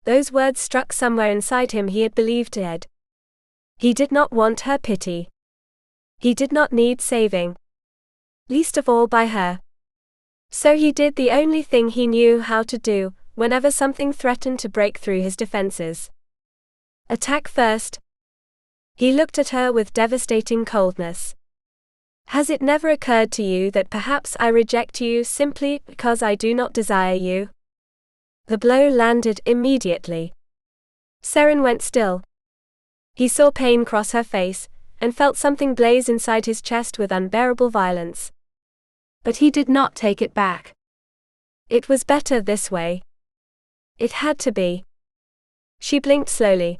Those words struck somewhere inside him he had believed dead. He did not want her pity. He did not need saving. Least of all by her. So he did the only thing he knew how to do, whenever something threatened to break through his defenses. Attack first. He looked at her with devastating coldness. Has it never occurred to you that perhaps I reject you simply because I do not desire you? The blow landed immediately. Seren went still. He saw pain cross her face, and felt something blaze inside his chest with unbearable violence. But he did not take it back. It was better this way. It had to be. She blinked slowly.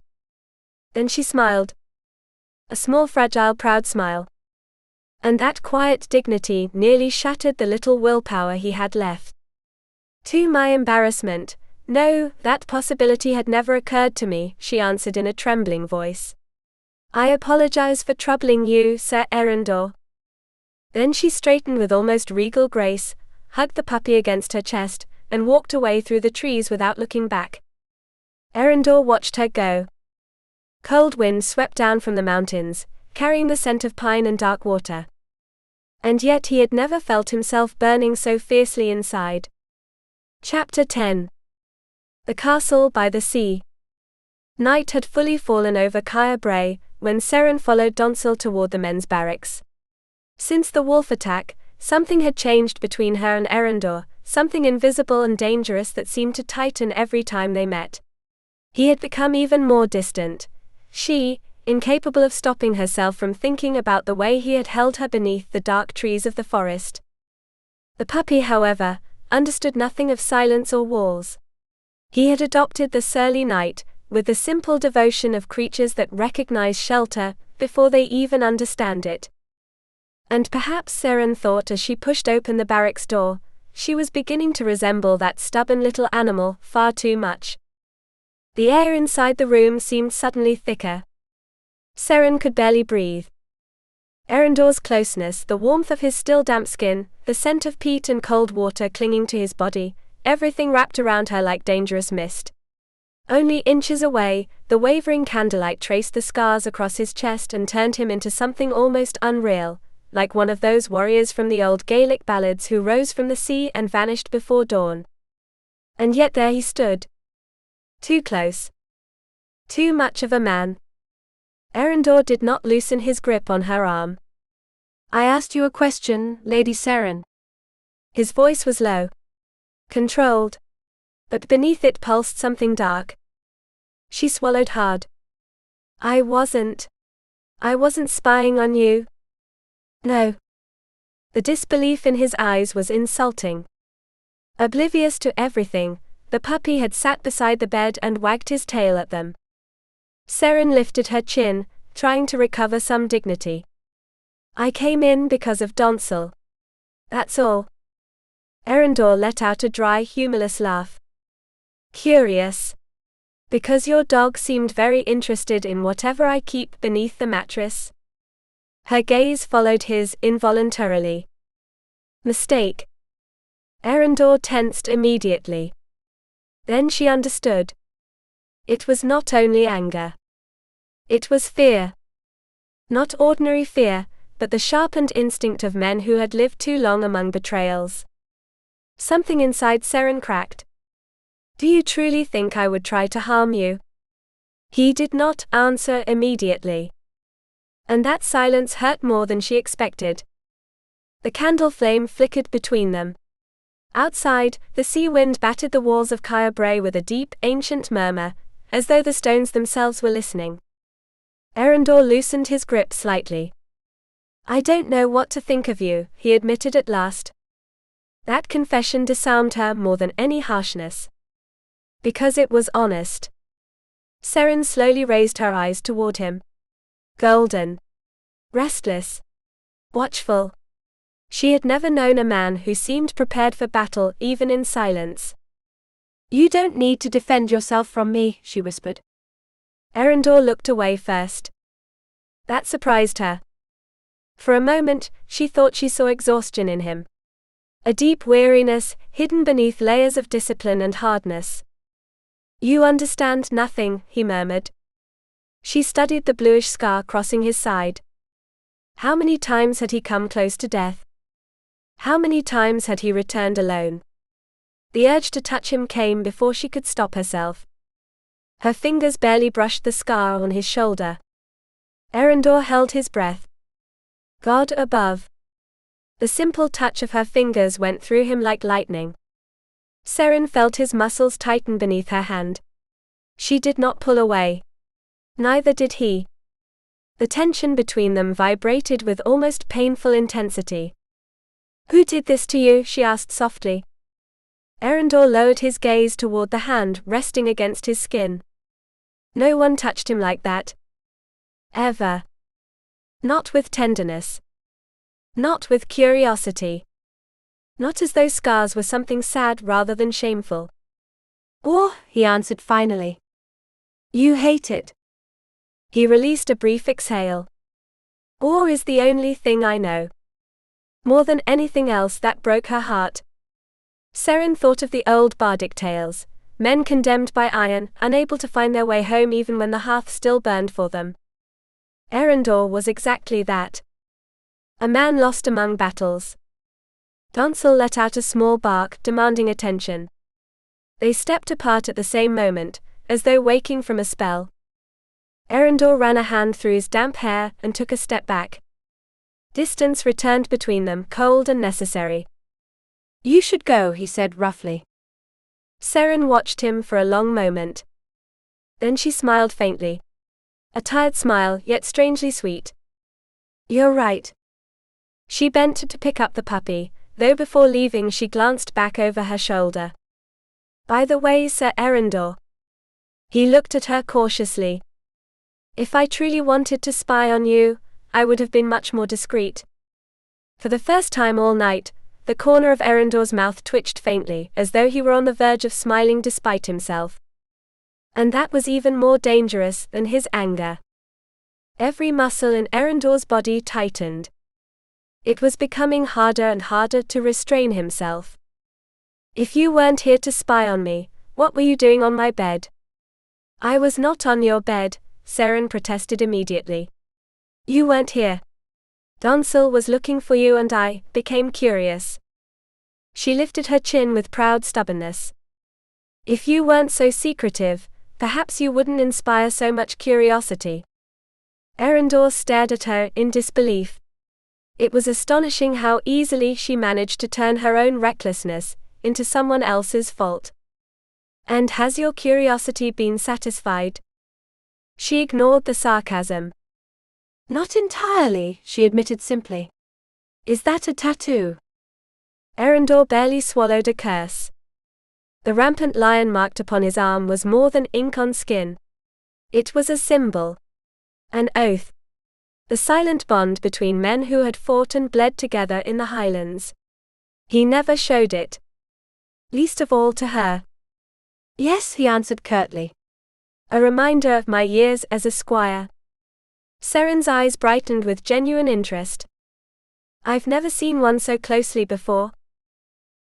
Then she smiled. A small, fragile, proud smile. And that quiet dignity nearly shattered the little willpower he had left. To my embarrassment, no, that possibility had never occurred to me, she answered in a trembling voice. I apologize for troubling you, Sir Eryndor. Then she straightened with almost regal grace, hugged the puppy against her chest, and walked away through the trees without looking back. Eryndor watched her go. Cold wind swept down from the mountains, carrying the scent of pine and dark water. And yet he had never felt himself burning so fiercely inside. Chapter 10. The Castle by the Sea. Night had fully fallen over Caerwyn when Seren followed Donzel toward the men's barracks. Since the wolf attack, something had changed between her and Eryndor, something invisible and dangerous that seemed to tighten every time they met. He had become even more distant. She, incapable of stopping herself from thinking about the way he had held her beneath the dark trees of the forest. The puppy, however, understood nothing of silence or walls. He had adopted the surly night, with the simple devotion of creatures that recognize shelter, before they even understand it. And perhaps Seren thought as she pushed open the barracks door, she was beginning to resemble that stubborn little animal far too much. The air inside the room seemed suddenly thicker. Seren could barely breathe. Eryndor's closeness, the warmth of his still damp skin, the scent of peat and cold water clinging to his body, everything wrapped around her like dangerous mist. Only inches away, the wavering candlelight traced the scars across his chest and turned him into something almost unreal, like one of those warriors from the old Gaelic ballads who rose from the sea and vanished before dawn. And yet there he stood. Too close. Too much of a man. Eryndor did not loosen his grip on her arm. I asked you a question, Lady Seren. His voice was low. Controlled. But beneath it pulsed something dark. She swallowed hard. I wasn't spying on you. No. The disbelief in his eyes was insulting. Oblivious to everything, the puppy had sat beside the bed and wagged his tail at them. Seren lifted her chin, trying to recover some dignity. I came in because of Donzel. That's all. Eryndor let out a dry, humorless laugh. Curious. Because your dog seemed very interested in whatever I keep beneath the mattress. Her gaze followed his involuntarily. Mistake. Eryndor tensed immediately. Then she understood. It was not only anger. It was fear. Not ordinary fear, but the sharpened instinct of men who had lived too long among betrayals. Something inside Seren cracked. Do you truly think I would try to harm you? He did not answer immediately. And that silence hurt more than she expected. The candle flame flickered between them. Outside, the sea wind battered the walls of Caerwyn with a deep, ancient murmur, as though the stones themselves were listening. Eryndor loosened his grip slightly. I don't know what to think of you, he admitted at last. That confession disarmed her more than any harshness. Because it was honest. Seren slowly raised her eyes toward him. Golden. Restless. Watchful. She had never known a man who seemed prepared for battle even in silence. You don't need to defend yourself from me, she whispered. Eryndor looked away first. That surprised her. For a moment, she thought she saw exhaustion in him. A deep weariness, hidden beneath layers of discipline and hardness. You understand nothing, he murmured. She studied the bluish scar crossing his side. How many times had he come close to death? How many times had he returned alone? The urge to touch him came before she could stop herself. Her fingers barely brushed the scar on his shoulder. Eryndor held his breath. God above. The simple touch of her fingers went through him like lightning. Seren felt his muscles tighten beneath her hand. She did not pull away. Neither did he. The tension between them vibrated with almost painful intensity. "Who did this to you?" she asked softly. Eryndor lowered his gaze toward the hand resting against his skin. "No one touched him like that. Ever. Not with tenderness. Not with curiosity. Not as though scars were something sad rather than shameful." "Oh," he answered finally. "You hate it." He released a brief exhale. "Awe is the only thing I know. More than anything else that broke her heart." Seren thought of the old bardic tales, men condemned by iron, unable to find their way home even when the hearth still burned for them. Eryndor was exactly that. A man lost among battles. Donsel let out a small bark, demanding attention. They stepped apart at the same moment, as though waking from a spell. Eryndor ran a hand through his damp hair and took a step back. Distance returned between them, cold and necessary. "You should go," he said roughly. Seren watched him for a long moment. Then she smiled faintly. A tired smile, yet strangely sweet. "You're right." She bent to pick up the puppy, though before leaving she glanced back over her shoulder. "By the way, Sir Eryndor." He looked at her cautiously. "If I truly wanted to spy on you, I would have been much more discreet." For the first time all night, the corner of Eryndor's mouth twitched faintly, as though he were on the verge of smiling despite himself. And that was even more dangerous than his anger. Every muscle in Eryndor's body tightened. It was becoming harder and harder to restrain himself. "If you weren't here to spy on me, what were you doing on my bed?" "I was not on your bed," Seren protested immediately. "You weren't here. Donsel was looking for you and I became curious." She lifted her chin with proud stubbornness. "If you weren't so secretive, perhaps you wouldn't inspire so much curiosity." Eryndor stared at her in disbelief. It was astonishing how easily she managed to turn her own recklessness into someone else's fault. "And has your curiosity been satisfied?" She ignored the sarcasm. "Not entirely," she admitted simply. "Is that a tattoo?" Eryndor barely swallowed a curse. The rampant lion marked upon his arm was more than ink on skin. It was a symbol. An oath. The silent bond between men who had fought and bled together in the Highlands. He never showed it. Least of all to her. "Yes," he answered curtly. "A reminder of my years as a squire." Seren's eyes brightened with genuine interest. "I've never seen one so closely before."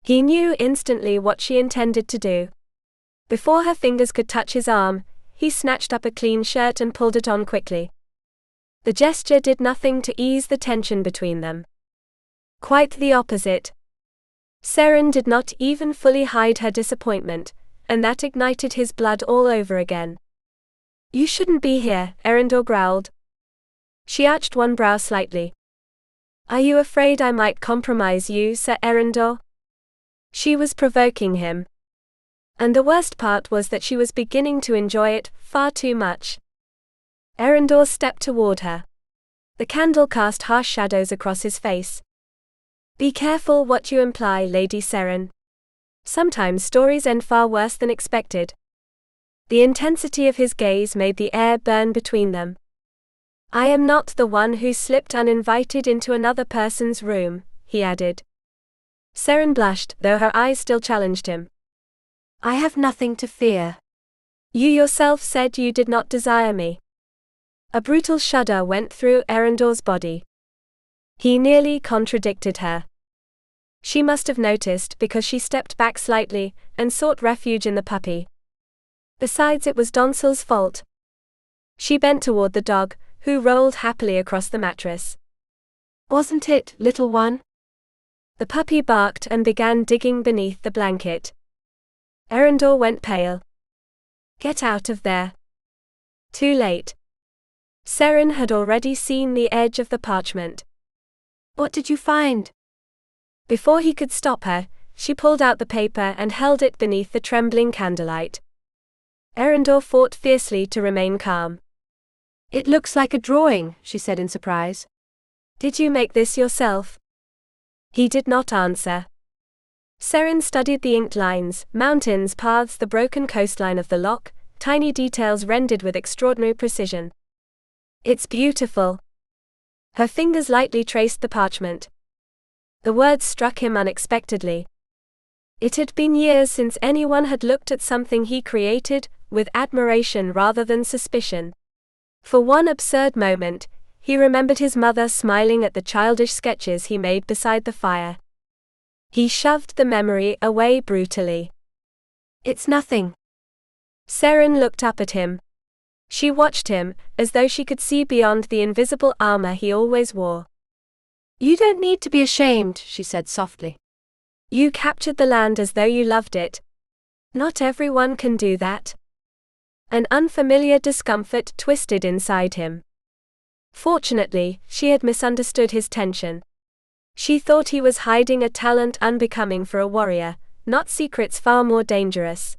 He knew instantly what she intended to do. Before her fingers could touch his arm, he snatched up a clean shirt and pulled it on quickly. The gesture did nothing to ease the tension between them. Quite the opposite. Seren did not even fully hide her disappointment, and that ignited his blood all over again. "You shouldn't be here," Eryndor growled. She arched one brow slightly. "Are you afraid I might compromise you, Sir Eryndor?" She was provoking him. And the worst part was that she was beginning to enjoy it far too much. Eryndor stepped toward her. The candle cast harsh shadows across his face. "Be careful what you imply, Lady Seren. Sometimes stories end far worse than expected." The intensity of his gaze made the air burn between them. "I am not the one who slipped uninvited into another person's room," he added. Seren blushed, though her eyes still challenged him. "I have nothing to fear." "You yourself said you did not desire me." A brutal shudder went through Eryndor's body. He nearly contradicted her. She must have noticed because she stepped back slightly and sought refuge in the puppy. Besides, it was Donsel's fault. She bent toward the dog, who rolled happily across the mattress. "Wasn't it, little one?" The puppy barked and began digging beneath the blanket. Eryndor went pale. "Get out of there." Too late. Seren had already seen the edge of the parchment. "What did you find?" Before he could stop her, She pulled out the paper and held it beneath the trembling candlelight. Eryndor fought fiercely to remain calm. It looks like a drawing, she said in surprise. Did you make this yourself? He did not answer. Seren studied the inked lines, mountains, paths, the broken coastline of the loch, tiny details rendered with extraordinary precision. It's beautiful. Her fingers lightly traced the parchment. The words struck him unexpectedly. It had been years since anyone had looked at something he created, with admiration rather than suspicion. For one absurd moment, he remembered his mother smiling at the childish sketches he made beside the fire. He shoved the memory away brutally. It's nothing. Seren looked up at him. She watched him, as though she could see beyond the invisible armor he always wore. You don't need to be ashamed, she said softly. You captured the land as though you loved it. Not everyone can do that. An unfamiliar discomfort twisted inside him. Fortunately, she had misunderstood his tension. She thought he was hiding a talent unbecoming for a warrior, not secrets far more dangerous.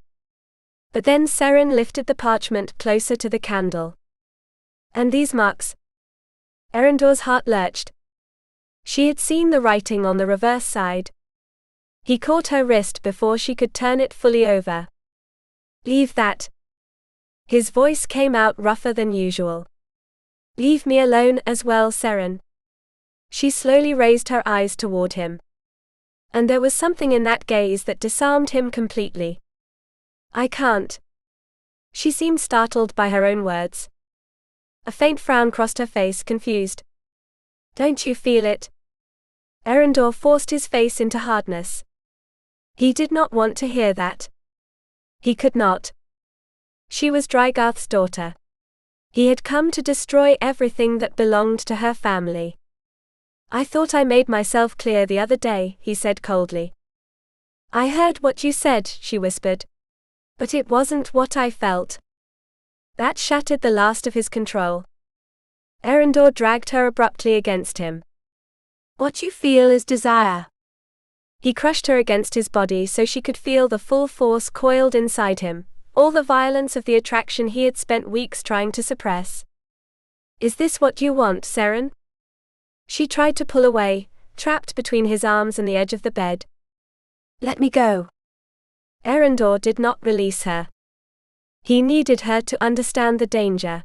But then Seren lifted the parchment closer to the candle. And these marks? Eryndor's heart lurched. She had seen the writing on the reverse side. He caught her wrist before she could turn it fully over. Leave that. His voice came out rougher than usual. Leave me alone as well, Seren. She slowly raised her eyes toward him. And there was something in that gaze that disarmed him completely. I can't. She seemed startled by her own words. A faint frown crossed her face, confused. Don't you feel it? Eryndor forced his face into hardness. He did not want to hear that. He could not. She was Draegarth's daughter. He had come to destroy everything that belonged to her family. I thought I made myself clear the other day, he said coldly. I heard what you said, she whispered. But it wasn't what I felt. That shattered the last of his control. Eryndor dragged her abruptly against him. What you feel is desire. He crushed her against his body so she could feel the full force coiled inside him, all the violence of the attraction he had spent weeks trying to suppress. Is this what you want, Seren? She tried to pull away, trapped between his arms and the edge of the bed. Let me go. Eryndor did not release her. He needed her to understand the danger.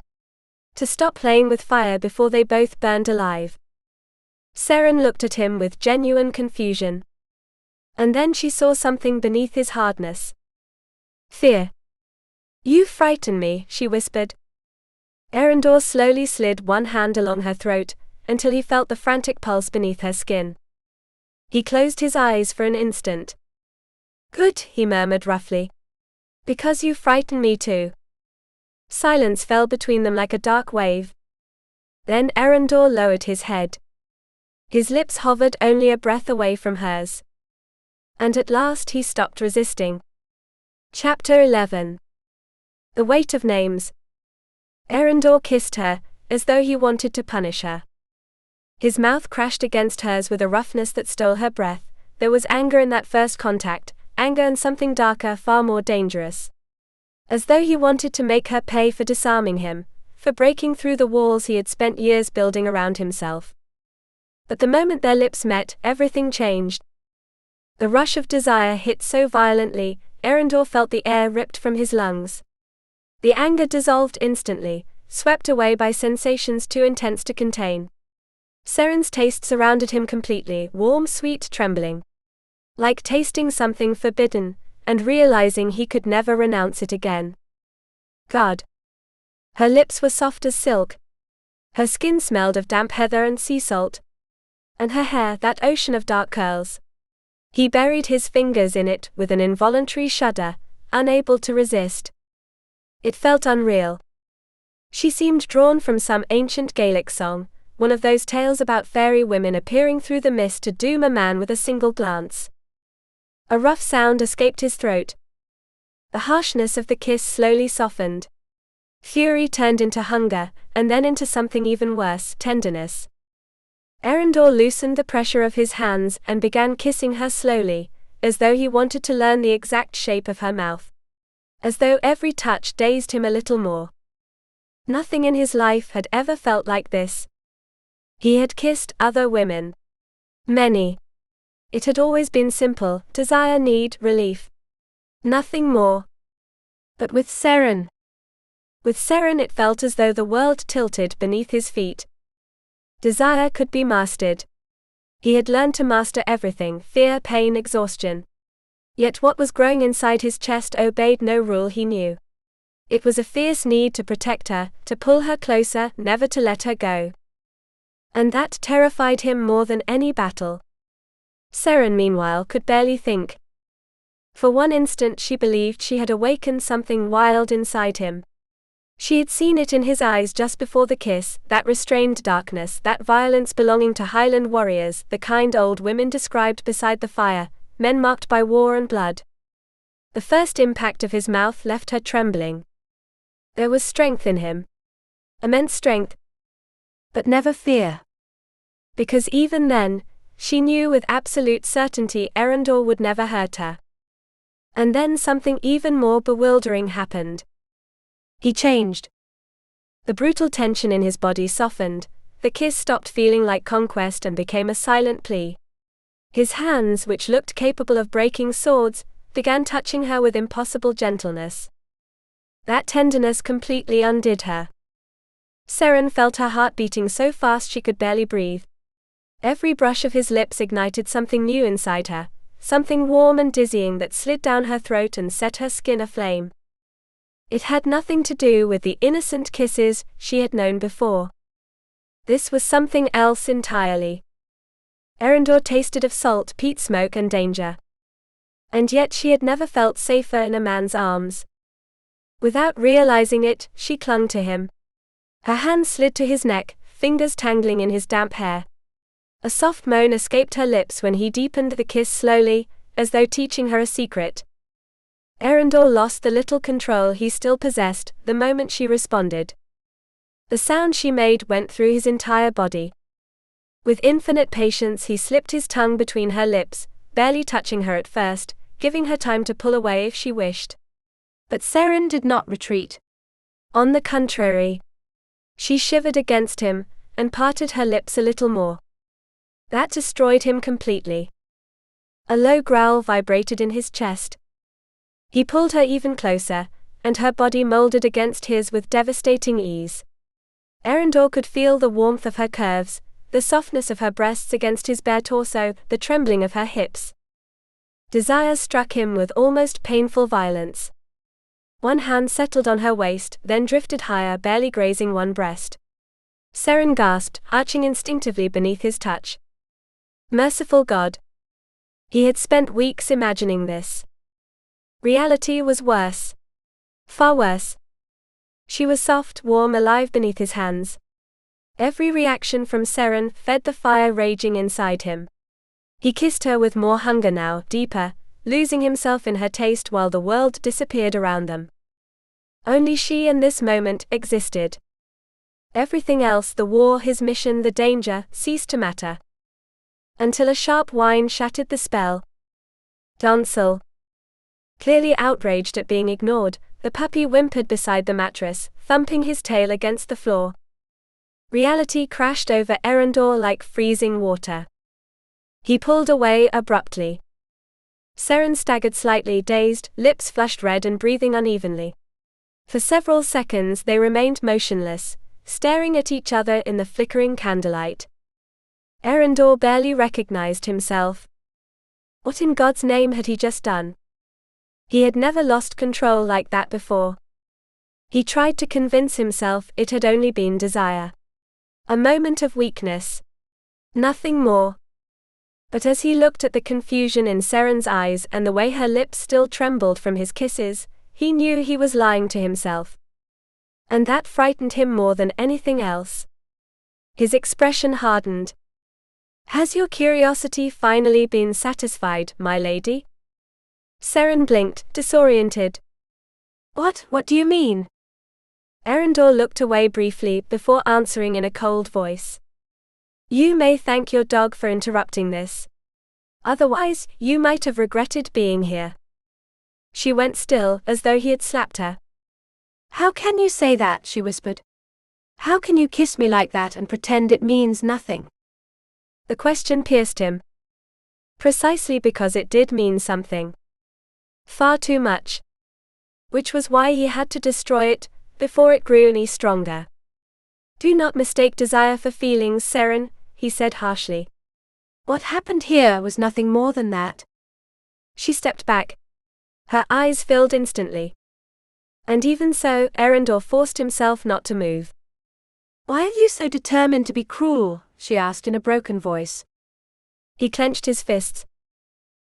To stop playing with fire before they both burned alive. Seren looked at him with genuine confusion. And then she saw something beneath his hardness. Fear. You frighten me, she whispered. Eryndor slowly slid one hand along her throat, until he felt the frantic pulse beneath her skin. He closed his eyes for an instant. Good, he murmured roughly. Because you frighten me too. Silence fell between them like a dark wave. Then Eryndor lowered his head. His lips hovered only a breath away from hers. And at last he stopped resisting. Chapter 11. The Weight of Names. Eryndor kissed her, as though he wanted to punish her. His mouth crashed against hers with a roughness that stole her breath. There was anger in that first contact, anger and something darker, far more dangerous. As though he wanted to make her pay for disarming him, for breaking through the walls he had spent years building around himself. But the moment their lips met, everything changed. The rush of desire hit so violently, Eryndor felt the air ripped from his lungs. The anger dissolved instantly, swept away by sensations too intense to contain. Seren's taste surrounded him completely, warm, sweet, trembling. Like tasting something forbidden, and realizing he could never renounce it again. God. Her lips were soft as silk. Her skin smelled of damp heather and sea salt. And her hair, that ocean of dark curls. He buried his fingers in it with an involuntary shudder, unable to resist. It felt unreal. She seemed drawn from some ancient Gaelic song, one of those tales about fairy women appearing through the mist to doom a man with a single glance. A rough sound escaped his throat. The harshness of the kiss slowly softened. Fury turned into hunger, and then into something even worse, tenderness. Eryndor loosened the pressure of his hands and began kissing her slowly, as though he wanted to learn the exact shape of her mouth. As though every touch dazed him a little more. Nothing in his life had ever felt like this. He had kissed other women. Many. It had always been simple: desire, need, relief. Nothing more. But with Seren it felt as though the world tilted beneath his feet. Desire could be mastered. He had learned to master everything: fear, pain, exhaustion. Yet what was growing inside his chest obeyed no rule he knew. It was a fierce need to protect her, to pull her closer, never to let her go. And that terrified him more than any battle. Seren, meanwhile, could barely think. For one instant she believed she had awakened something wild inside him. She had seen it in his eyes just before the kiss, that restrained darkness, that violence belonging to Highland warriors, the kind old women described beside the fire, men marked by war and blood. The first impact of his mouth left her trembling. There was strength in him. Immense strength. But never fear. Because even then, she knew with absolute certainty Eryndor would never hurt her. And then something even more bewildering happened. He changed. The brutal tension in his body softened, the kiss stopped feeling like conquest and became a silent plea. His hands, which looked capable of breaking swords, began touching her with impossible gentleness. That tenderness completely undid her. Seren felt her heart beating so fast she could barely breathe. Every brush of his lips ignited something new inside her, something warm and dizzying that slid down her throat and set her skin aflame. It had nothing to do with the innocent kisses she had known before. This was something else entirely. Eryndor tasted of salt, peat smoke and danger. And yet she had never felt safer in a man's arms. Without realizing it, she clung to him. Her hands slid to his neck, fingers tangling in his damp hair. A soft moan escaped her lips when he deepened the kiss slowly, as though teaching her a secret. Eryndor lost the little control he still possessed the moment she responded. The sound she made went through his entire body. With infinite patience he slipped his tongue between her lips, barely touching her at first, giving her time to pull away if she wished. But Seren did not retreat. On the contrary. She shivered against him, and parted her lips a little more. That destroyed him completely. A low growl vibrated in his chest. He pulled her even closer, and her body molded against his with devastating ease. Eryndor could feel the warmth of her curves, the softness of her breasts against his bare torso, the trembling of her hips. Desire struck him with almost painful violence. One hand settled on her waist, then drifted higher, barely grazing one breast. Seren gasped, arching instinctively beneath his touch. Merciful God! He had spent weeks imagining this. Reality was worse. Far worse. She was soft, warm, alive beneath his hands. Every reaction from Seren fed the fire raging inside him. He kissed her with more hunger now, deeper, losing himself in her taste while the world disappeared around them. Only she and this moment existed. Everything else, the war, his mission, the danger, ceased to matter. Until a sharp whine shattered the spell. Dancel. Clearly outraged at being ignored, the puppy whimpered beside the mattress, thumping his tail against the floor. Reality crashed over Eryndor like freezing water. He pulled away abruptly. Seren staggered slightly, dazed, lips flushed red and breathing unevenly. For several seconds they remained motionless, staring at each other in the flickering candlelight. Eryndor barely recognized himself. What in God's name had he just done? He had never lost control like that before. He tried to convince himself it had only been desire. A moment of weakness. Nothing more. But as he looked at the confusion in Seren's eyes and the way her lips still trembled from his kisses, he knew he was lying to himself. And that frightened him more than anything else. His expression hardened. Has your curiosity finally been satisfied, my lady? Seren blinked, disoriented. What do you mean? Eryndor looked away briefly before answering in a cold voice. You may thank your dog for interrupting this. Otherwise, you might have regretted being here. She went still, as though he had slapped her. How can you say that? She whispered. How can you kiss me like that and pretend it means nothing? The question pierced him. Precisely because it did mean something. Far too much. Which was why he had to destroy it, before it grew any stronger. Do not mistake desire for feelings, Seren, he said harshly. What happened here was nothing more than that. She stepped back. Her eyes filled instantly. And even so, Eryndor forced himself not to move. Why are you so determined to be cruel? She asked in a broken voice. He clenched his fists.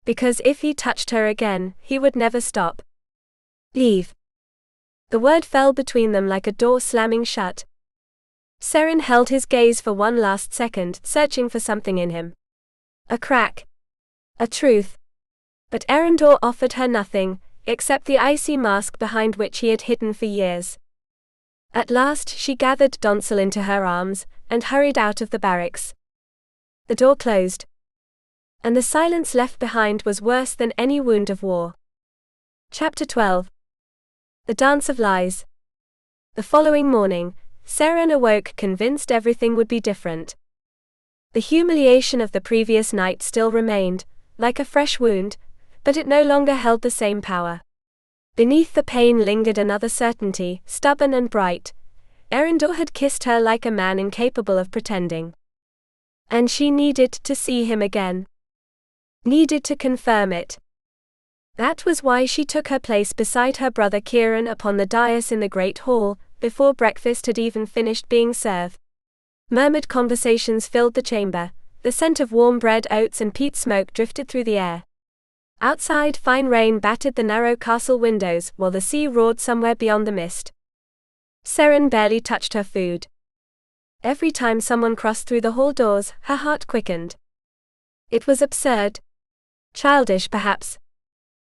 Because if he touched her again, he would never stop. Leave. The word fell between them like a door slamming shut. Seren held his gaze for one last second, searching for something in him. A crack. A truth. But Eryndor offered her nothing, except the icy mask behind which he had hidden for years. At last she gathered Donsel into her arms, and hurried out of the barracks. The door closed. And the silence left behind was worse than any wound of war. Chapter 12. The Dance of Lies. The following morning, Seren awoke convinced everything would be different. The humiliation of the previous night still remained, like a fresh wound, but it no longer held the same power. Beneath the pain lingered another certainty, stubborn and bright. Eryndor had kissed her like a man incapable of pretending. And she needed to see him again. Needed to confirm it. That was why she took her place beside her brother Caerwyn upon the dais in the great hall, before breakfast had even finished being served. Murmured conversations filled the chamber, the scent of warm bread, oats and peat smoke drifted through the air. Outside, fine rain battered the narrow castle windows, while the sea roared somewhere beyond the mist. Seren barely touched her food. Every time someone crossed through the hall doors, her heart quickened. It was absurd. Childish, perhaps.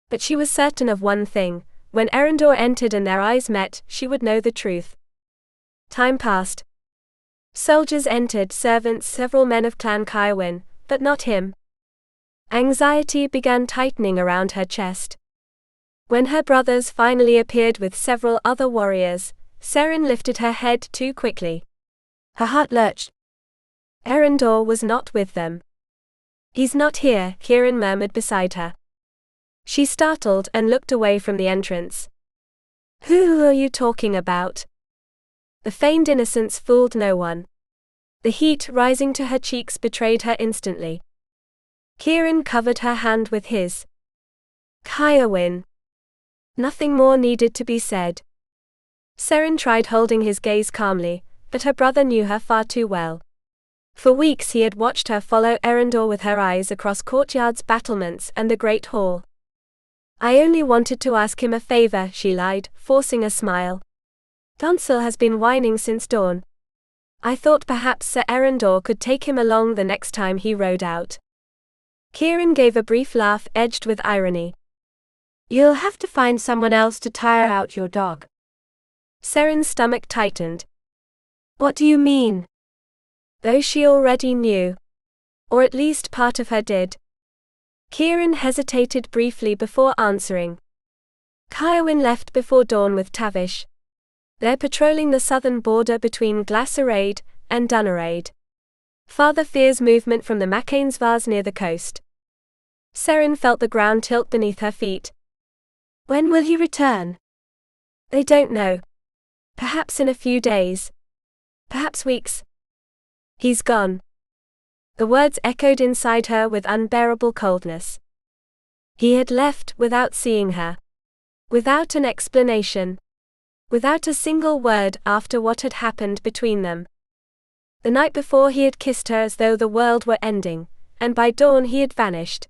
But she was certain of one thing: when Eryndor entered and their eyes met, she would know the truth. Time passed. Soldiers entered, servants, several men of Clan Caerwyn, but not him. Anxiety began tightening around her chest. When her brothers finally appeared with several other warriors, Seren lifted her head too quickly. Her heart lurched. Eryndor was not with them. He's not here, Caerwyn murmured beside her. She startled and looked away from the entrance. Who are you talking about? The feigned innocence fooled no one. The heat rising to her cheeks betrayed her instantly. Caerwyn covered her hand with his. Caerwyn. Nothing more needed to be said. Seren tried holding his gaze calmly, but her brother knew her far too well. For weeks he had watched her follow Eryndor with her eyes across courtyards, battlements, and the great hall. I only wanted to ask him a favor, she lied, forcing a smile. Donsel has been whining since dawn. I thought perhaps Sir Eryndor could take him along the next time he rode out. Caerwyn gave a brief laugh edged with irony. You'll have to find someone else to tire out your dog. Seren's stomach tightened. What do you mean? Though she already knew. Or at least part of her did. Caerwyn hesitated briefly before answering. Caerwyn left before dawn with Tavish. They're patrolling the southern border between Glasaraid and Dunaraid. Father fears movement from the Macainsvars near the coast. Seren felt the ground tilt beneath her feet. When will he return? They don't know. Perhaps in a few days. Perhaps weeks. He's gone. The words echoed inside her with unbearable coldness. He had left without seeing her. Without an explanation. Without a single word after what had happened between them. The night before he had kissed her as though the world were ending, and by dawn he had vanished.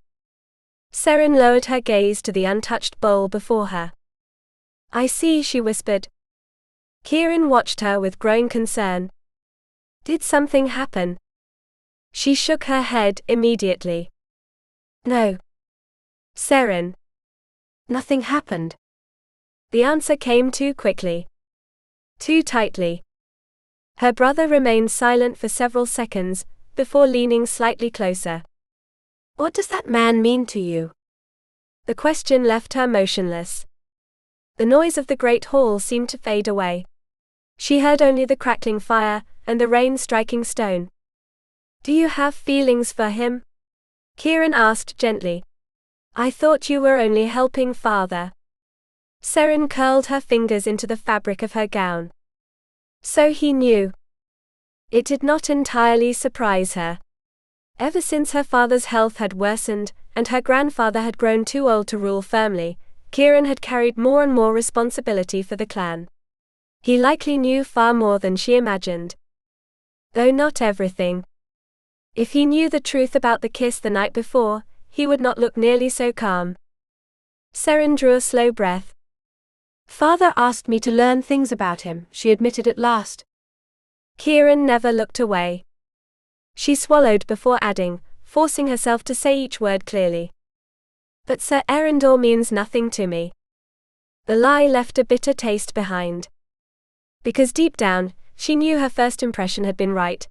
Seren lowered her gaze to the untouched bowl before her. I see, she whispered. Caerwyn watched her with growing concern. Did something happen? She shook her head immediately. No. Seren. Nothing happened. The answer came too quickly. Too tightly. Her brother remained silent for several seconds, before leaning slightly closer. What does that man mean to you? The question left her motionless. The noise of the great hall seemed to fade away. She heard only the crackling fire, and the rain striking stone. Do you have feelings for him? Caerwyn asked gently. I thought you were only helping father. Seren curled her fingers into the fabric of her gown. So he knew. It did not entirely surprise her. Ever since her father's health had worsened, and her grandfather had grown too old to rule firmly, Caerwyn had carried more and more responsibility for the clan. He likely knew far more than she imagined. Though not everything. If he knew the truth about the kiss the night before, he would not look nearly so calm. Seren drew a slow breath. Father asked me to learn things about him, she admitted at last. Caerwyn never looked away. She swallowed before adding, forcing herself to say each word clearly. But Sir Eryndor means nothing to me. The lie left a bitter taste behind. Because deep down, she knew her first impression had been right.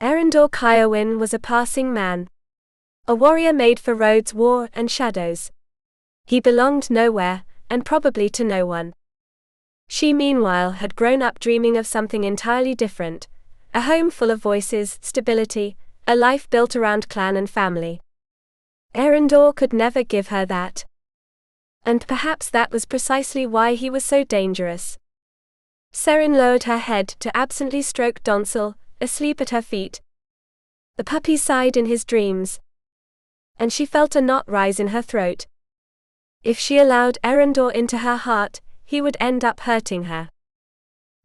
Eryndor Caerwyn was a passing man. A warrior made for roads, war, and shadows. He belonged nowhere, and probably to no one. She meanwhile had grown up dreaming of something entirely different, a home full of voices, stability, a life built around clan and family. Eryndor could never give her that. And perhaps that was precisely why he was so dangerous. Seren lowered her head to absently stroke Donsel, asleep at her feet. The puppy sighed in his dreams. And she felt a knot rise in her throat. If she allowed Eryndor into her heart, he would end up hurting her.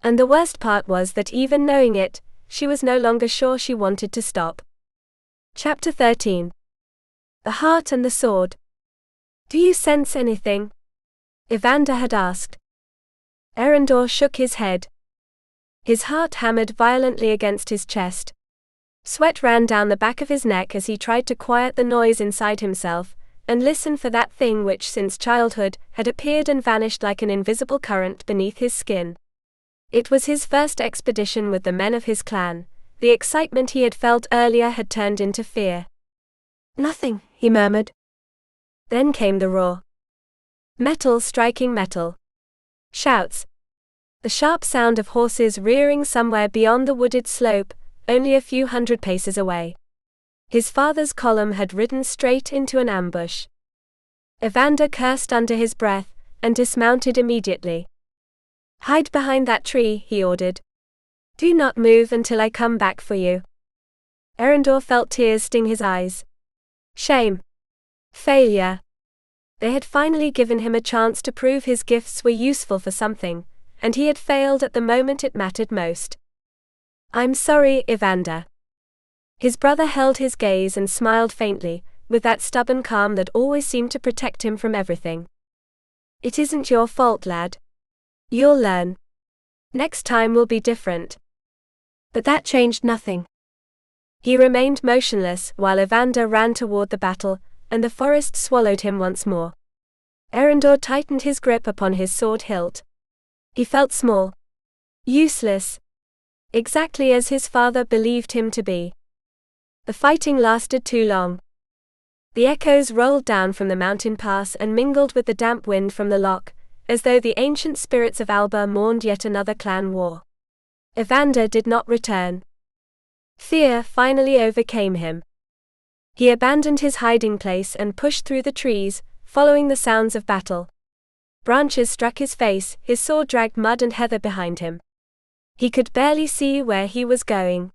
And the worst part was that even knowing it, she was no longer sure she wanted to stop. Chapter 13. The Heart and the Sword. Do you sense anything? Evander had asked. Eryndor shook his head. His heart hammered violently against his chest. Sweat ran down the back of his neck as he tried to quiet the noise inside himself, and listen for that thing which since childhood had appeared and vanished like an invisible current beneath his skin. It was his first expedition with the men of his clan. The excitement he had felt earlier had turned into fear. Nothing, he murmured. Then came the roar. Metal striking metal. Shouts. The sharp sound of horses rearing somewhere beyond the wooded slope, only a few hundred paces away. His father's column had ridden straight into an ambush. Evander cursed under his breath, and dismounted immediately. Hide behind that tree, he ordered. Do not move until I come back for you. Eryndor felt tears sting his eyes. Shame. Failure. They had finally given him a chance to prove his gifts were useful for something, and he had failed at the moment it mattered most. I'm sorry, Evander. His brother held his gaze and smiled faintly, with that stubborn calm that always seemed to protect him from everything. It isn't your fault, lad. You'll learn. Next time will be different. But that changed nothing. He remained motionless while Evander ran toward the battle, and the forest swallowed him once more. Eryndor tightened his grip upon his sword hilt. He felt small. Useless. Exactly as his father believed him to be. The fighting lasted too long. The echoes rolled down from the mountain pass and mingled with the damp wind from the loch, as though the ancient spirits of Alba mourned yet another clan war. Evander did not return. Fear finally overcame him. He abandoned his hiding place and pushed through the trees, following the sounds of battle. Branches struck his face, his sword dragged mud and heather behind him. He could barely see where he was going.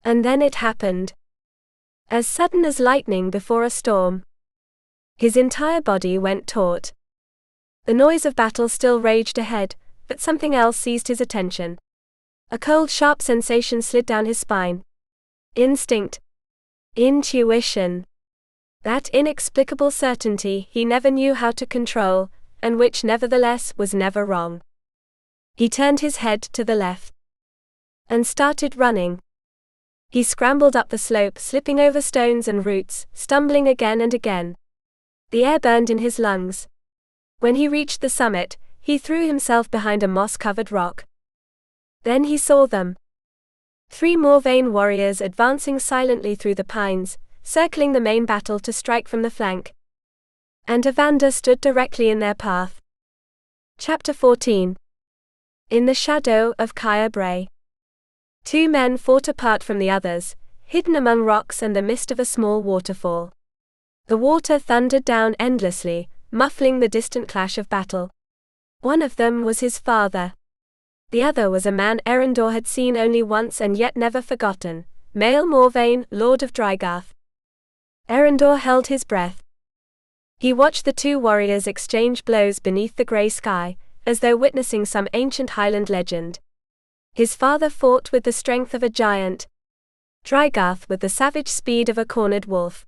And then it happened. As sudden as lightning before a storm. His entire body went taut. The noise of battle still raged ahead, but something else seized his attention. A cold, sharp sensation slid down his spine. Instinct. Intuition. That inexplicable certainty he never knew how to control, and which nevertheless was never wrong. He turned his head to the left. And started running. He scrambled up the slope, slipping over stones and roots, stumbling again and again. The air burned in his lungs. When he reached the summit, he threw himself behind a moss-covered rock. Then he saw them. 3 Morvane warriors advancing silently through the pines, circling the main battle to strike from the flank. And Evander stood directly in their path. Chapter 14. In the shadow of Caer Bray. Two men fought apart from the others, hidden among rocks and the mist of a small waterfall. The water thundered down endlessly, muffling the distant clash of battle. One of them was his father. The other was a man Eryndor had seen only once and yet never forgotten, Seren Morvane, Lord of Draegarth. Eryndor held his breath. He watched the two warriors exchange blows beneath the grey sky, as though witnessing some ancient Highland legend. His father fought with the strength of a giant, Draegarth with the savage speed of a cornered wolf.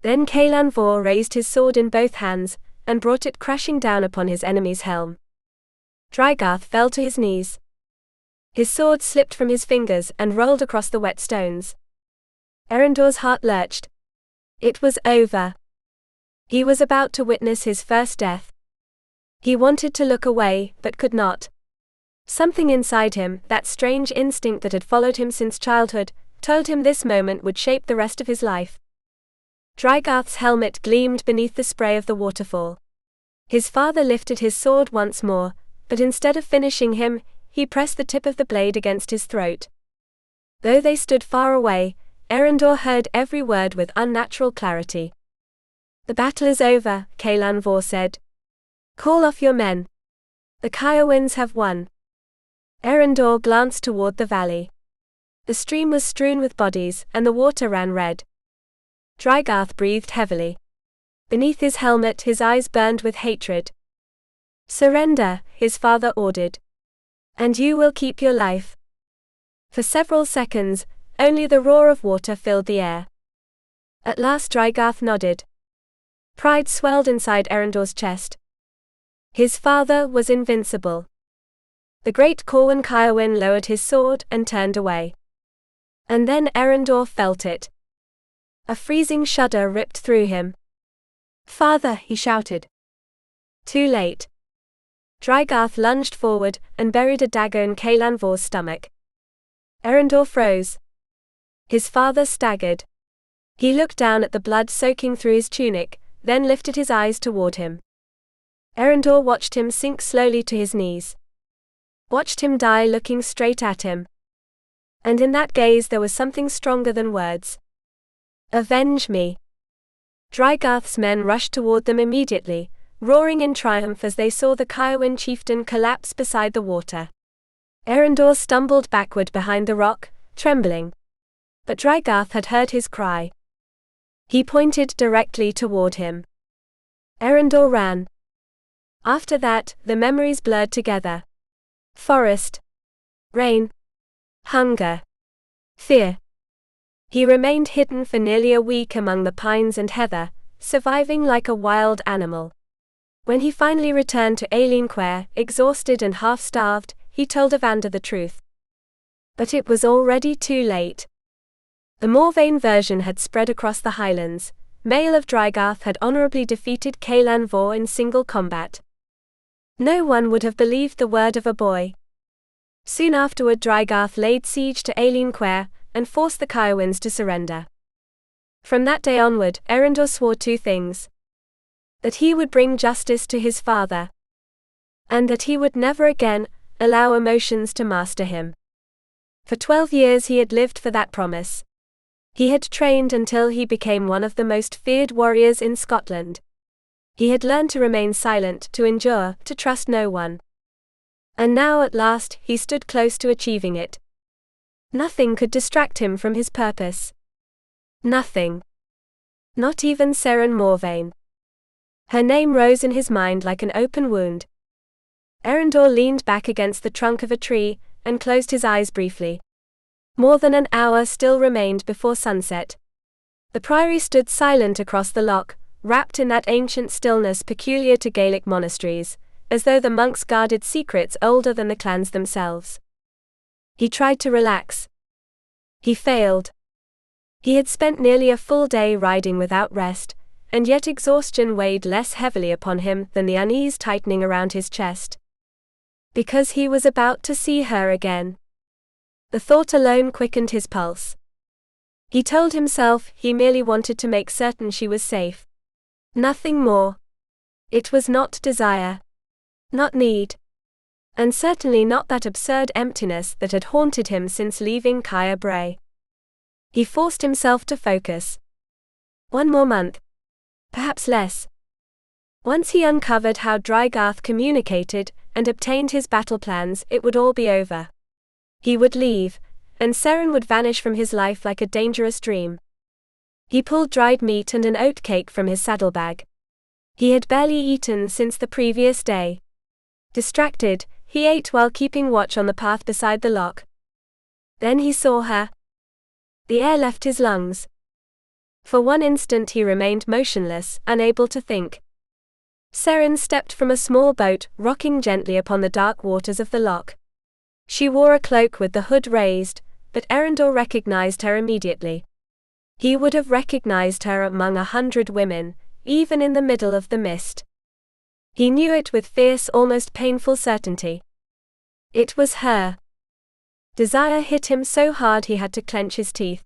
Then Cléa raised his sword in both hands, and brought it crashing down upon his enemy's helm. Draegarth fell to his knees. His sword slipped from his fingers and rolled across the wet stones. Eryndor's heart lurched. It was over. He was about to witness his first death. He wanted to look away, but could not. Something inside him, that strange instinct that had followed him since childhood, told him this moment would shape the rest of his life. Draegarth's helmet gleamed beneath the spray of the waterfall. His father lifted his sword once more, but instead of finishing him, he pressed the tip of the blade against his throat. Though they stood far away, Eryndor heard every word with unnatural clarity. "The battle is over," Cléa said. "Call off your men. The Caerwyns have won." Eryndor glanced toward the valley. The stream was strewn with bodies, and the water ran red. Draegarth breathed heavily. Beneath his helmet his eyes burned with hatred. "Surrender," his father ordered. "And you will keep your life." For several seconds, only the roar of water filled the air. At last Draegarth nodded. Pride swelled inside Eryndor's chest. His father was invincible. The great Corwin Caerwyn lowered his sword and turned away. And then Eryndor felt it. A freezing shudder ripped through him. "Father," he shouted. Too late. Draegarth lunged forward and buried a dagger in Cléa's stomach. Eryndor froze. His father staggered. He looked down at the blood soaking through his tunic, then lifted his eyes toward him. Eryndor watched him sink slowly to his knees. Watched him die looking straight at him. And in that gaze there was something stronger than words. "Avenge me." Draegarth's men rushed toward them immediately, roaring in triumph as they saw the Caerwyn chieftain collapse beside the water. Eryndor stumbled backward behind the rock, trembling. But Draegarth had heard his cry. He pointed directly toward him. Eryndor ran. After that, the memories blurred together. Forest. Rain. Hunger. Fear. He remained hidden for nearly a week among the pines and heather, surviving like a wild animal. When he finally returned to Highland, exhausted and half-starved, he told Evander the truth. But it was already too late. The Morvane version had spread across the Highlands. Male of Draegarth had honorably defeated Cléa in single combat. No one would have believed the word of a boy. Soon afterward Draegarth laid siege to Highland and forced the Caerwyns to surrender. From that day onward, Eryndor swore two things. That he would bring justice to his father. And that he would never again allow emotions to master him. For 12 years he had lived for that promise. He had trained until he became one of the most feared warriors in Scotland. He had learned to remain silent, to endure, to trust no one. And now at last, he stood close to achieving it. Nothing could distract him from his purpose. Nothing. Not even Seren Morvane. Her name rose in his mind like an open wound. Eryndor leaned back against the trunk of a tree, and closed his eyes briefly. More than an hour still remained before sunset. The priory stood silent across the loch, wrapped in that ancient stillness peculiar to Gaelic monasteries, as though the monks guarded secrets older than the clans themselves. He tried to relax. He failed. He had spent nearly a full day riding without rest, and yet exhaustion weighed less heavily upon him than the unease tightening around his chest. Because he was about to see her again. The thought alone quickened his pulse. He told himself he merely wanted to make certain she was safe. Nothing more. It was not desire. Not need. And certainly not that absurd emptiness that had haunted him since leaving Caer Bray. He forced himself to focus. One more month. Perhaps less. Once he uncovered how Draegarth communicated and obtained his battle plans, it would all be over. He would leave, and Seren would vanish from his life like a dangerous dream. He pulled dried meat and an oatcake from his saddlebag. He had barely eaten since the previous day. Distracted, he ate while keeping watch on the path beside the loch. Then he saw her. The air left his lungs. For one instant he remained motionless, unable to think. Seren stepped from a small boat, rocking gently upon the dark waters of the loch. She wore a cloak with the hood raised, but Eryndor recognized her immediately. He would have recognized her among 100 women, even in the middle of the mist. He knew it with fierce, almost painful certainty. It was her. Desire hit him so hard he had to clench his teeth.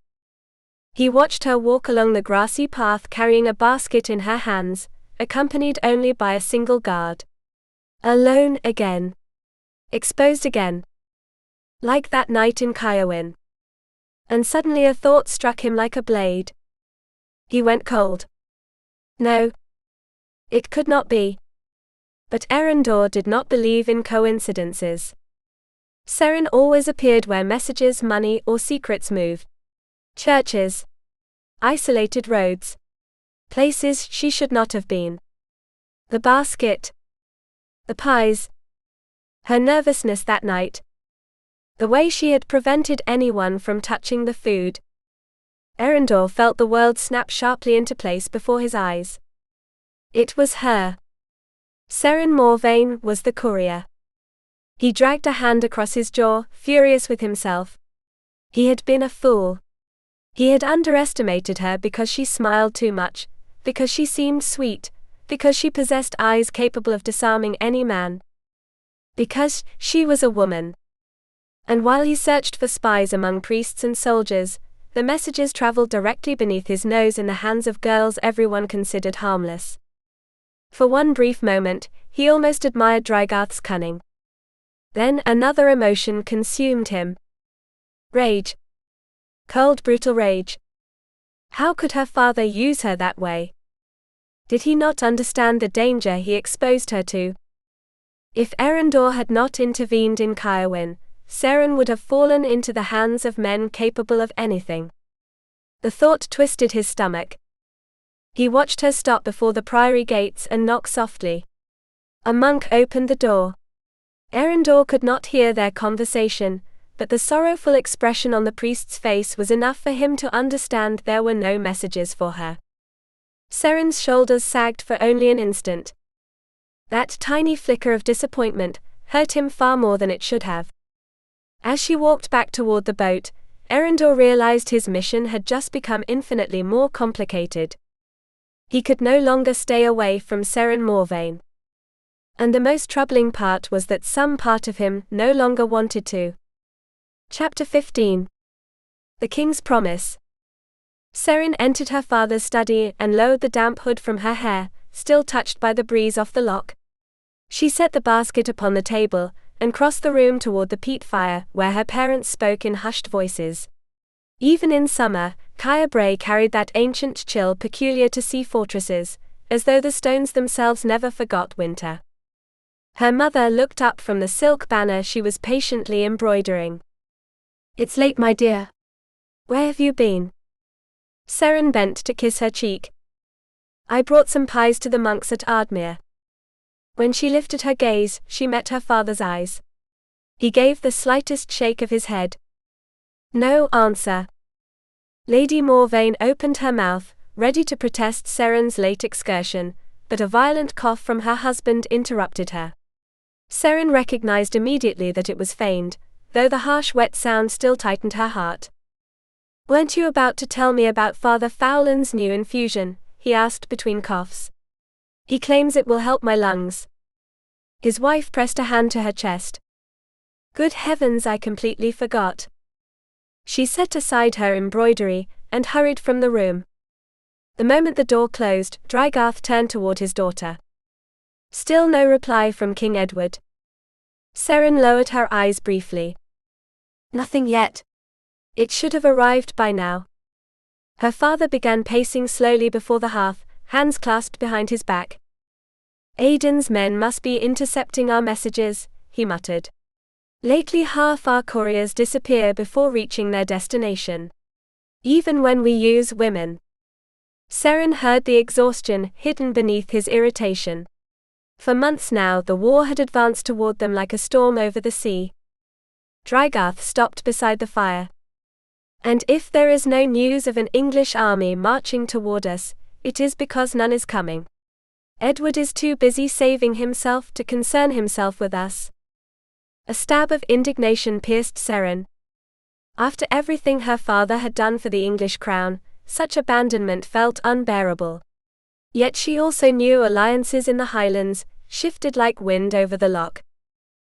He watched her walk along the grassy path carrying a basket in her hands, accompanied only by a single guard. Alone again. Exposed again. Like that night in Caerwyn. And suddenly a thought struck him like a blade. He went cold. No. It could not be. But Eryndor did not believe in coincidences. Seren always appeared where messages, money, or secrets moved. Churches. Isolated roads. Places she should not have been. The basket. The pies. Her nervousness that night. The way she had prevented anyone from touching the food. Eryndor felt the world snap sharply into place before his eyes. It was her. Seren Morvane was the courier. He dragged a hand across his jaw, furious with himself. He had been a fool. He had underestimated her because she smiled too much, because she seemed sweet, because she possessed eyes capable of disarming any man. Because she was a woman. And while he searched for spies among priests and soldiers, the messages traveled directly beneath his nose in the hands of girls everyone considered harmless. For one brief moment, he almost admired Draegarth's cunning. Then another emotion consumed him. Rage. Cold, brutal rage. How could her father use her that way? Did he not understand the danger he exposed her to? If Eryndor had not intervened in Caerwyn, Seren would have fallen into the hands of men capable of anything. The thought twisted his stomach. He watched her stop before the priory gates and knock softly. A monk opened the door. Eryndor could not hear their conversation, but the sorrowful expression on the priest's face was enough for him to understand there were no messages for her. Seren's shoulders sagged for only an instant. That tiny flicker of disappointment hurt him far more than it should have. As she walked back toward the boat, Eryndor realized his mission had just become infinitely more complicated. He could no longer stay away from Seren Morvane. And the most troubling part was that some part of him no longer wanted to. Chapter 15. The King's Promise. Seren entered her father's study and lowered the damp hood from her hair, still touched by the breeze off the loch. She set the basket upon the table, and crossed the room toward the peat fire, where her parents spoke in hushed voices. Even in summer, Caer Bray carried that ancient chill peculiar to sea fortresses, as though the stones themselves never forgot winter. Her mother looked up from the silk banner she was patiently embroidering. "It's late, my dear. Where have you been?" Seren bent to kiss her cheek. "I brought some pies to the monks at Ardmere." When she lifted her gaze, she met her father's eyes. He gave the slightest shake of his head. No answer. Lady Morvane opened her mouth, ready to protest Seren's late excursion, but a violent cough from her husband interrupted her. Seren recognized immediately that it was feigned, though the harsh wet sound still tightened her heart. "Weren't you about to tell me about Father Fowland's new infusion?" he asked between coughs. "He claims it will help my lungs." His wife pressed a hand to her chest. "Good heavens, I completely forgot." She set aside her embroidery, and hurried from the room. The moment the door closed, Draegarth turned toward his daughter. Still no reply from King Edward. Seren lowered her eyes briefly. Nothing yet. It should have arrived by now. Her father began pacing slowly before the hearth, hands clasped behind his back. Aiden's men must be intercepting our messages, he muttered. Lately half our couriers disappear before reaching their destination. Even when we use women. Seren heard the exhaustion hidden beneath his irritation. For months now the war had advanced toward them like a storm over the sea. Draegarth stopped beside the fire. And if there is no news of an English army marching toward us, it is because none is coming. Edward is too busy saving himself to concern himself with us. A stab of indignation pierced Seren. After everything her father had done for the English crown, such abandonment felt unbearable. Yet she also knew alliances in the Highlands shifted like wind over the loch.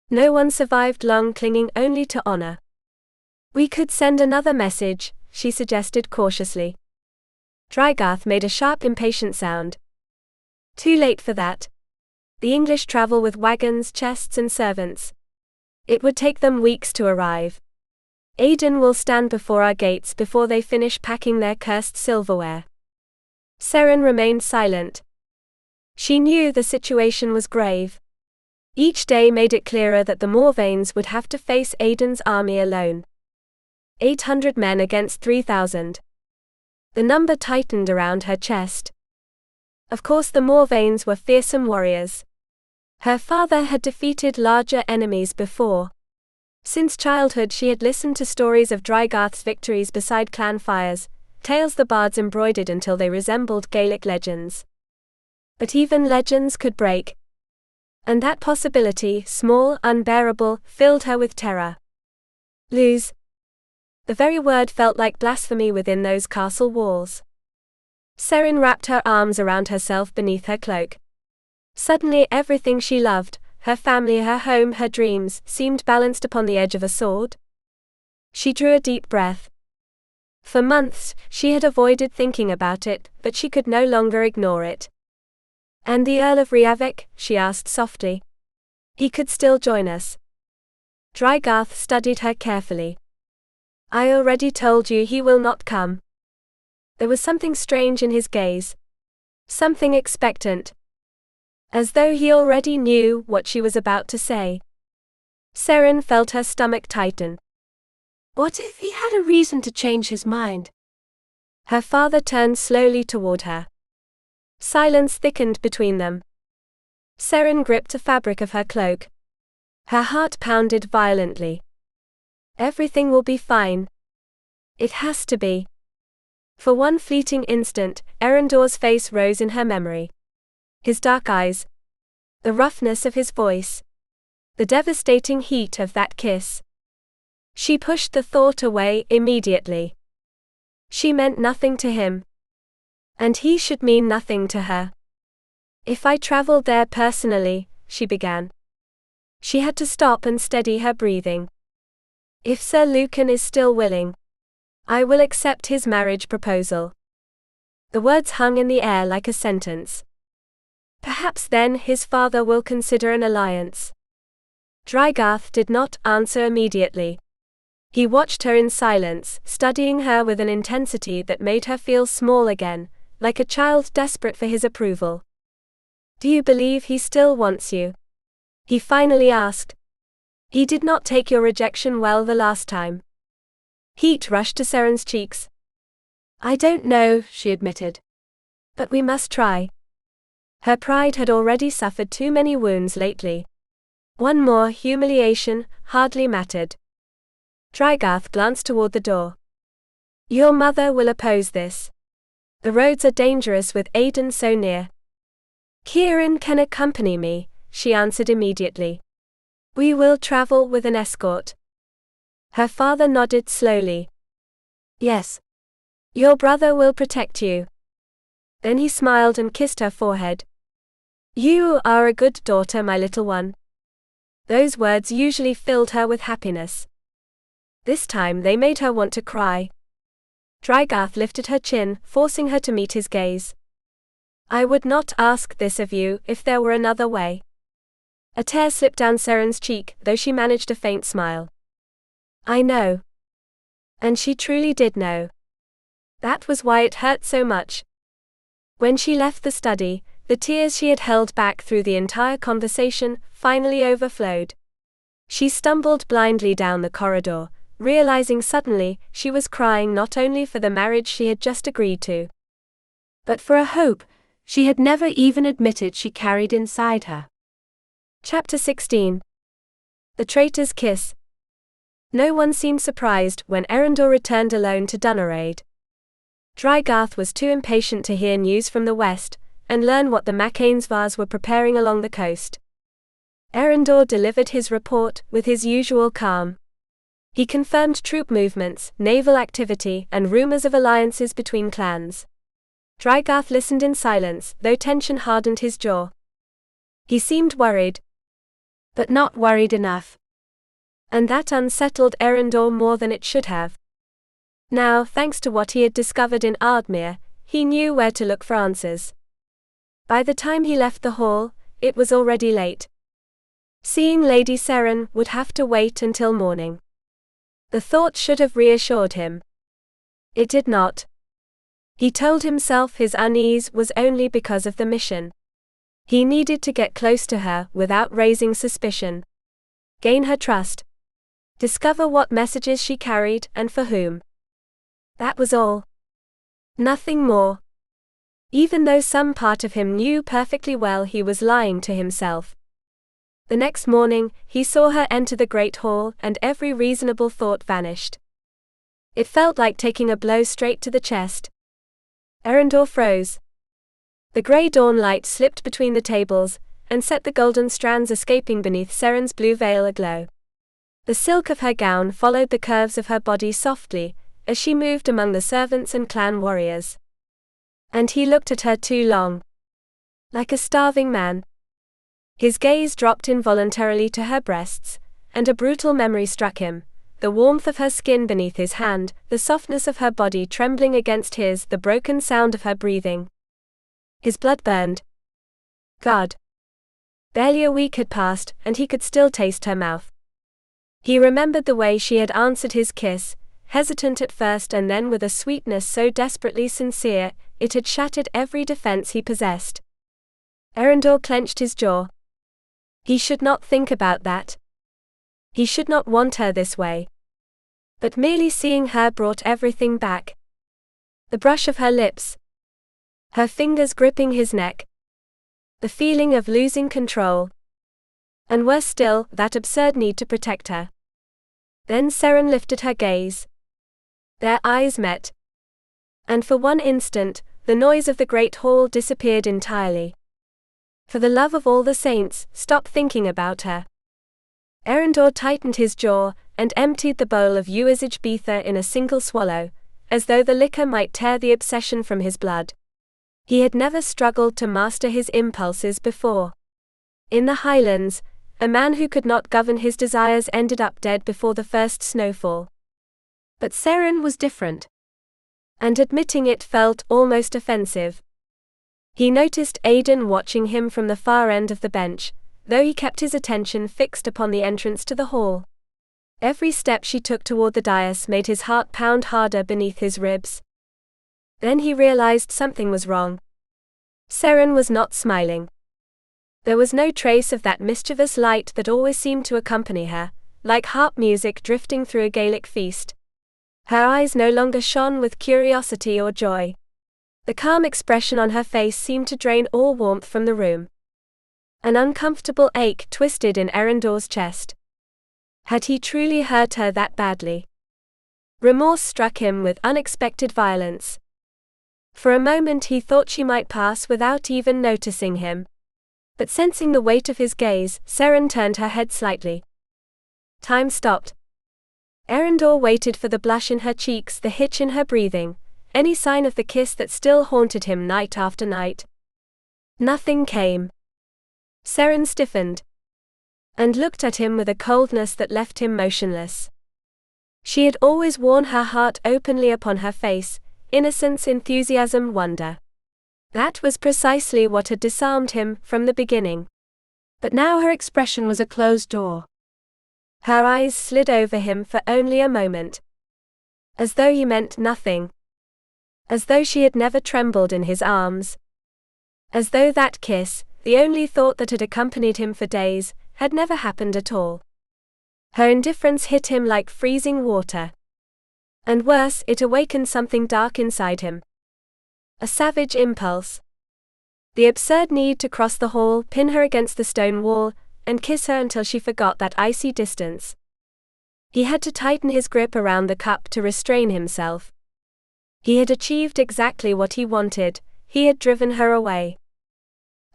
No one survived long clinging only to honor. We could send another message, she suggested cautiously. Draegarth made a sharp, impatient sound. Too late for that. The English travel with wagons, chests and servants. It would take them weeks to arrive. Aiden will stand before our gates before they finish packing their cursed silverware. Seren remained silent. She knew the situation was grave. Each day made it clearer that the Morvanes would have to face Aiden's army alone. 800 men against 3,000. The number tightened around her chest. Of course the Morvanes were fearsome warriors. Her father had defeated larger enemies before. Since childhood she had listened to stories of Draegarth's victories beside clan fires, tales the bards embroidered until they resembled Gaelic legends. But even legends could break. And that possibility, small, unbearable, filled her with terror. Lose. The very word felt like blasphemy within those castle walls. Seren wrapped her arms around herself beneath her cloak. Suddenly everything she loved, her family, her home, her dreams, seemed balanced upon the edge of a sword. She drew a deep breath. For months, she had avoided thinking about it, but she could no longer ignore it. And the Earl of Rêvalys, she asked softly. He could still join us. Draegarth studied her carefully. I already told you he will not come. There was something strange in his gaze. Something expectant. As though he already knew what she was about to say. Seren felt her stomach tighten. What if he had a reason to change his mind? Her father turned slowly toward her. Silence thickened between them. Seren gripped the fabric of her cloak. Her heart pounded violently. Everything will be fine. It has to be. For one fleeting instant, Eryndor's face rose in her memory. His dark eyes. The roughness of his voice. The devastating heat of that kiss. She pushed the thought away immediately. She meant nothing to him. And he should mean nothing to her. If I traveled there personally, she began. She had to stop and steady her breathing. If Sir Lucan is still willing, I will accept his marriage proposal. The words hung in the air like a sentence. Perhaps then his father will consider an alliance. Draegarth did not answer immediately. He watched her in silence, studying her with an intensity that made her feel small again, like a child desperate for his approval. Do you believe he still wants you? He finally asked. He did not take your rejection well the last time. Heat rushed to Seren's cheeks. I don't know, she admitted. But we must try. Her pride had already suffered too many wounds lately. One more humiliation hardly mattered. Draegarth glanced toward the door. Your mother will oppose this. The roads are dangerous with Aiden so near. Kieran can accompany me, she answered immediately. We will travel with an escort. Her father nodded slowly. Yes. Your brother will protect you. Then he smiled and kissed her forehead. You are a good daughter, my little one. Those words usually filled her with happiness. This time they made her want to cry. Draegarth lifted her chin, forcing her to meet his gaze. I would not ask this of you if there were another way. A tear slipped down Seren's cheek, though she managed a faint smile. I know. And she truly did know. That was why it hurt so much. When she left the study, the tears she had held back through the entire conversation finally overflowed. She stumbled blindly down the corridor, realizing suddenly she was crying not only for the marriage she had just agreed to, but for a hope she had never even admitted she carried inside her. Chapter 16. The Traitor's Kiss. No one seemed surprised when Eryndor returned alone to Dunedain. Draegarth was too impatient to hear news from the west, and learn what the Macanesvars were preparing along the coast. Eryndor delivered his report with his usual calm. He confirmed troop movements, naval activity, and rumors of alliances between clans. Draegarth listened in silence, though tension hardened his jaw. He seemed worried, but not worried enough. And that unsettled Eryndor more than it should have. Now, thanks to what he had discovered in Ardmere, he knew where to look for answers. By the time he left the hall, it was already late. Seeing Lady Seren would have to wait until morning. The thought should have reassured him. It did not. He told himself his unease was only because of the mission. He needed to get close to her without raising suspicion. Gain her trust. Discover what messages she carried and for whom. That was all. Nothing more. Even though some part of him knew perfectly well he was lying to himself. The next morning, he saw her enter the great hall and every reasonable thought vanished. It felt like taking a blow straight to the chest. Eryndor froze. The grey dawn light slipped between the tables, and set the golden strands escaping beneath Seren's blue veil aglow. The silk of her gown followed the curves of her body softly, as she moved among the servants and clan warriors. And he looked at her too long. Like a starving man. His gaze dropped involuntarily to her breasts, and a brutal memory struck him. The warmth of her skin beneath his hand, the softness of her body trembling against his, the broken sound of her breathing. His blood burned. God. Barely a week had passed, and he could still taste her mouth. He remembered the way she had answered his kiss, hesitant at first and then with a sweetness so desperately sincere, it had shattered every defense he possessed. Eryndor clenched his jaw. He should not think about that. He should not want her this way. But merely seeing her brought everything back. The brush of her lips. Her fingers gripping his neck. The feeling of losing control. And worse still, that absurd need to protect her. Then Seren lifted her gaze. Their eyes met. And for one instant, the noise of the great hall disappeared entirely. For the love of all the saints, stop thinking about her. Eryndor tightened his jaw, and emptied the bowl of usage beether in a single swallow, as though the liquor might tear the obsession from his blood. He had never struggled to master his impulses before. In the Highlands, a man who could not govern his desires ended up dead before the first snowfall. But Seren was different. And admitting it felt almost offensive. He noticed Aidan watching him from the far end of the bench, though he kept his attention fixed upon the entrance to the hall. Every step she took toward the dais made his heart pound harder beneath his ribs. Then he realized something was wrong. Seren was not smiling. There was no trace of that mischievous light that always seemed to accompany her, like harp music drifting through a Gaelic feast. Her eyes no longer shone with curiosity or joy. The calm expression on her face seemed to drain all warmth from the room. An uncomfortable ache twisted in Eryndor's chest. Had he truly hurt her that badly? Remorse struck him with unexpected violence. For a moment he thought she might pass without even noticing him. But sensing the weight of his gaze, Seren turned her head slightly. Time stopped. Eryndor waited for the blush in her cheeks, the hitch in her breathing, any sign of the kiss that still haunted him night after night. Nothing came. Seren stiffened. And looked at him with a coldness that left him motionless. She had always worn her heart openly upon her face, innocence, enthusiasm, wonder. That was precisely what had disarmed him from the beginning. But now her expression was a closed door. Her eyes slid over him for only a moment. As though he meant nothing. As though she had never trembled in his arms. As though that kiss, the only thought that had accompanied him for days, had never happened at all. Her indifference hit him like freezing water. And worse, it awakened something dark inside him. A savage impulse. The absurd need to cross the hall, pin her against the stone wall, and kiss her until she forgot that icy distance. He had to tighten his grip around the cup to restrain himself. He had achieved exactly what he wanted, he had driven her away.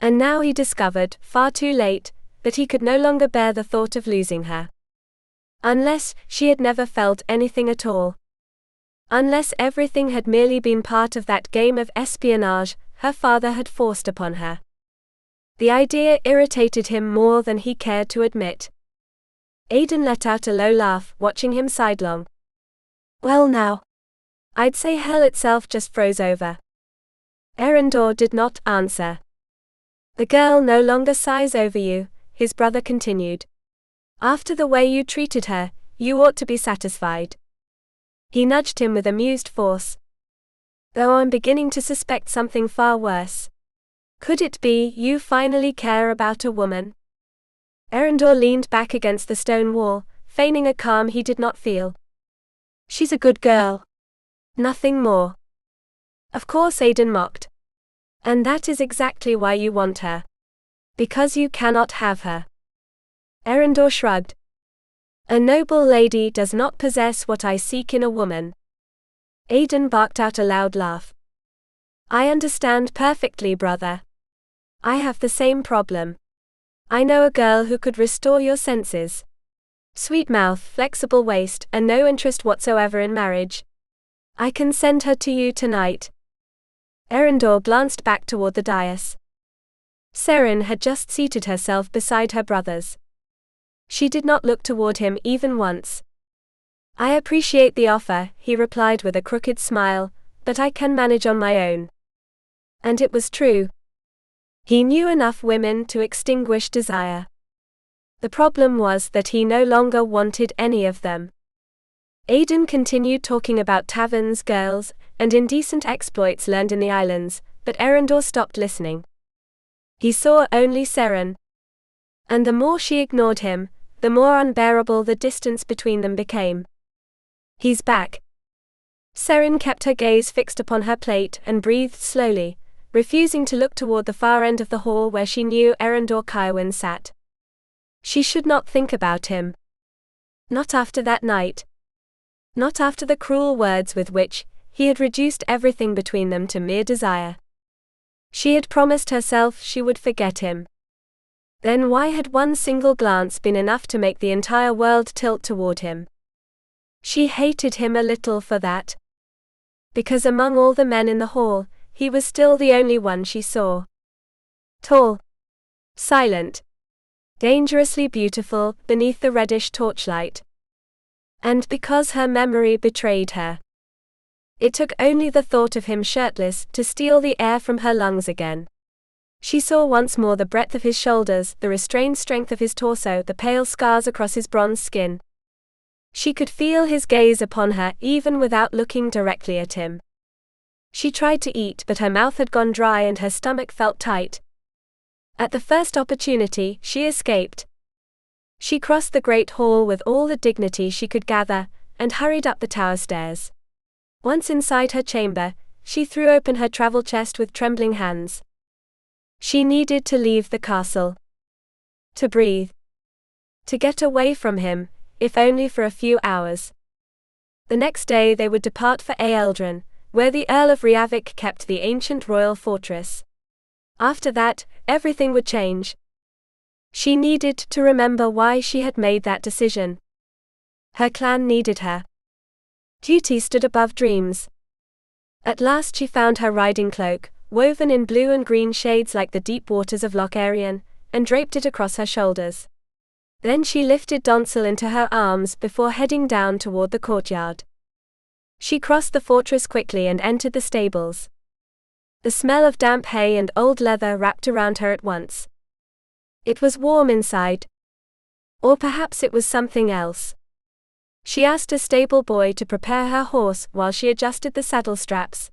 And now he discovered, far too late, that he could no longer bear the thought of losing her. Unless she had never felt anything at all. Unless everything had merely been part of that game of espionage her father had forced upon her. The idea irritated him more than he cared to admit. Aidan let out a low laugh, watching him sidelong. Well now. I'd say hell itself just froze over. Eryndor did not answer. The girl no longer sighs over you, his brother continued. After the way you treated her, you ought to be satisfied. He nudged him with amused force. Though I'm beginning to suspect something far worse. Could it be you finally care about a woman? Eryndor leaned back against the stone wall, feigning a calm he did not feel. She's a good girl. Nothing more. Of course, Aidan mocked. And that is exactly why you want her. Because you cannot have her. Eryndor shrugged. A noble lady does not possess what I seek in a woman. Aidan barked out a loud laugh. I understand perfectly, brother. I have the same problem. I know a girl who could restore your senses. Sweet mouth, flexible waist, and no interest whatsoever in marriage. I can send her to you tonight. Eryndor glanced back toward the dais. Seren had just seated herself beside her brothers. She did not look toward him even once. I appreciate the offer, he replied with a crooked smile, but I can manage on my own. And it was true. He knew enough women to extinguish desire. The problem was that he no longer wanted any of them. Aidan continued talking about taverns, girls, and indecent exploits learned in the islands, but Eryndor stopped listening. He saw only Seren. And the more she ignored him, the more unbearable the distance between them became. He's back. Seren kept her gaze fixed upon her plate and breathed slowly, refusing to look toward the far end of the hall where she knew Eryndor Caerwyn sat. She should not think about him. Not after that night. Not after the cruel words with which he had reduced everything between them to mere desire. She had promised herself she would forget him. Then why had one single glance been enough to make the entire world tilt toward him? She hated him a little for that. Because among all the men in the hall, he was still the only one she saw. Tall. Silent. Dangerously beautiful beneath the reddish torchlight. And because her memory betrayed her. It took only the thought of him shirtless to steal the air from her lungs again. She saw once more the breadth of his shoulders, the restrained strength of his torso, the pale scars across his bronze skin. She could feel his gaze upon her even without looking directly at him. She tried to eat, but her mouth had gone dry and her stomach felt tight. At the first opportunity, she escaped. She crossed the great hall with all the dignity she could gather, and hurried up the tower stairs. Once inside her chamber, she threw open her travel chest with trembling hands. She needed to leave the castle. To breathe. To get away from him, if only for a few hours. The next day they would depart for Eldrin, where the Earl of Rêvalys kept the ancient royal fortress. After that, everything would change. She needed to remember why she had made that decision. Her clan needed her. Duty stood above dreams. At last she found her riding cloak, woven in blue and green shades like the deep waters of Loch Erynd, and draped it across her shoulders. Then she lifted Donsel into her arms before heading down toward the courtyard. She crossed the fortress quickly and entered the stables. The smell of damp hay and old leather wrapped around her at once. It was warm inside. Or perhaps it was something else. She asked a stable boy to prepare her horse while she adjusted the saddle straps.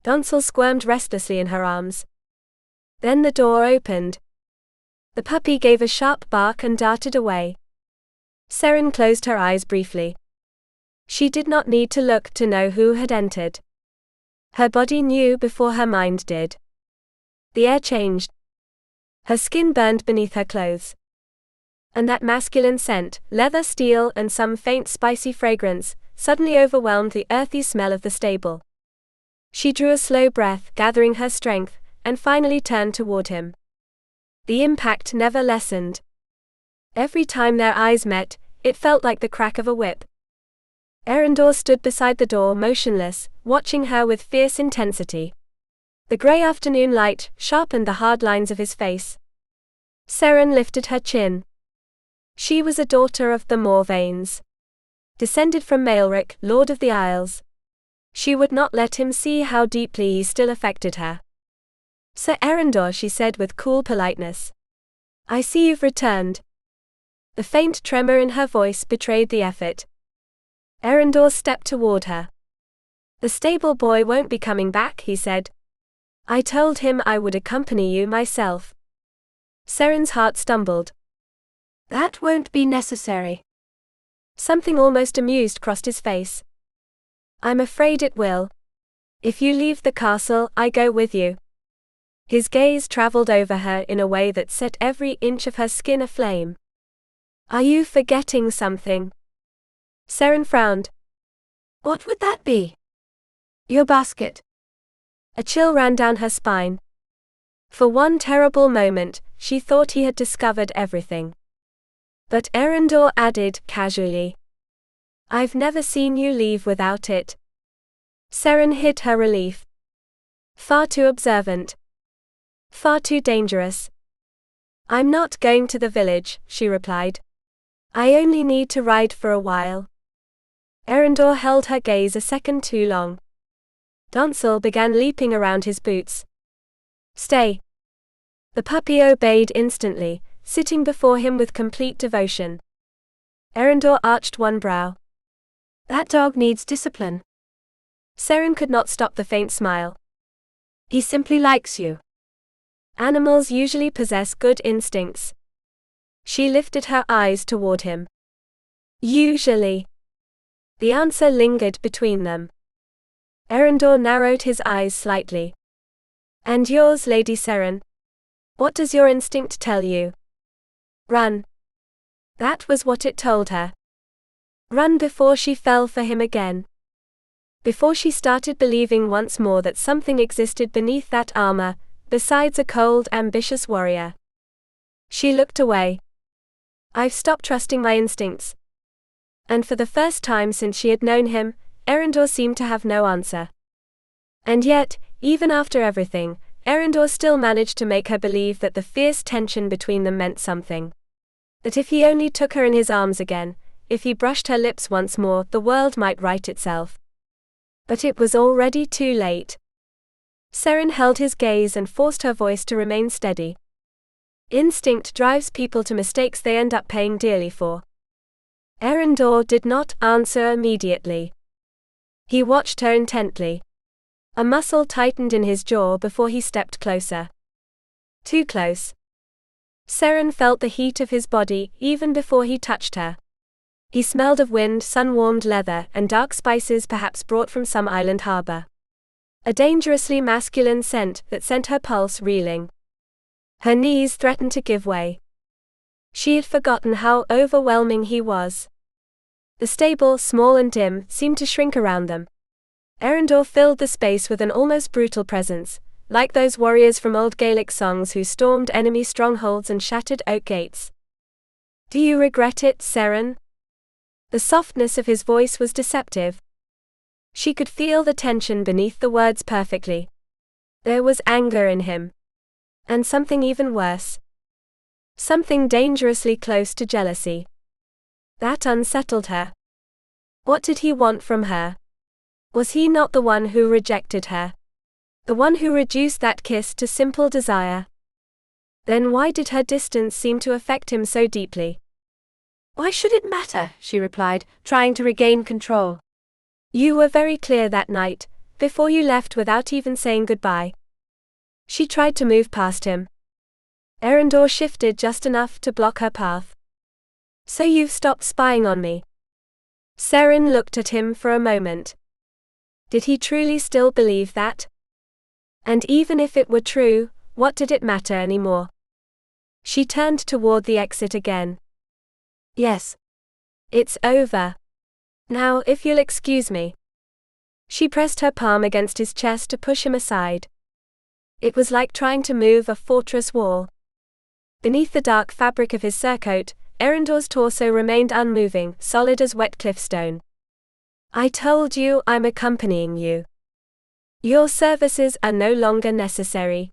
Donsel squirmed restlessly in her arms. Then the door opened. The puppy gave a sharp bark and darted away. Seren closed her eyes briefly. She did not need to look to know who had entered. Her body knew before her mind did. The air changed. Her skin burned beneath her clothes. And that masculine scent, leather, steel, and some faint spicy fragrance, suddenly overwhelmed the earthy smell of the stable. She drew a slow breath, gathering her strength, and finally turned toward him. The impact never lessened. Every time their eyes met, it felt like the crack of a whip. Eryndor stood beside the door motionless, watching her with fierce intensity. The grey afternoon light sharpened the hard lines of his face. Seren lifted her chin. She was a daughter of the Morvanes. Descended from Maelric, Lord of the Isles. She would not let him see how deeply he still affected her. Sir Eryndor, she said with cool politeness. I see you've returned. The faint tremor in her voice betrayed the effort. Eryndor stepped toward her. The stable boy won't be coming back, he said. I told him I would accompany you myself. Seren's heart stumbled. That won't be necessary. Something almost amused crossed his face. I'm afraid it will. If you leave the castle, I go with you. His gaze traveled over her in a way that set every inch of her skin aflame. Are you forgetting something? Seren frowned. What would that be? Your basket. A chill ran down her spine. For one terrible moment, she thought he had discovered everything. But Eryndor added, casually. I've never seen you leave without it. Seren hid her relief. Far too observant. Far too dangerous. I'm not going to the village, she replied. I only need to ride for a while. Eryndor held her gaze a second too long. Donsel began leaping around his boots. Stay. The puppy obeyed instantly, sitting before him with complete devotion. Eryndor arched one brow. That dog needs discipline. Seren could not stop the faint smile. He simply likes you. Animals usually possess good instincts. She lifted her eyes toward him. Usually. The answer lingered between them. Eryndor narrowed his eyes slightly. And yours, Lady Seren? What does your instinct tell you? Run. That was what it told her. Run before she fell for him again. Before she started believing once more that something existed beneath that armor, besides a cold, ambitious warrior. She looked away. I've stopped trusting my instincts. And for the first time since she had known him, Eryndor seemed to have no answer. And yet, even after everything, Eryndor still managed to make her believe that the fierce tension between them meant something. That if he only took her in his arms again, if he brushed her lips once more, the world might right itself. But it was already too late. Seren held his gaze and forced her voice to remain steady. Instinct drives people to mistakes they end up paying dearly for. Eryndor did not answer immediately. He watched her intently. A muscle tightened in his jaw before he stepped closer. Too close. Seren felt the heat of his body even before he touched her. He smelled of wind, sun-warmed leather, and dark spices perhaps brought from some island harbor. A dangerously masculine scent that sent her pulse reeling. Her knees threatened to give way. She had forgotten how overwhelming he was. The stable, small and dim, seemed to shrink around them. Eryndor filled the space with an almost brutal presence, like those warriors from old Gaelic songs who stormed enemy strongholds and shattered oak gates. Do you regret it, Seren? The softness of his voice was deceptive. She could feel the tension beneath the words perfectly. There was anger in him. And something even worse. Something dangerously close to jealousy. That unsettled her. What did he want from her? Was he not the one who rejected her? The one who reduced that kiss to simple desire? Then why did her distance seem to affect him so deeply? Why should it matter? She replied, trying to regain control. You were very clear that night, before you left without even saying goodbye. She tried to move past him. Eryndor shifted just enough to block her path. So you've stopped spying on me? Seren looked at him for a moment. Did he truly still believe that? And even if it were true, what did it matter anymore? She turned toward the exit again. Yes. It's over. Now, if you'll excuse me. She pressed her palm against his chest to push him aside. It was like trying to move a fortress wall. Beneath the dark fabric of his surcoat, Eryndor's torso remained unmoving, solid as wet cliffstone. I told you I'm accompanying you. Your services are no longer necessary.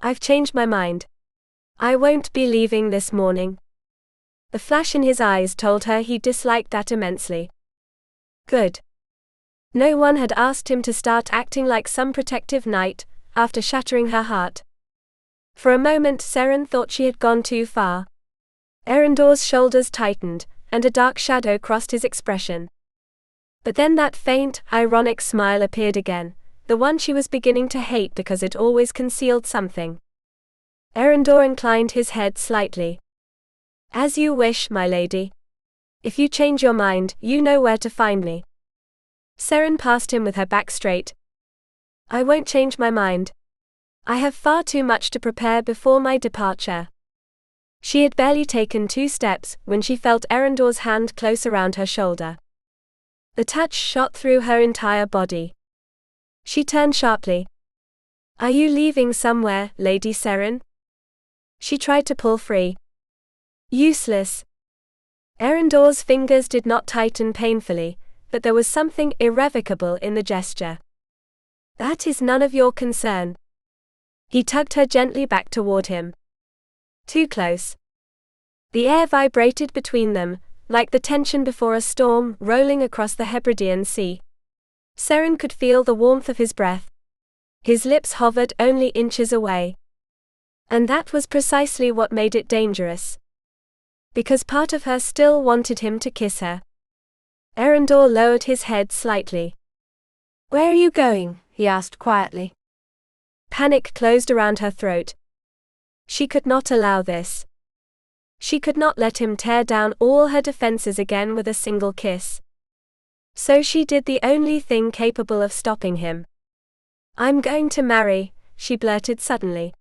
I've changed my mind. I won't be leaving this morning. The flash in his eyes told her he disliked that immensely. Good. No one had asked him to start acting like some protective knight, after shattering her heart. For a moment Seren thought she had gone too far. Eryndor's shoulders tightened, and a dark shadow crossed his expression. But then that faint, ironic smile appeared again, the one she was beginning to hate because it always concealed something. Eryndor inclined his head slightly. As you wish, my lady. If you change your mind, you know where to find me. Seren passed him with her back straight. I won't change my mind. I have far too much to prepare before my departure. She had barely taken 2 steps when she felt Eryndor's hand close around her shoulder. The touch shot through her entire body. She turned sharply. Are you leaving somewhere, Lady Seren? She tried to pull free. Useless. Eryndor's fingers did not tighten painfully, but there was something irrevocable in the gesture. That is none of your concern. He tugged her gently back toward him. Too close. The air vibrated between them, like the tension before a storm rolling across the Hebridean Sea. Seren could feel the warmth of his breath. His lips hovered only inches away. And that was precisely what made it dangerous. Because part of her still wanted him to kiss her. Eryndor lowered his head slightly. Where are you going? He asked quietly. Panic closed around her throat. She could not allow this. She could not let him tear down all her defenses again with a single kiss. So she did the only thing capable of stopping him. I'm going to marry, she blurted suddenly.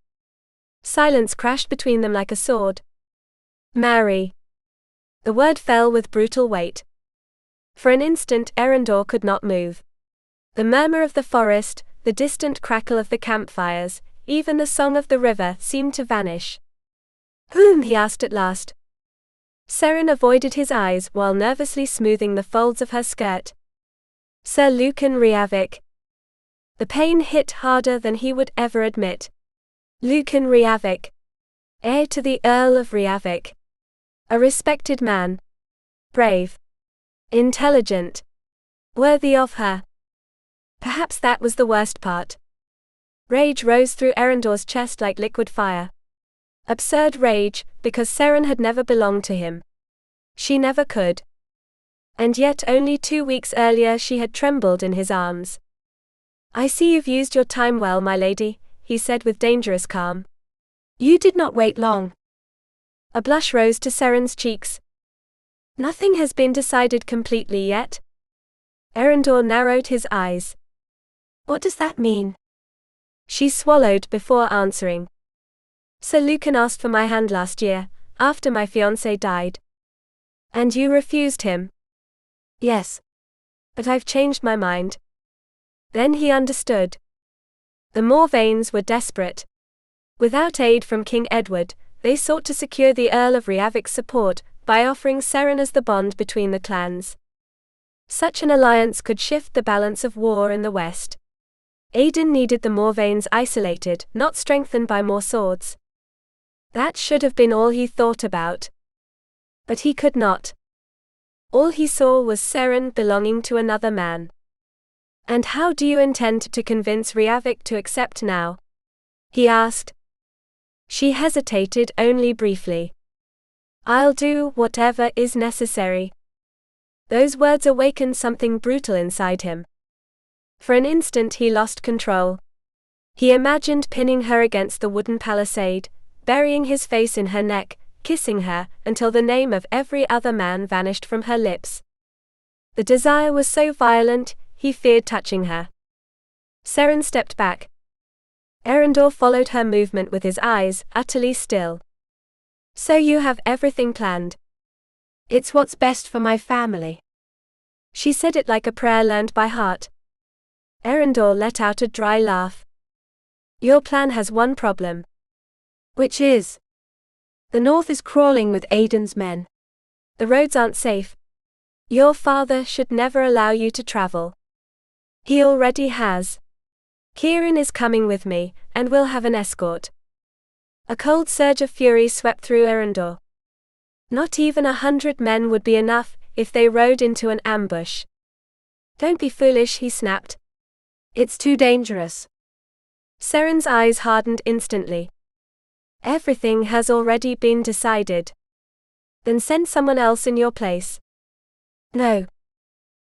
Silence crashed between them like a sword. Marry. The word fell with brutal weight. For an instant Eryndor could not move. The murmur of the forest, the distant crackle of the campfires, even the song of the river seemed to vanish. Whom? He asked at last. Seren avoided his eyes while nervously smoothing the folds of her skirt. Sir Lucan Rêvalys. The pain hit harder than he would ever admit. Lucan Rêvalys. Heir to the Earl of Rêvalys. A respected man. Brave. Intelligent. Worthy of her. Perhaps that was the worst part. Rage rose through Eryndor's chest like liquid fire. Absurd rage, because Seren had never belonged to him. She never could. And yet only 2 weeks earlier she had trembled in his arms. I see you've used your time well, my lady, he said with dangerous calm. You did not wait long. A blush rose to Seren's cheeks. Nothing has been decided completely yet. Eryndor narrowed his eyes. What does that mean? She swallowed before answering. Sir Lucan asked for my hand last year, after my fiancé died. And you refused him? Yes. But I've changed my mind. Then he understood. The Morvanes were desperate. Without aid from King Edward, they sought to secure the Earl of Rêvalys' support by offering Seren as the bond between the clans. Such an alliance could shift the balance of war in the west. Aiden needed the Morvanes isolated, not strengthened by more swords. That should have been all he thought about. But he could not. All he saw was Seren belonging to another man. And how do you intend to convince Rêvalys to accept now? He asked. She hesitated only briefly. I'll do whatever is necessary. Those words awakened something brutal inside him. For an instant he lost control. He imagined pinning her against the wooden palisade, burying his face in her neck, kissing her, until the name of every other man vanished from her lips. The desire was so violent, he feared touching her. Seren stepped back. Eryndor followed her movement with his eyes, utterly still. So you have everything planned. It's what's best for my family. She said it like a prayer learned by heart. Eryndor let out a dry laugh. Your plan has one problem. Which is? The north is crawling with Aiden's men. The roads aren't safe. Your father should never allow you to travel. He already has. Caerwyn is coming with me, and we'll have an escort. A cold surge of fury swept through Eryndor. Not even 100 men would be enough, if they rode into an ambush. Don't be foolish, he snapped. It's too dangerous. Seren's eyes hardened instantly. Everything has already been decided. Then send someone else in your place. No.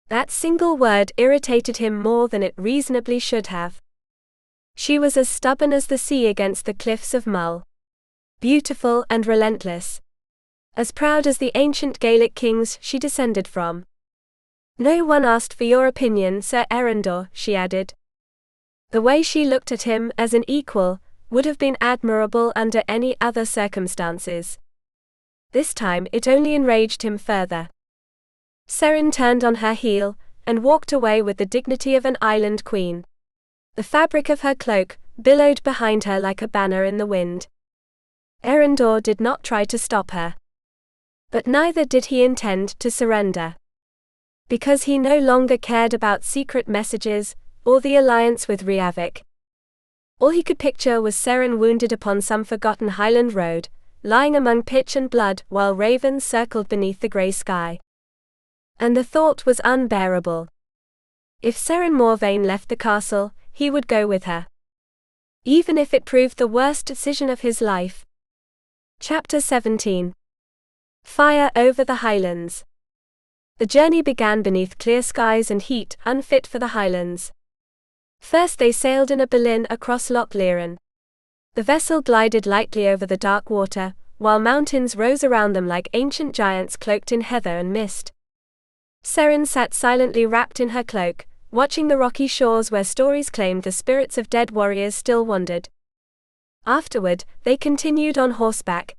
That single word irritated him more than it reasonably should have. She was as stubborn as the sea against the cliffs of Mull. Beautiful and relentless. As proud as the ancient Gaelic kings she descended from. No one asked for your opinion, Sir Eryndor, she added. The way she looked at him as an equal would have been admirable under any other circumstances. This time it only enraged him further. Seren turned on her heel and walked away with the dignity of an island queen. The fabric of her cloak billowed behind her like a banner in the wind. Eryndor did not try to stop her. But neither did he intend to surrender. Because he no longer cared about secret messages or the alliance with Rêvalys. All he could picture was Seren wounded upon some forgotten Highland road, lying among pitch and blood while ravens circled beneath the grey sky. And the thought was unbearable. If Seren Morvane left the castle, he would go with her. Even if it proved the worst decision of his life. Chapter 17. Fire over the Highlands. The journey began beneath clear skies and heat unfit for the Highlands. First they sailed in a berlin across Loch Leren. The vessel glided lightly over the dark water, while mountains rose around them like ancient giants cloaked in heather and mist. Seren sat silently wrapped in her cloak, watching the rocky shores where stories claimed the spirits of dead warriors still wandered. Afterward, they continued on horseback.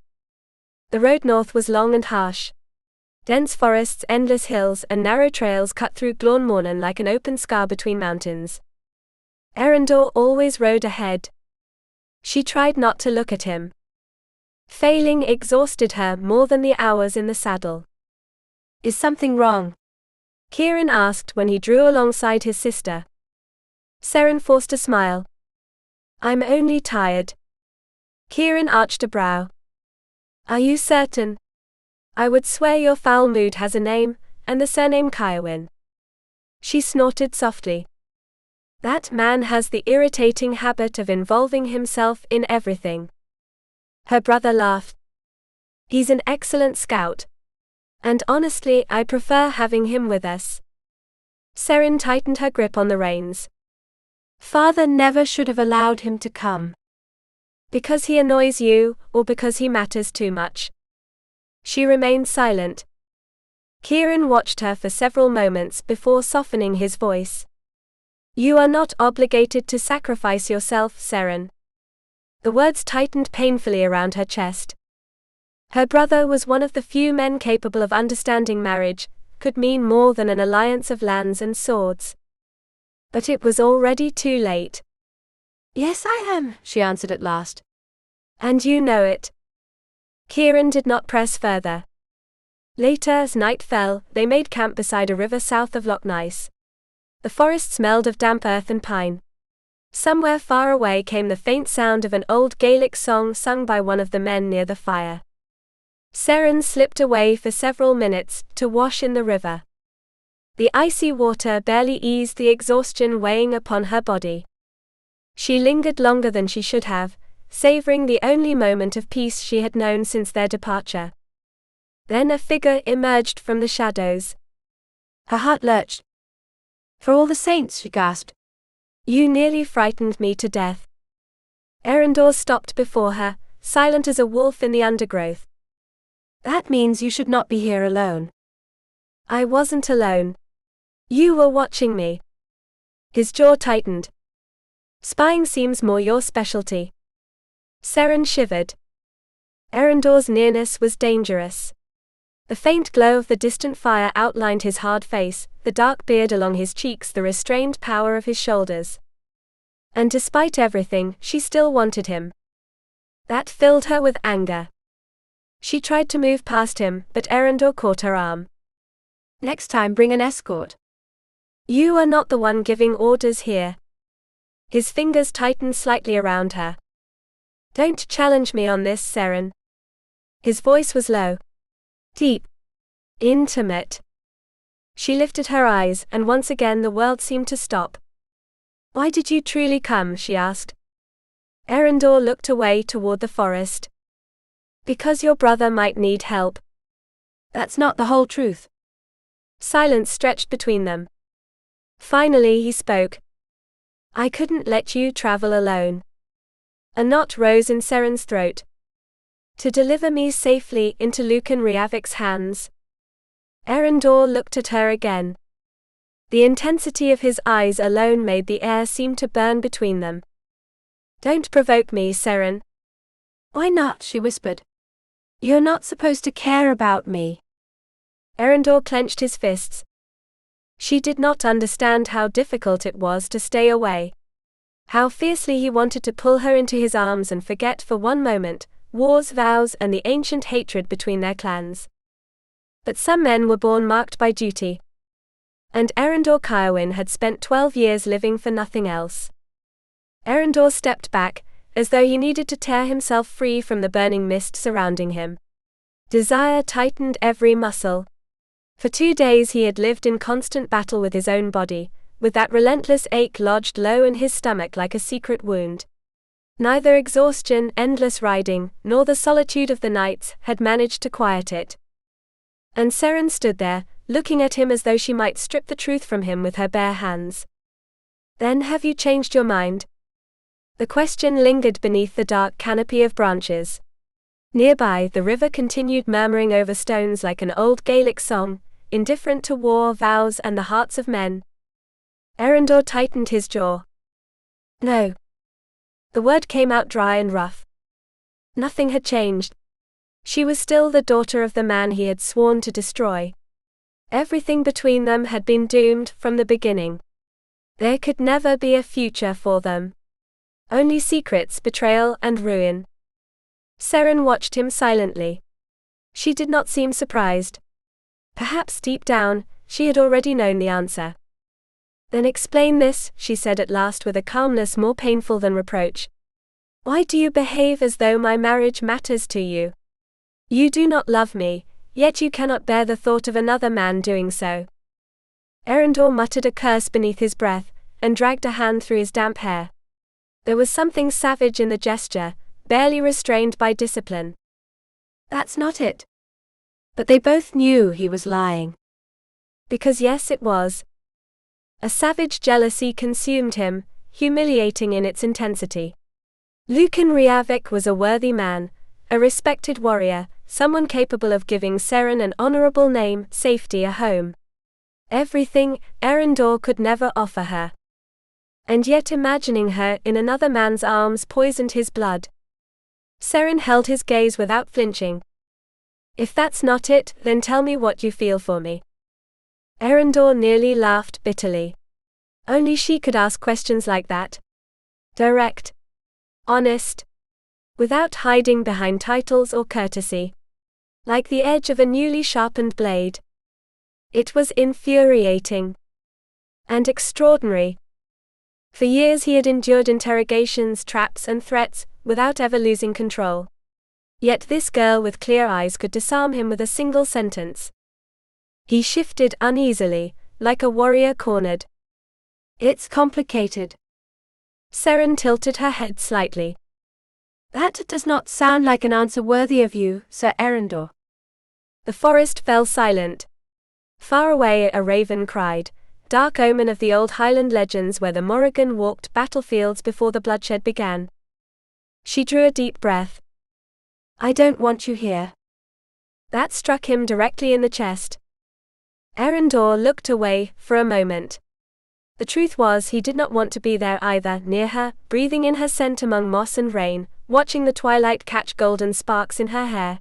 The road north was long and harsh. Dense forests, endless hills, and narrow trails cut through Glanmornan like an open scar between mountains. Eryndor always rode ahead. She tried not to look at him. Failing exhausted her more than the hours in the saddle. Is something wrong? Caerwyn asked when he drew alongside his sister. Seren forced a smile. I'm only tired. Caerwyn arched a brow. Are you certain? I would swear your foul mood has a name, and the surname Caerwyn. She snorted softly. That man has the irritating habit of involving himself in everything. Her brother laughed. He's an excellent scout. And honestly, I prefer having him with us. Seren tightened her grip on the reins. Father never should have allowed him to come. Because he annoys you, or because he matters too much? She remained silent. Caerwyn watched her for several moments before softening his voice. You are not obligated to sacrifice yourself, Seren. The words tightened painfully around her chest. Her brother was one of the few men capable of understanding marriage could mean more than an alliance of lands and swords. But it was already too late. Yes, I am, she answered at last. And you know it. Caerwyn did not press further. Later, as night fell, they made camp beside a river south of Loch Ness. The forest smelled of damp earth and pine. Somewhere far away came the faint sound of an old Gaelic song sung by one of the men near the fire. Seren slipped away for several minutes, to wash in the river. The icy water barely eased the exhaustion weighing upon her body. She lingered longer than she should have, savoring the only moment of peace she had known since their departure. Then a figure emerged from the shadows. Her heart lurched. "For all the saints," she gasped. "You nearly frightened me to death." Eryndor stopped before her, silent as a wolf in the undergrowth. "That means you should not be here alone." "I wasn't alone. You were watching me." His jaw tightened. "Spying seems more your specialty." Seren shivered. Eryndor's nearness was dangerous. The faint glow of the distant fire outlined his hard face, the dark beard along his cheeks, the restrained power of his shoulders. And despite everything, she still wanted him. That filled her with anger. She tried to move past him, but Eryndor caught her arm. "Next time bring an escort." "You are not the one giving orders here." His fingers tightened slightly around her. "Don't challenge me on this, Seren." His voice was low. Deep. Intimate. She lifted her eyes, and once again the world seemed to stop. "Why did you truly come?" she asked. Eryndor looked away toward the forest. "Because your brother might need help." "That's not the whole truth." Silence stretched between them. Finally he spoke. "I couldn't let you travel alone." A knot rose in Seren's throat. "To deliver me safely into Lucan Rêvalys' hands." Eryndor looked at her again. The intensity of his eyes alone made the air seem to burn between them. "Don't provoke me, Seren." "Why not?" she whispered. "You're not supposed to care about me." Eryndor clenched his fists. She did not understand how difficult it was to stay away. How fiercely he wanted to pull her into his arms and forget for one moment wars, vows, and the ancient hatred between their clans. But some men were born marked by duty. And Eryndor Caerwyn had spent 12 years living for nothing else. Eryndor stepped back, as though he needed to tear himself free from the burning mist surrounding him. Desire tightened every muscle. For 2 days he had lived in constant battle with his own body, with that relentless ache lodged low in his stomach like a secret wound. Neither exhaustion, endless riding, nor the solitude of the nights had managed to quiet it. And Seren stood there, looking at him as though she might strip the truth from him with her bare hands. "Then have you changed your mind?" The question lingered beneath the dark canopy of branches. Nearby, the river continued murmuring over stones like an old Gaelic song, indifferent to war, vows, and the hearts of men. Eryndor tightened his jaw. "No." The word came out dry and rough. Nothing had changed. She was still the daughter of the man he had sworn to destroy. Everything between them had been doomed from the beginning. There could never be a future for them. Only secrets, betrayal, and ruin. Seren watched him silently. She did not seem surprised. Perhaps deep down, she had already known the answer. "Then explain this," she said at last with a calmness more painful than reproach. "Why do you behave as though my marriage matters to you? You do not love me, yet you cannot bear the thought of another man doing so." Eryndor muttered a curse beneath his breath, and dragged a hand through his damp hair. There was something savage in the gesture, barely restrained by discipline. "That's not it." But they both knew he was lying. Because yes, it was. A savage jealousy consumed him, humiliating in its intensity. Lucan Rêvalys was a worthy man, a respected warrior, someone capable of giving Seren an honorable name, safety, a home. Everything Eryndor could never offer her. And yet imagining her in another man's arms poisoned his blood. Seren held his gaze without flinching. "If that's not it, then tell me what you feel for me." Eryndor nearly laughed bitterly. Only she could ask questions like that. Direct. Honest. Without hiding behind titles or courtesy. Like the edge of a newly sharpened blade. It was infuriating. And extraordinary. For years he had endured interrogations, traps, and threats, without ever losing control. Yet this girl with clear eyes could disarm him with a single sentence. He shifted uneasily, like a warrior cornered. It's complicated. Seren tilted her head slightly. That does not sound like an answer worthy of you, Sir Eryndor. The forest fell silent. Far away a raven cried, dark omen of the old Highland legends where the Morrigan walked battlefields before the bloodshed began. She drew a deep breath. I don't want you here. That struck him directly in the chest. Eryndor looked away for a moment. The truth was he did not want to be there either, near her, breathing in her scent among moss and rain, watching the twilight catch golden sparks in her hair.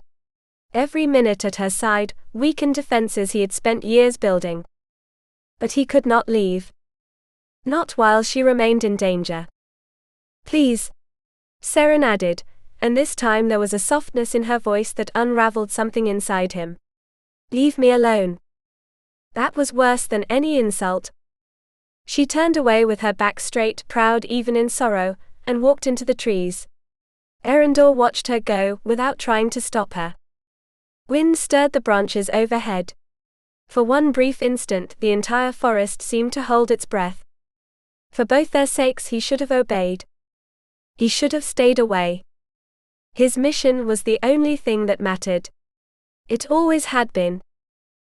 Every minute at her side weakened defenses he had spent years building. But he could not leave. Not while she remained in danger. Please, Seren added, and this time there was a softness in her voice that unraveled something inside him. Leave me alone. That was worse than any insult. She turned away with her back straight, proud even in sorrow, and walked into the trees. Eryndor watched her go, without trying to stop her. Wind stirred the branches overhead. For one brief instant the entire forest seemed to hold its breath. For both their sakes he should have obeyed. He should have stayed away. His mission was the only thing that mattered. It always had been.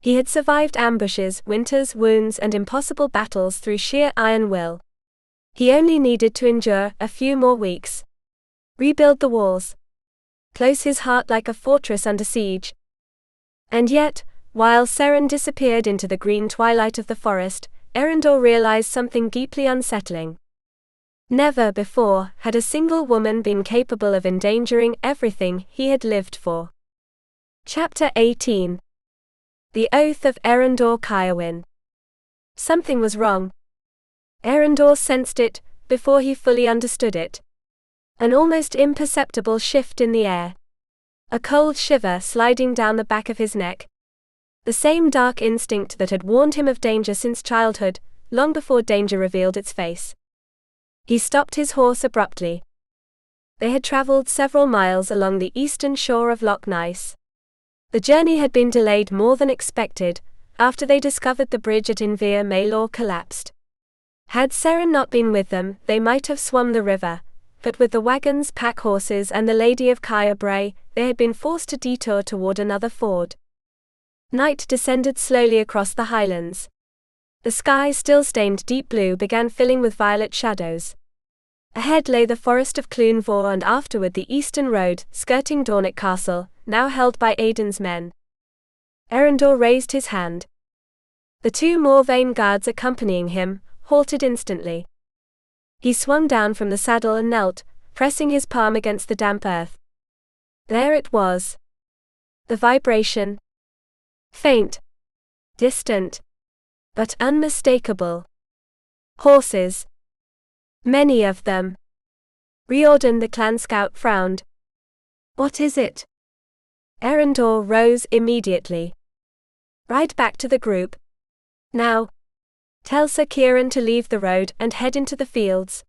He had survived ambushes, winters, wounds, and impossible battles through sheer iron will. He only needed to endure a few more weeks. Rebuild the walls. Close his heart like a fortress under siege. And yet, while Seren disappeared into the green twilight of the forest, Eryndor realized something deeply unsettling. Never before had a single woman been capable of endangering everything he had lived for. Chapter 18. The Oath of Eryndor Caerwyn. Something was wrong. Eryndor sensed it, before he fully understood it. An almost imperceptible shift in the air. A cold shiver sliding down the back of his neck. The same dark instinct that had warned him of danger since childhood, long before danger revealed its face. He stopped his horse abruptly. They had traveled several miles along the eastern shore of Loch Ness. The journey had been delayed more than expected, after they discovered the bridge at Inver Maelor collapsed. Had Seren not been with them, they might have swum the river, but with the wagons, pack horses, and the Lady of Caer Bray, they had been forced to detour toward another ford. Night descended slowly across the Highlands. The sky, still stained deep blue, began filling with violet shadows. Ahead lay the forest of Clun Vor and afterward the eastern road, skirting Dornick Castle, now held by Aidan's men. Eryndor raised his hand. The two Morvane guards accompanying him halted instantly. He swung down from the saddle and knelt, pressing his palm against the damp earth. There it was. The vibration. Faint. Distant. But unmistakable. Horses. Many of them. Riordan the clan scout frowned. What is it? Eryndor rose immediately. Ride back to the group. Now. Tell Sir Kieran to leave the road and head into the fields.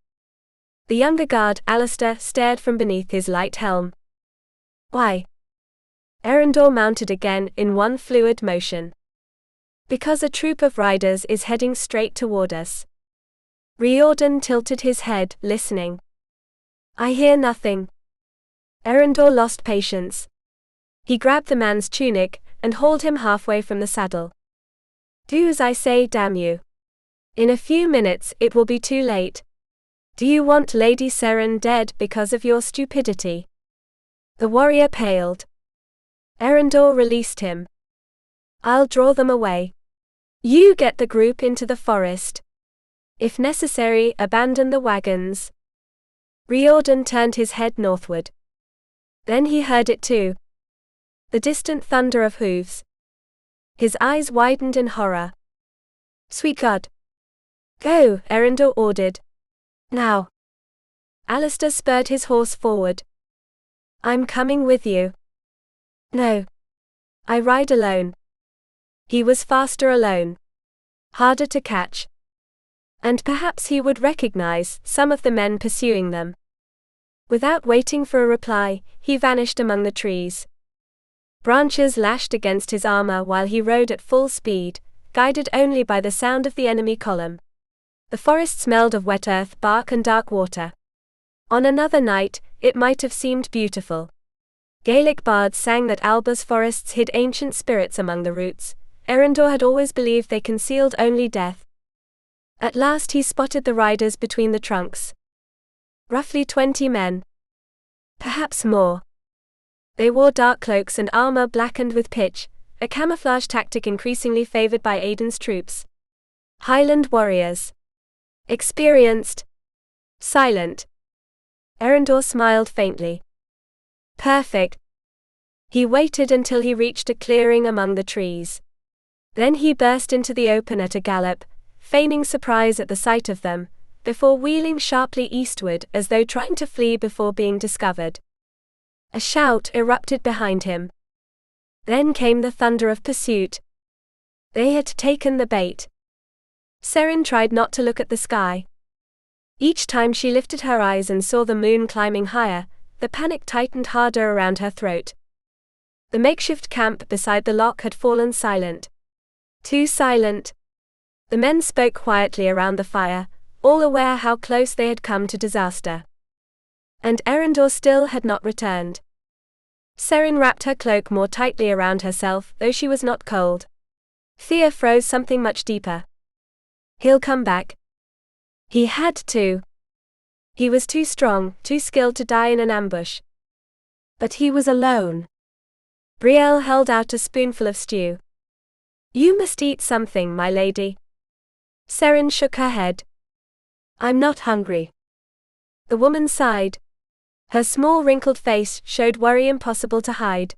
The younger guard, Alistair, stared from beneath his light helm. Why? Eryndor mounted again in one fluid motion. Because a troop of riders is heading straight toward us. Riordan tilted his head, listening. I hear nothing. Eryndor lost patience. He grabbed the man's tunic and hauled him halfway from the saddle. Do as I say, damn you. In a few minutes it will be too late. Do you want Lady Seren dead because of your stupidity? The warrior paled. Eryndor released him. I'll draw them away. You get the group into the forest. If necessary, abandon the wagons. Riordan turned his head northward. Then he heard it too. The distant thunder of hooves. His eyes widened in horror. Sweet God. Go, Eryndor ordered. Now. Alistair spurred his horse forward. I'm coming with you. No. I ride alone. He was faster alone. Harder to catch. And perhaps he would recognize some of the men pursuing them. Without waiting for a reply, he vanished among the trees. Branches lashed against his armor while he rode at full speed, guided only by the sound of the enemy column. The forest smelled of wet earth, bark and dark water. On another night, it might have seemed beautiful. Gaelic bards sang that Alba's forests hid ancient spirits among the roots. Eryndor had always believed they concealed only death. At last he spotted the riders between the trunks. Roughly 20 men. Perhaps more. They wore dark cloaks and armor blackened with pitch, a camouflage tactic increasingly favored by Aidan's troops. Highland warriors. Experienced. Silent. Eryndor smiled faintly. Perfect. He waited until he reached a clearing among the trees. Then he burst into the open at a gallop, feigning surprise at the sight of them, before wheeling sharply eastward as though trying to flee before being discovered. A shout erupted behind him. Then came the thunder of pursuit. They had taken the bait. Seren tried not to look at the sky. Each time she lifted her eyes and saw the moon climbing higher, the panic tightened harder around her throat. The makeshift camp beside the lock had fallen silent. Too silent. The men spoke quietly around the fire, all aware how close they had come to disaster. And Eryndor still had not returned. Seren wrapped her cloak more tightly around herself, though she was not cold. Fear froze something much deeper. He'll come back. He had to. He was too strong, too skilled to die in an ambush. But he was alone. Brielle held out a spoonful of stew. You must eat something, my lady. Seren shook her head. I'm not hungry. The woman sighed. Her small wrinkled face showed worry impossible to hide.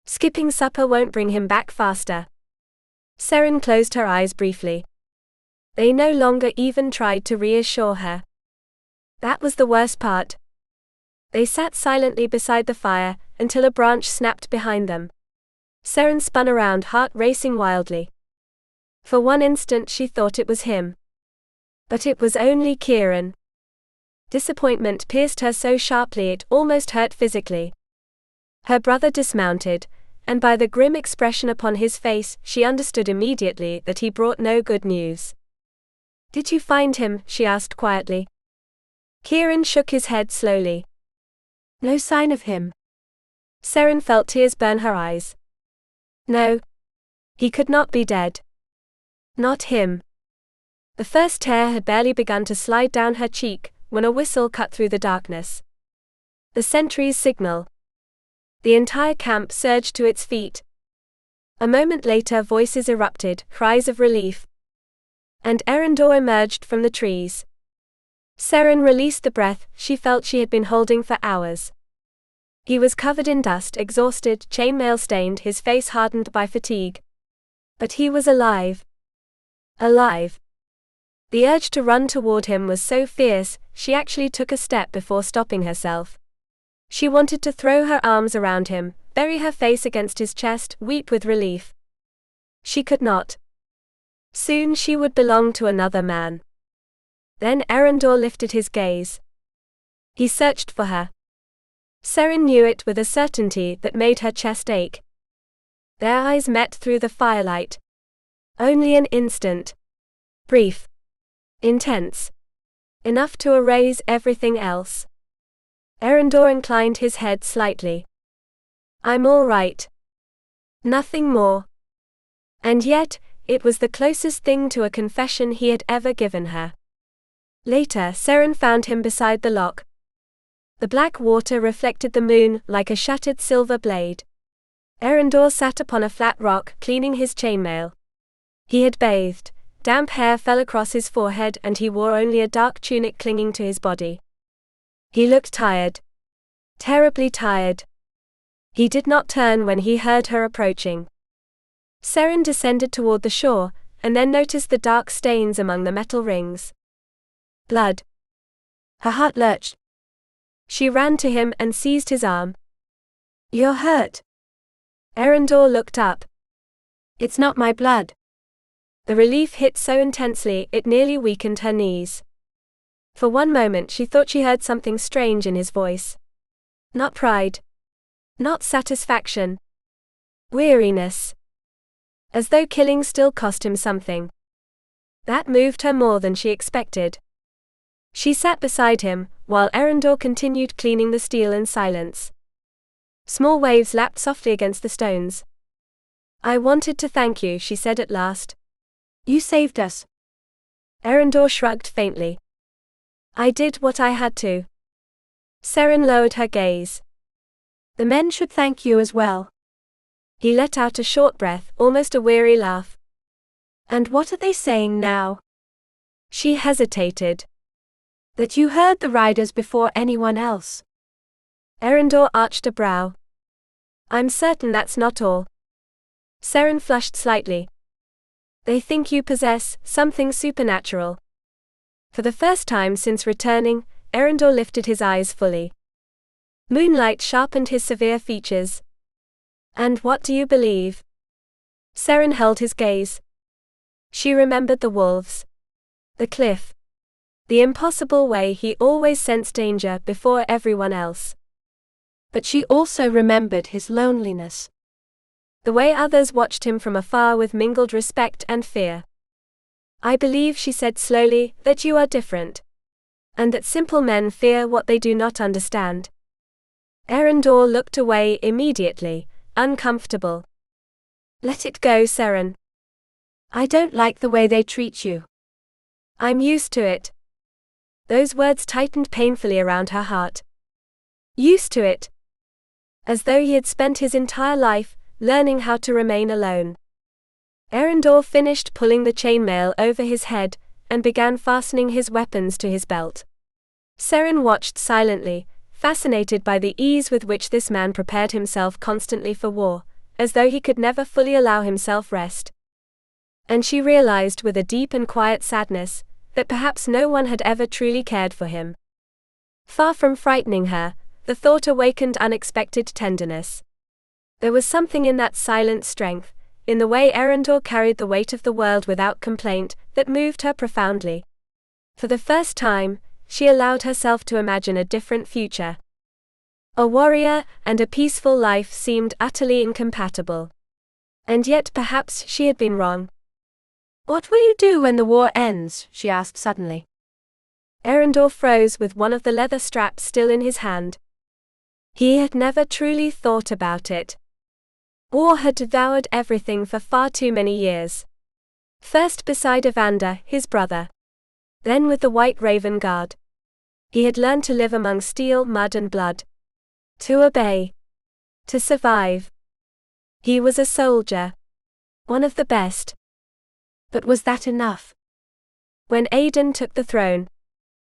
Skipping supper won't bring him back faster. Seren closed her eyes briefly. They no longer even tried to reassure her. That was the worst part. They sat silently beside the fire, until a branch snapped behind them. Seren spun around, heart racing wildly. For one instant she thought it was him. But it was only Kieran. Disappointment pierced her so sharply it almost hurt physically. Her brother dismounted, and by the grim expression upon his face, she understood immediately that he brought no good news. Did you find him? She asked quietly. Kieran shook his head slowly. No sign of him. Seren felt tears burn her eyes. No. He could not be dead. Not him. The first tear had barely begun to slide down her cheek, when a whistle cut through the darkness. The sentry's signal. The entire camp surged to its feet. A moment later voices erupted, cries of relief. And Eryndor emerged from the trees. Seren released the breath she felt she had been holding for hours. He was covered in dust, exhausted, chainmail stained, his face hardened by fatigue. But he was alive. Alive. The urge to run toward him was so fierce, she actually took a step before stopping herself. She wanted to throw her arms around him, bury her face against his chest, weep with relief. She could not. Soon she would belong to another man. Then Eryndor lifted his gaze. He searched for her. Seren knew it with a certainty that made her chest ache. Their eyes met through the firelight. Only an instant. Brief. Intense. Enough to erase everything else. Eryndor inclined his head slightly. I'm all right. Nothing more. And yet, it was the closest thing to a confession he had ever given her. Later, Seren found him beside the lock. The black water reflected the moon like a shattered silver blade. Eryndor sat upon a flat rock, cleaning his chainmail. He had bathed. Damp hair fell across his forehead and he wore only a dark tunic clinging to his body. He looked tired. Terribly tired. He did not turn when he heard her approaching. Seren descended toward the shore, and then noticed the dark stains among the metal rings. Blood. Her heart lurched. She ran to him and seized his arm. You're hurt. Eryndor looked up. It's not my blood. The relief hit so intensely it nearly weakened her knees. For one moment she thought she heard something strange in his voice. Not pride. Not satisfaction. Weariness. As though killing still cost him something. That moved her more than she expected. She sat beside him, while Eryndor continued cleaning the steel in silence. Small waves lapped softly against the stones. I wanted to thank you, she said at last. You saved us. Eryndor shrugged faintly. I did what I had to. Seren lowered her gaze. The men should thank you as well. He let out a short breath, almost a weary laugh. And what are they saying now? She hesitated. That you heard the riders before anyone else. Eryndor arched a brow. I'm certain that's not all. Seren flushed slightly. They think you possess something supernatural. For the first time since returning, Eryndor lifted his eyes fully. Moonlight sharpened his severe features. And what do you believe? Seren held his gaze. She remembered the wolves. The cliff. The impossible way he always sensed danger before everyone else. But she also remembered his loneliness. The way others watched him from afar with mingled respect and fear. I believe, she said slowly, that you are different. And that simple men fear what they do not understand. Eryndor looked away immediately, uncomfortable. Let it go, Seren. I don't like the way they treat you. I'm used to it. Those words tightened painfully around her heart. Used to it. As though he had spent his entire life learning how to remain alone. Eryndor finished pulling the chainmail over his head and began fastening his weapons to his belt. Seren watched silently, fascinated by the ease with which this man prepared himself constantly for war, as though he could never fully allow himself rest. And she realized with a deep and quiet sadness that perhaps no one had ever truly cared for him. Far from frightening her, the thought awakened unexpected tenderness. There was something in that silent strength, in the way Eryndor carried the weight of the world without complaint, that moved her profoundly. For the first time, she allowed herself to imagine a different future. A warrior and a peaceful life seemed utterly incompatible. And yet perhaps she had been wrong. What will you do when the war ends? She asked suddenly. Eryndor froze with one of the leather straps still in his hand. He had never truly thought about it. War had devoured everything for far too many years. First beside Evander, his brother. Then with the White Raven Guard. He had learned to live among steel, mud and blood. To obey. To survive. He was a soldier. One of the best. But was that enough? When Aidan took the throne.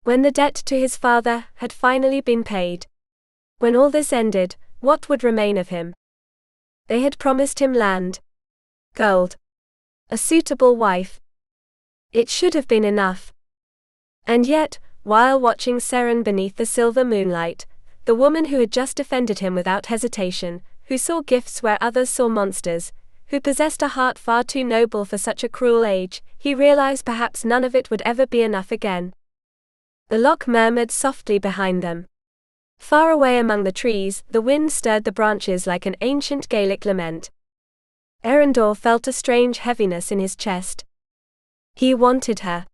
When the debt to his father had finally been paid. When all this ended, what would remain of him? They had promised him land. Gold. A suitable wife. It should have been enough. And yet, while watching Seren beneath the silver moonlight, the woman who had just defended him without hesitation, who saw gifts where others saw monsters, who possessed a heart far too noble for such a cruel age, he realized perhaps none of it would ever be enough again. The loch murmured softly behind them. Far away among the trees, the wind stirred the branches like an ancient Gaelic lament. Eryndor felt a strange heaviness in his chest. He wanted her.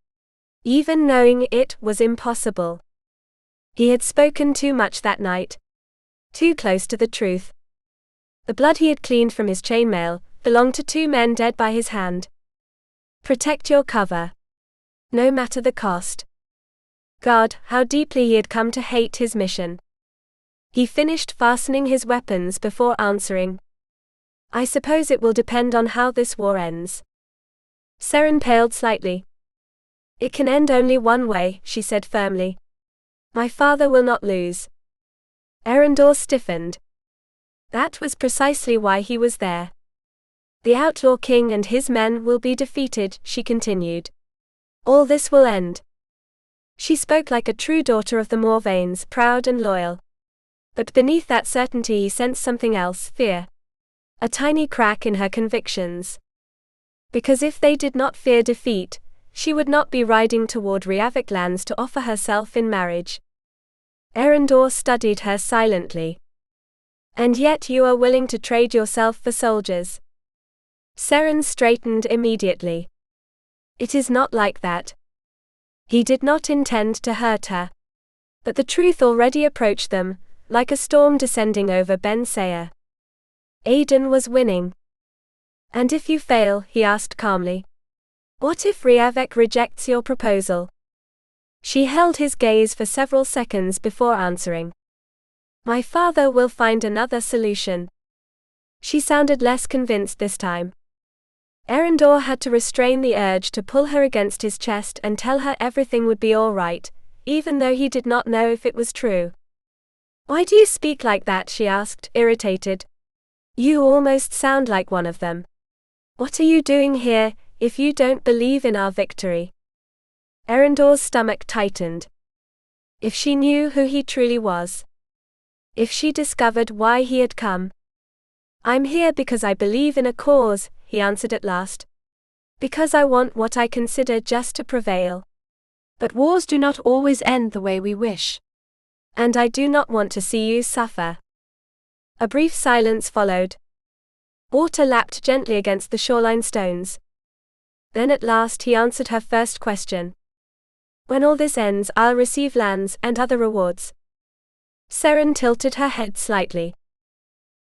Even knowing it was impossible. He had spoken too much that night. Too close to the truth. The blood he had cleaned from his chainmail belonged to two men dead by his hand. Protect your cover. No matter the cost. God, how deeply he had come to hate his mission. He finished fastening his weapons before answering. I suppose it will depend on how this war ends. Seren paled slightly. It can end only one way, she said firmly. My father will not lose. Eryndor stiffened. That was precisely why he was there. The outlaw king and his men will be defeated, she continued. All this will end. She spoke like a true daughter of the Morvanes, proud and loyal. But beneath that certainty he sensed something else, fear. A tiny crack in her convictions. Because if they did not fear defeat, she would not be riding toward Rêvalys lands to offer herself in marriage. Eryndor studied her silently. And yet you are willing to trade yourself for soldiers. Seren straightened immediately. It is not like that. He did not intend to hurt her. But the truth already approached them, like a storm descending over Ben Sayer. Aidan was winning. And if you fail, he asked calmly. What if Rêvalys rejects your proposal? She held his gaze for several seconds before answering. My father will find another solution. She sounded less convinced this time. Eryndor had to restrain the urge to pull her against his chest and tell her everything would be all right, even though he did not know if it was true. Why do you speak like that? She asked, irritated. You almost sound like one of them. What are you doing here, if you don't believe in our victory? Eryndor's stomach tightened. If she knew who he truly was. If she discovered why he had come. I'm here because I believe in a cause, he answered at last. Because I want what I consider just to prevail. But wars do not always end the way we wish. And I do not want to see you suffer. A brief silence followed. Water lapped gently against the shoreline stones. Then at last he answered her first question. When all this ends, I'll receive lands and other rewards. Seren tilted her head slightly.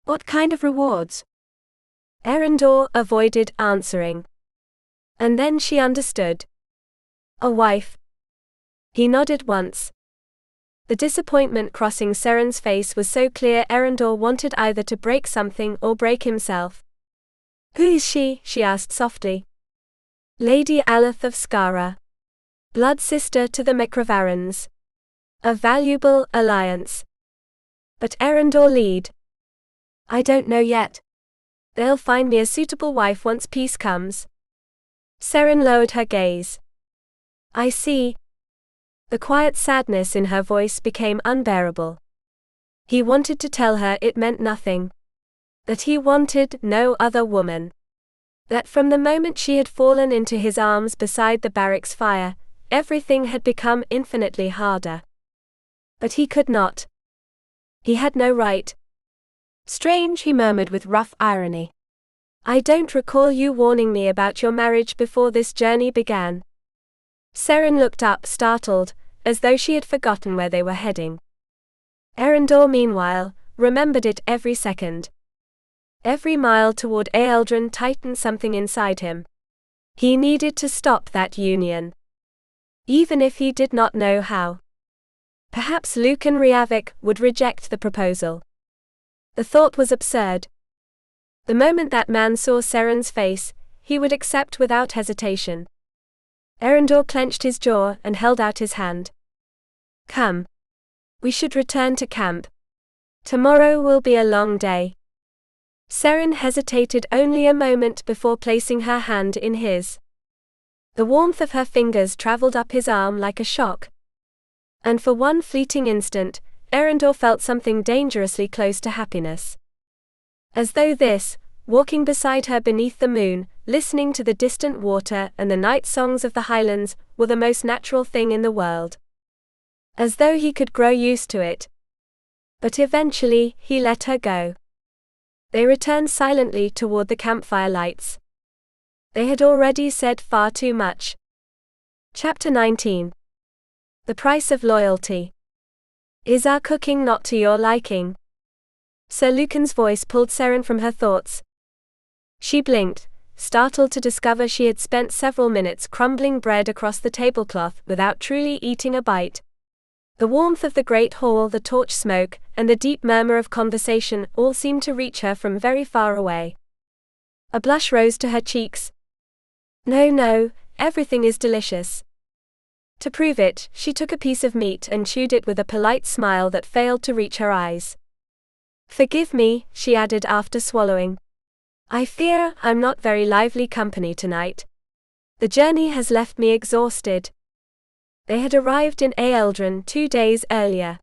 What kind of rewards? Eryndor avoided answering. And then she understood. A wife. He nodded once. The disappointment crossing Seren's face was so clear Eryndor wanted either to break something or break himself. Who is she? She asked softly. Lady Aleth of Skara. Blood sister to the Microvarans. A valuable alliance. But Eryndor lead. I don't know yet. They'll find me a suitable wife once peace comes. Seren lowered her gaze. I see. The quiet sadness in her voice became unbearable. He wanted to tell her it meant nothing. That he wanted no other woman. That from the moment she had fallen into his arms beside the barracks fire, everything had become infinitely harder. But he could not. He had no right. Strange, he murmured with rough irony. I don't recall you warning me about your marriage before this journey began. Seren looked up, startled, as though she had forgotten where they were heading. Eryndor, meanwhile, remembered it every second. Every mile toward Eldrin tightened something inside him. He needed to stop that union. Even if he did not know how. Perhaps Lucan Rêvalys would reject the proposal. The thought was absurd. The moment that man saw Seren's face, he would accept without hesitation. Eryndor clenched his jaw and held out his hand. Come. We should return to camp. Tomorrow will be a long day. Seren hesitated only a moment before placing her hand in his. The warmth of her fingers traveled up his arm like a shock. And for one fleeting instant, Eryndor felt something dangerously close to happiness. As though this, walking beside her beneath the moon, listening to the distant water and the night songs of the Highlands, were the most natural thing in the world. As though he could grow used to it. But eventually, he let her go. They returned silently toward the campfire lights. They had already said far too much. Chapter 19. The price of loyalty. Is our cooking not to your liking? Sir Lucan's voice pulled Seren from her thoughts. She blinked, startled to discover she had spent several minutes crumbling bread across the tablecloth without truly eating a bite. The warmth of the great hall, the torch smoke, and the deep murmur of conversation all seemed to reach her from very far away. A blush rose to her cheeks. No, everything is delicious. To prove it, she took a piece of meat and chewed it with a polite smile that failed to reach her eyes. Forgive me, she added after swallowing. I fear I'm not very lively company tonight. The journey has left me exhausted. They had arrived in Eldrin 2 days earlier.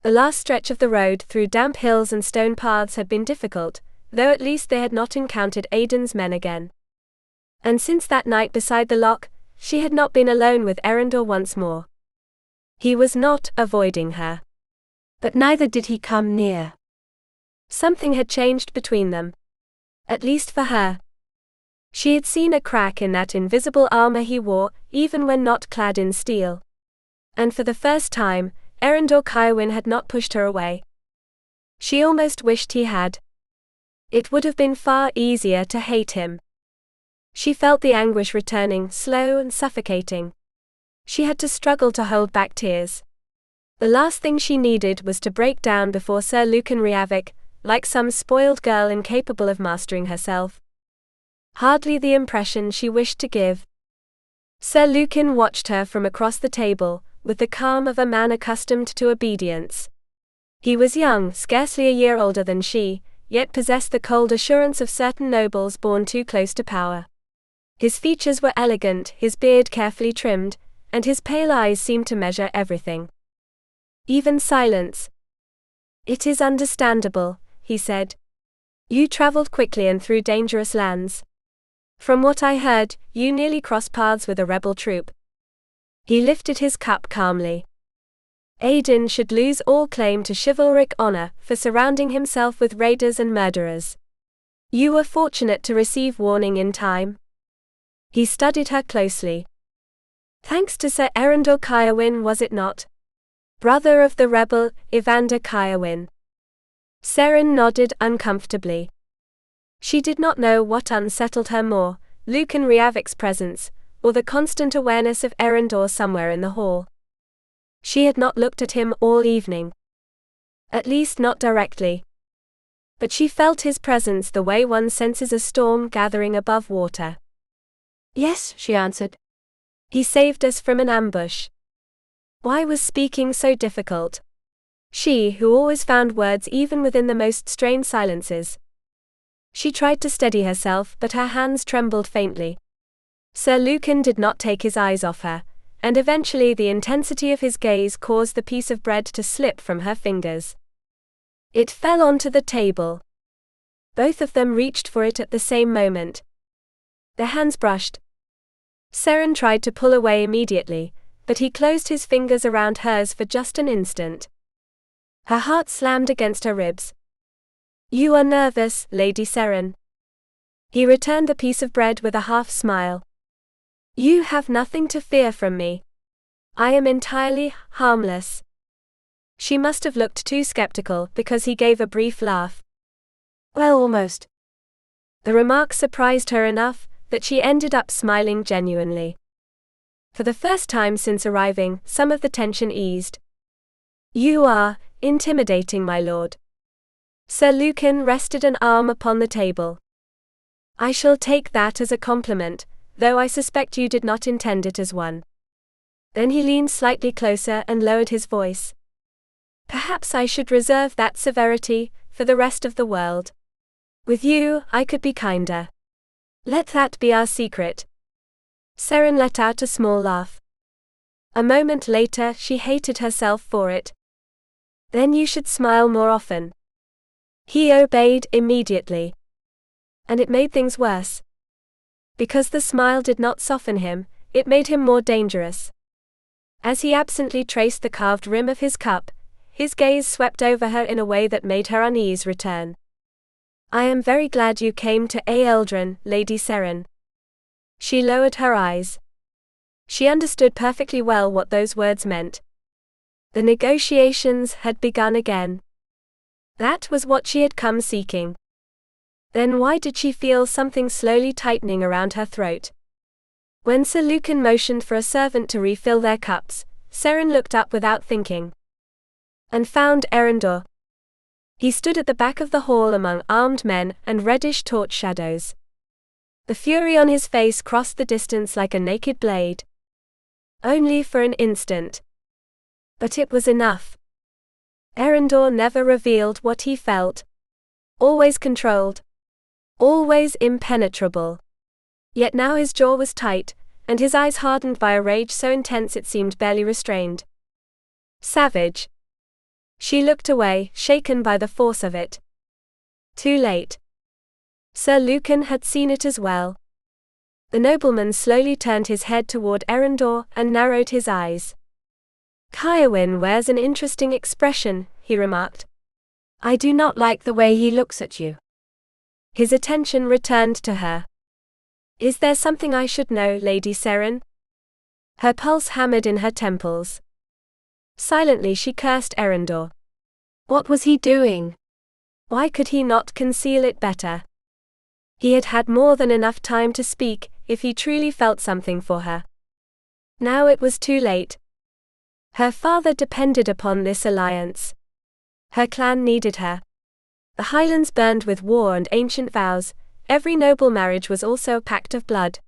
The last stretch of the road through damp hills and stone paths had been difficult, though at least they had not encountered Aidan's men again. And since that night beside the lock, she had not been alone with Eryndor once more. He was not avoiding her. But neither did he come near. Something had changed between them. At least for her. She had seen a crack in that invisible armor he wore, even when not clad in steel. And for the first time, Eryndor Caerwyn had not pushed her away. She almost wished he had. It would have been far easier to hate him. She felt the anguish returning, slow and suffocating. She had to struggle to hold back tears. The last thing she needed was to break down before Sir Lucan Rêvalys, like some spoiled girl incapable of mastering herself. Hardly the impression she wished to give. Sir Lucan watched her from across the table, with the calm of a man accustomed to obedience. He was young, scarcely a year older than she, yet possessed the cold assurance of certain nobles born too close to power. His features were elegant, his beard carefully trimmed, and his pale eyes seemed to measure everything. Even silence. "It is understandable," he said. "You traveled quickly and through dangerous lands. From what I heard, you nearly crossed paths with a rebel troop." He lifted his cup calmly. Aiden should lose all claim to chivalric honor for surrounding himself with raiders and murderers. You were fortunate to receive warning in time. He studied her closely. Thanks to Sir Eryndor Caerwyn, was it not? Brother of the rebel, Eryndor Caerwyn. Seren nodded uncomfortably. She did not know what unsettled her more, Lucan Rêvalys' presence, or the constant awareness of Eryndor somewhere in the hall. She had not looked at him all evening. At least not directly. But she felt his presence the way one senses a storm gathering above water. "Yes," she answered. "He saved us from an ambush." Why was speaking so difficult? She, who always found words even within the most strained silences. She tried to steady herself, but her hands trembled faintly. Sir Lucan did not take his eyes off her, and eventually the intensity of his gaze caused the piece of bread to slip from her fingers. It fell onto the table. Both of them reached for it at the same moment. Their hands brushed. Seren tried to pull away immediately, but he closed his fingers around hers for just an instant. Her heart slammed against her ribs. "You are nervous, Lady Seren." He returned the piece of bread with a half smile. "You have nothing to fear from me. I am entirely harmless." She must have looked too skeptical because he gave a brief laugh. "Well, almost." The remark surprised her enough that she ended up smiling genuinely. For the first time since arriving, some of the tension eased. "You are intimidating, my lord." Sir Lucan rested an arm upon the table. "I shall take that as a compliment, though I suspect you did not intend it as one." Then he leaned slightly closer and lowered his voice. "Perhaps I should reserve that severity for the rest of the world. With you, I could be kinder. Let that be our secret." Seren let out a small laugh. A moment later, she hated herself for it. "Then you should smile more often." He obeyed immediately. And it made things worse. Because the smile did not soften him, it made him more dangerous. As he absently traced the carved rim of his cup, his gaze swept over her in a way that made her unease return. "I am very glad you came to Eldrin, Lady Seren." She lowered her eyes. She understood perfectly well what those words meant. The negotiations had begun again. That was what she had come seeking. Then why did she feel something slowly tightening around her throat? When Sir Lucan motioned for a servant to refill their cups, Seren looked up without thinking. And found Eryndor. He stood at the back of the hall among armed men and reddish torch shadows. The fury on his face crossed the distance like a naked blade. Only for an instant. But it was enough. Eryndor never revealed what he felt. Always controlled. Always impenetrable. Yet now his jaw was tight, and his eyes hardened by a rage so intense it seemed barely restrained. Savage. She looked away, shaken by the force of it. Too late. Sir Lucan had seen it as well. The nobleman slowly turned his head toward Eryndor and narrowed his eyes. Caerwyn wears an interesting expression, he remarked. I do not like the way he looks at you. His attention returned to her. Is there something I should know, Lady Seren? Her pulse hammered in her temples. Silently she cursed Eryndor. What was he doing? Why could he not conceal it better? He had had more than enough time to speak, if he truly felt something for her. Now it was too late. Her father depended upon this alliance. Her clan needed her. The Highlands burned with war and ancient vows. Every noble marriage was also a pact of blood.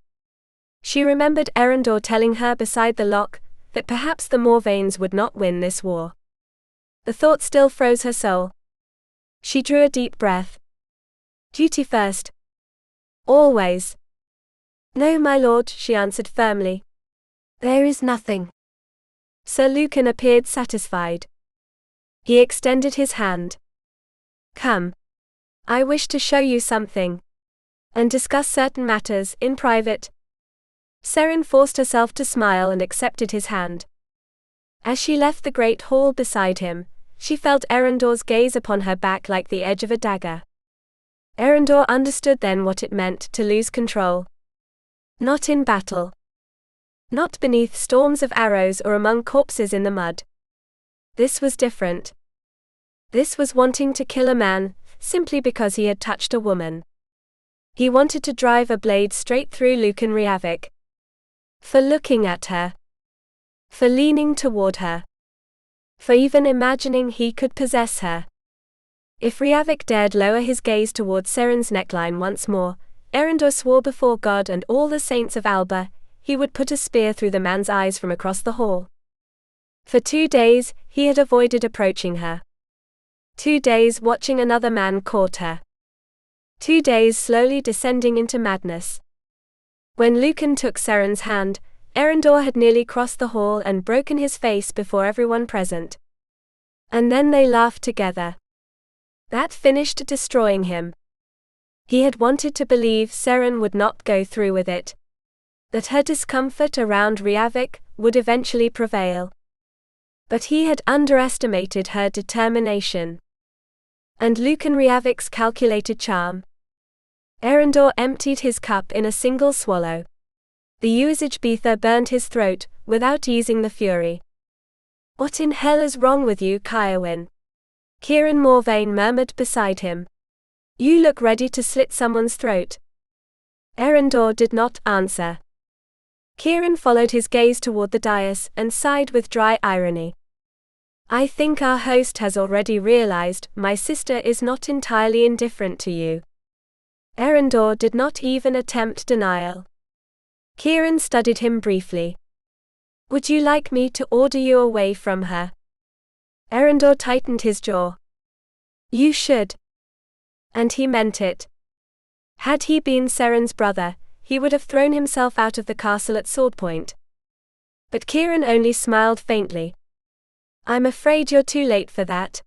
She remembered Eryndor telling her beside the lock that perhaps the Morvanes would not win this war. The thought still froze her soul. She drew a deep breath. Duty first. Always. No, my lord, she answered firmly. There is nothing. Sir Lucan appeared satisfied. He extended his hand. Come. I wish to show you something. And discuss certain matters in private. Seren forced herself to smile and accepted his hand. As she left the great hall beside him, she felt Eryndor's gaze upon her back like the edge of a dagger. Eryndor understood then what it meant to lose control. Not in battle. Not beneath storms of arrows or among corpses in the mud. This was different. This was wanting to kill a man, simply because he had touched a woman. He wanted to drive a blade straight through Lucan Rêvalys. For looking at her. For leaning toward her. For even imagining he could possess her. If Rêvalys dared lower his gaze toward Seren's neckline once more, Eryndor swore before God and all the saints of Alba, he would put a spear through the man's eyes from across the hall. For 2 days, he had avoided approaching her. 2 days watching another man court her. 2 days slowly descending into madness. When Lucan took Seren's hand, Eryndor had nearly crossed the hall and broken his face before everyone present. And then they laughed together. That finished destroying him. He had wanted to believe Seren would not go through with it. That her discomfort around Rêvalys would eventually prevail. But he had underestimated her determination. And Lucan Rêvalys' calculated charm. Eryndor emptied his cup in a single swallow. The usage beether burned his throat, without easing the fury. What in hell is wrong with you, Caerwyn? Seren Morvane murmured beside him. You look ready to slit someone's throat. Eryndor did not answer. Seren followed his gaze toward the dais and sighed with dry irony. I think our host has already realized my sister is not entirely indifferent to you. Eryndor did not even attempt denial. Seren studied him briefly. Would you like me to order you away from her? Eryndor tightened his jaw. You should. And he meant it. Had he been Seren's brother, he would have thrown himself out of the castle at swordpoint. But Seren only smiled faintly. I'm afraid you're too late for that.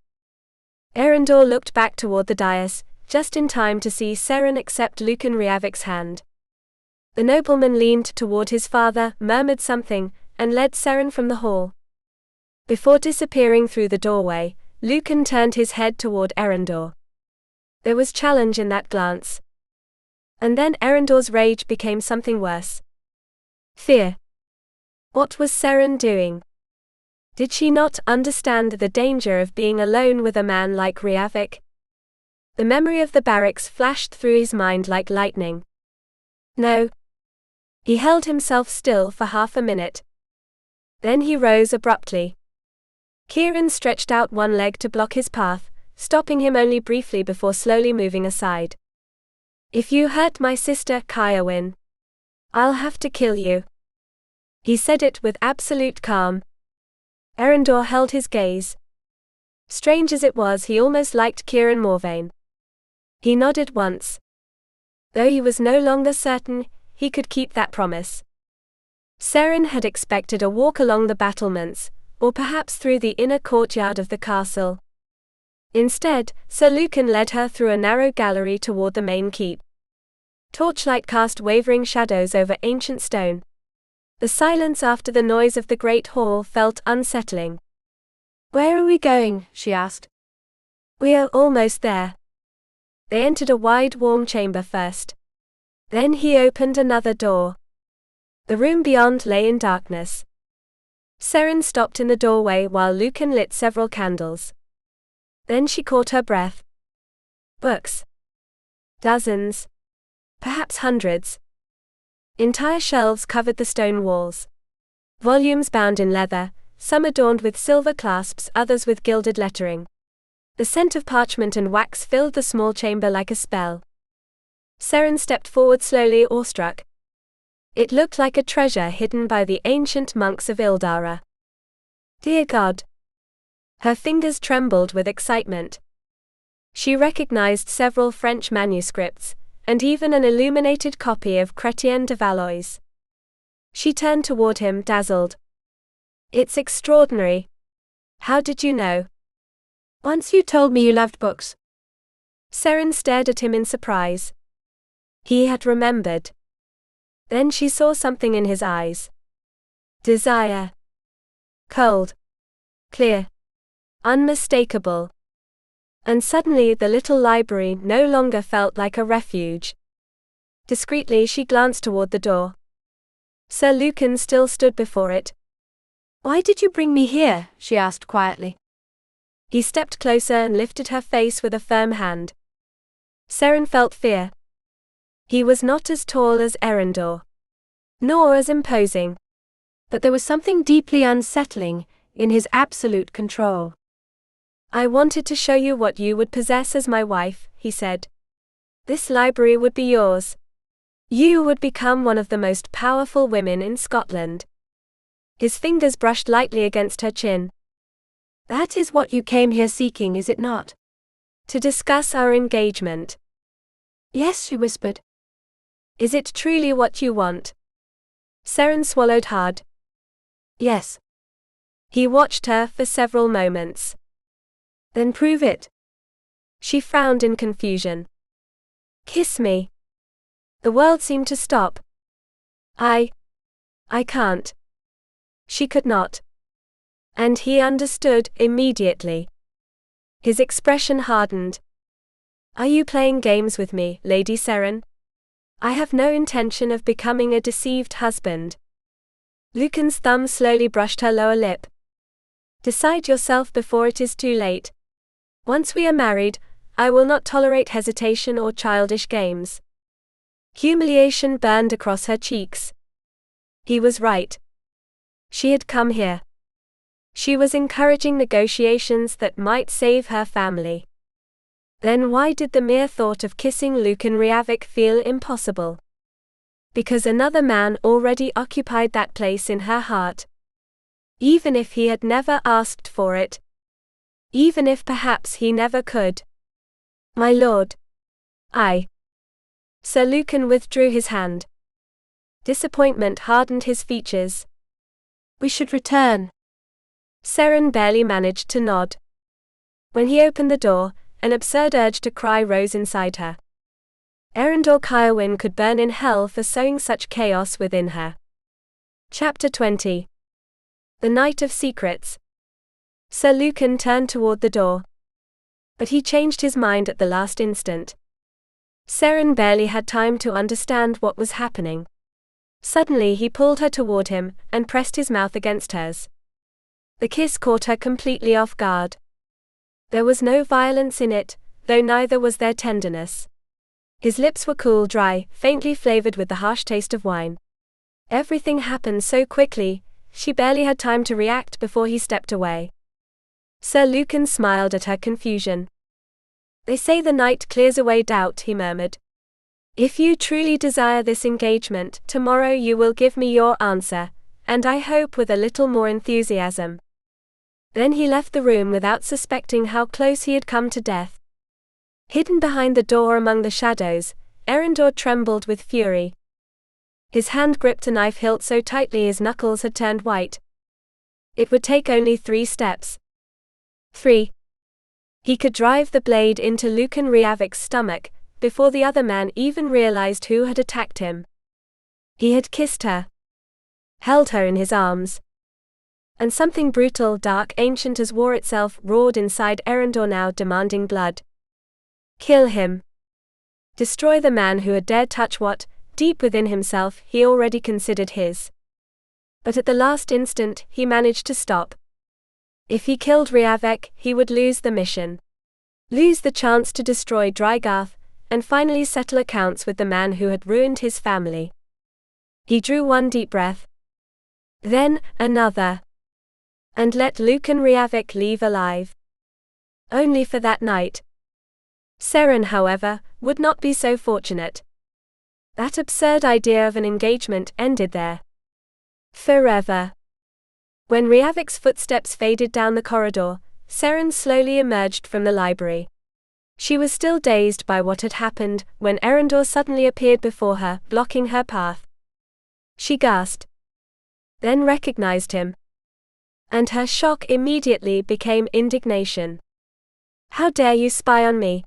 Eryndor looked back toward the dais, just in time to see Seren accept Lucan Rêvalys' hand. The nobleman leaned toward his father, murmured something, and led Seren from the hall. Before disappearing through the doorway, Lucan turned his head toward Eryndor. There was challenge in that glance. And then Eryndor's rage became something worse. Fear. What was Seren doing? Did she not understand the danger of being alone with a man like Rêvalys? The memory of the barracks flashed through his mind like lightning. No. He held himself still for half a minute. Then he rose abruptly. Seren stretched out one leg to block his path, stopping him only briefly before slowly moving aside. If you hurt my sister, Caerwyn, I'll have to kill you. He said it with absolute calm. Eryndor held his gaze. Strange as it was, he almost liked Seren Morvane. He nodded once. Though he was no longer certain he could keep that promise. Seren had expected a walk along the battlements, or perhaps through the inner courtyard of the castle. Instead, Sir Lucan led her through a narrow gallery toward the main keep. Torchlight cast wavering shadows over ancient stone. The silence after the noise of the great hall felt unsettling. "Where are we going?" she asked. "We are almost there." They entered a wide, warm chamber first. Then he opened another door. The room beyond lay in darkness. Seren stopped in the doorway while Lucan lit several candles. Then she caught her breath. Books. Dozens. Perhaps hundreds. Entire shelves covered the stone walls. Volumes bound in leather, some adorned with silver clasps, others with gilded lettering. The scent of parchment and wax filled the small chamber like a spell. Seren stepped forward slowly, awestruck. It looked like a treasure hidden by the ancient monks of Ildara. Dear God! Her fingers trembled with excitement. She recognized several French manuscripts, and even an illuminated copy of Chrétien de Valois. She turned toward him, dazzled. It's extraordinary. How did you know? Once you told me you loved books. Seren stared at him in surprise. He had remembered. Then she saw something in his eyes. Desire. Cold. Clear. Unmistakable. And suddenly the little library no longer felt like a refuge. Discreetly she glanced toward the door. Sir Lucan still stood before it. "Why did you bring me here?" she asked quietly. He stepped closer and lifted her face with a firm hand. Seren felt fear. He was not as tall as Eryndor, nor as imposing. But there was something deeply unsettling in his absolute control. I wanted to show you what you would possess as my wife, he said. This library would be yours. You would become one of the most powerful women in Scotland. His fingers brushed lightly against her chin. That is what you came here seeking, is it not? To discuss our engagement. Yes, she whispered. Is it truly what you want? Seren swallowed hard. Yes. He watched her for several moments. Then prove it. She frowned in confusion. Kiss me. The world seemed to stop. I can't. She could not. And he understood immediately. His expression hardened. Are you playing games with me, Lady Seren? I have no intention of becoming a deceived husband. Lucan's thumb slowly brushed her lower lip. Decide yourself before it is too late. Once we are married, I will not tolerate hesitation or childish games. Humiliation burned across her cheeks. He was right. She had come here. She was encouraging negotiations that might save her family. Then why did the mere thought of kissing Lucan Rêvalys feel impossible? Because another man already occupied that place in her heart. Even if he had never asked for it. Even if perhaps he never could. My lord. Sir Lucan withdrew his hand. Disappointment hardened his features. We should return. Seren barely managed to nod. When he opened the door, an absurd urge to cry rose inside her. Eryndor Caerwyn could burn in hell for sowing such chaos within her. Chapter 20. The Night of Secrets. Sir Lucan turned toward the door. But he changed his mind at the last instant. Seren barely had time to understand what was happening. Suddenly he pulled her toward him, and pressed his mouth against hers. The kiss caught her completely off guard. There was no violence in it, though neither was there tenderness. His lips were cool, dry, faintly flavored with the harsh taste of wine. Everything happened so quickly, she barely had time to react before he stepped away. Sir Lucan smiled at her confusion. They say the night clears away doubt, he murmured. If you truly desire this engagement, tomorrow you will give me your answer, and I hope with a little more enthusiasm. Then he left the room without suspecting how close he had come to death. Hidden behind the door among the shadows, Eryndor trembled with fury. His hand gripped a knife hilt so tightly his knuckles had turned white. It would take only 3 steps. 3. He could drive the blade into Lucan Rêvalys's stomach, before the other man even realized who had attacked him. He had kissed her, held her in his arms, and something brutal, dark, ancient as war itself roared inside Eryndor, now demanding blood. Kill him. Destroy the man who had dared touch what, deep within himself, he already considered his. But at the last instant, he managed to stop. If he killed Rêvalys, he would lose the mission. Lose the chance to destroy Draegarth, and finally settle accounts with the man who had ruined his family. He drew one deep breath. Then, another. And let Lucan Rêvalys leave alive. Only for that night. Seren, however, would not be so fortunate. That absurd idea of an engagement ended there. Forever. When Rêvalys's footsteps faded down the corridor, Seren slowly emerged from the library. She was still dazed by what had happened when Eryndor suddenly appeared before her, blocking her path. She gasped, then recognized him. And her shock immediately became indignation. How dare you spy on me?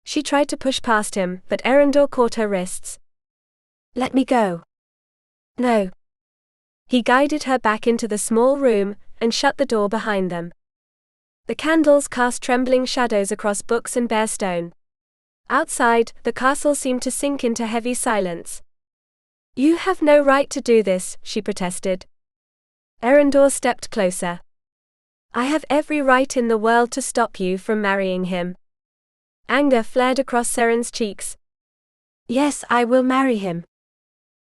She tried to push past him, but Eryndor caught her wrists. Let me go. No. He guided her back into the small room, and shut the door behind them. The candles cast trembling shadows across books and bare stone. Outside, the castle seemed to sink into heavy silence. You have no right to do this, she protested. Eryndor stepped closer. I have every right in the world to stop you from marrying him. Anger flared across Seren's cheeks. Yes, I will marry him.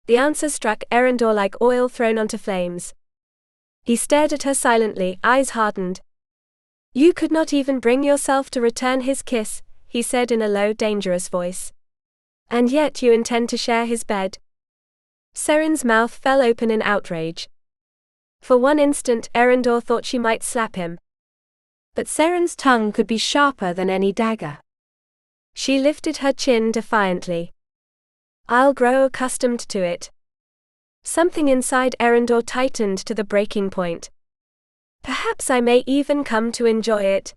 The answer struck Eryndor like oil thrown onto flames. He stared at her silently, eyes hardened. You could not even bring yourself to return his kiss, he said in a low, dangerous voice. And yet you intend to share his bed. Seren's mouth fell open in outrage. For one instant, Eryndor thought she might slap him. But Seren's tongue could be sharper than any dagger. She lifted her chin defiantly. I'll grow accustomed to it. Something inside Eryndor tightened to the breaking point. Perhaps I may even come to enjoy it.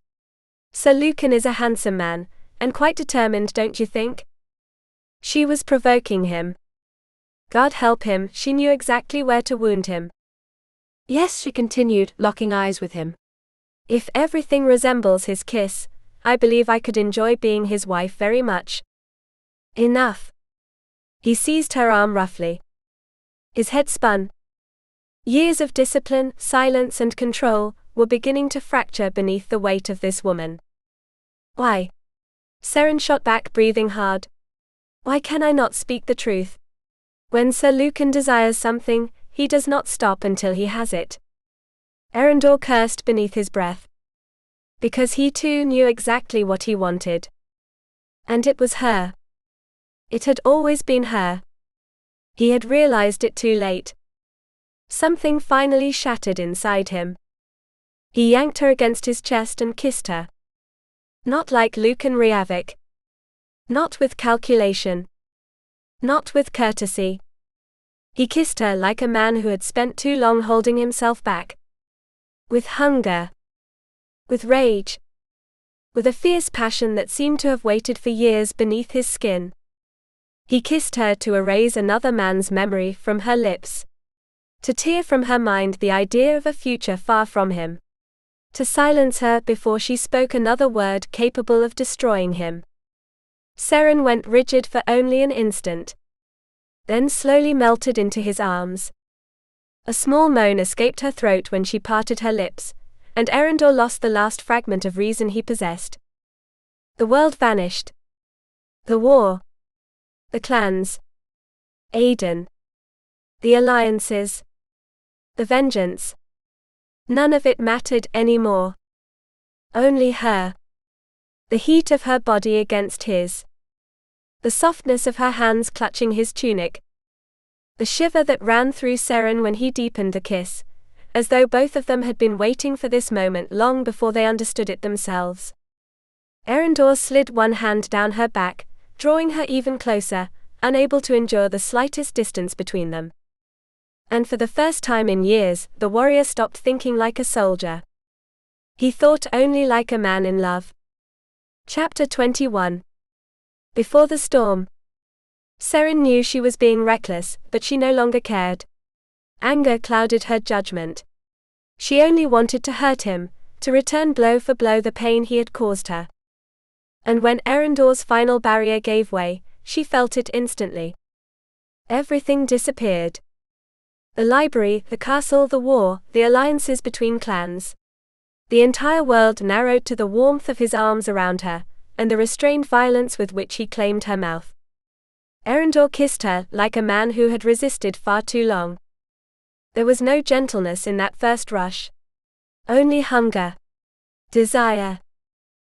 Sir Lucan is a handsome man, and quite determined, don't you think? She was provoking him. God help him, she knew exactly where to wound him. Yes, she continued, locking eyes with him. If everything resembles his kiss, I believe I could enjoy being his wife very much. Enough. He seized her arm roughly. His head spun. Years of discipline, silence and control were beginning to fracture beneath the weight of this woman. Why? Seren shot back, breathing hard. Why can I not speak the truth? When Sir Lucan desires something, he does not stop until he has it. Eryndor cursed beneath his breath. Because he too knew exactly what he wanted. And it was her. It had always been her. He had realized it too late. Something finally shattered inside him. He yanked her against his chest and kissed her. Not like Lucan Rêvalys. Not with calculation. Not with courtesy. He kissed her like a man who had spent too long holding himself back. With hunger. With rage. With a fierce passion that seemed to have waited for years beneath his skin. He kissed her to erase another man's memory from her lips. To tear from her mind the idea of a future far from him. To silence her before she spoke another word capable of destroying him. Seren went rigid for only an instant. Then slowly melted into his arms. A small moan escaped her throat when she parted her lips, and Eryndor lost the last fragment of reason he possessed. The world vanished. The war. The clans. Aiden. The alliances. The vengeance. None of it mattered anymore. Only her. The heat of her body against his. The softness of her hands clutching his tunic. The shiver that ran through Seren when he deepened the kiss, as though both of them had been waiting for this moment long before they understood it themselves. Eryndor slid one hand down her back, drawing her even closer, unable to endure the slightest distance between them. And for the first time in years, the warrior stopped thinking like a soldier. He thought only like a man in love. Chapter 21. Before the storm, Seren knew she was being reckless, but she no longer cared. Anger clouded her judgment. She only wanted to hurt him, to return blow for blow the pain he had caused her. And when Eryndor's final barrier gave way, she felt it instantly. Everything disappeared. The library, the castle, the war, the alliances between clans. The entire world narrowed to the warmth of his arms around her, and the restrained violence with which he claimed her mouth. Eryndor kissed her like a man who had resisted far too long. There was no gentleness in that first rush. Only hunger. Desire.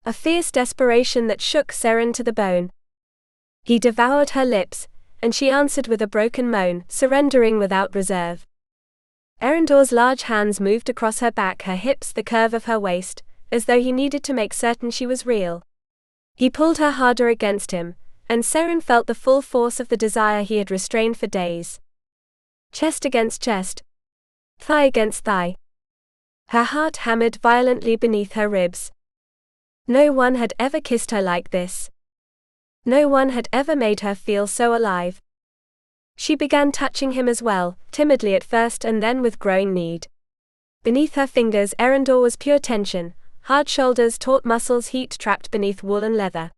A fierce desperation that shook Seren to the bone. He devoured her lips, and she answered with a broken moan, surrendering without reserve. Eryndor's large hands moved across her back, her hips, the curve of her waist, as though he needed to make certain she was real. He pulled her harder against him, and Seren felt the full force of the desire he had restrained for days. Chest against chest. Thigh against thigh. Her heart hammered violently beneath her ribs. No one had ever kissed her like this. No one had ever made her feel so alive. She began touching him as well, timidly at first and then with growing need. Beneath her fingers Eryndor was pure tension, hard shoulders, taut muscles, heat trapped beneath wool and leather.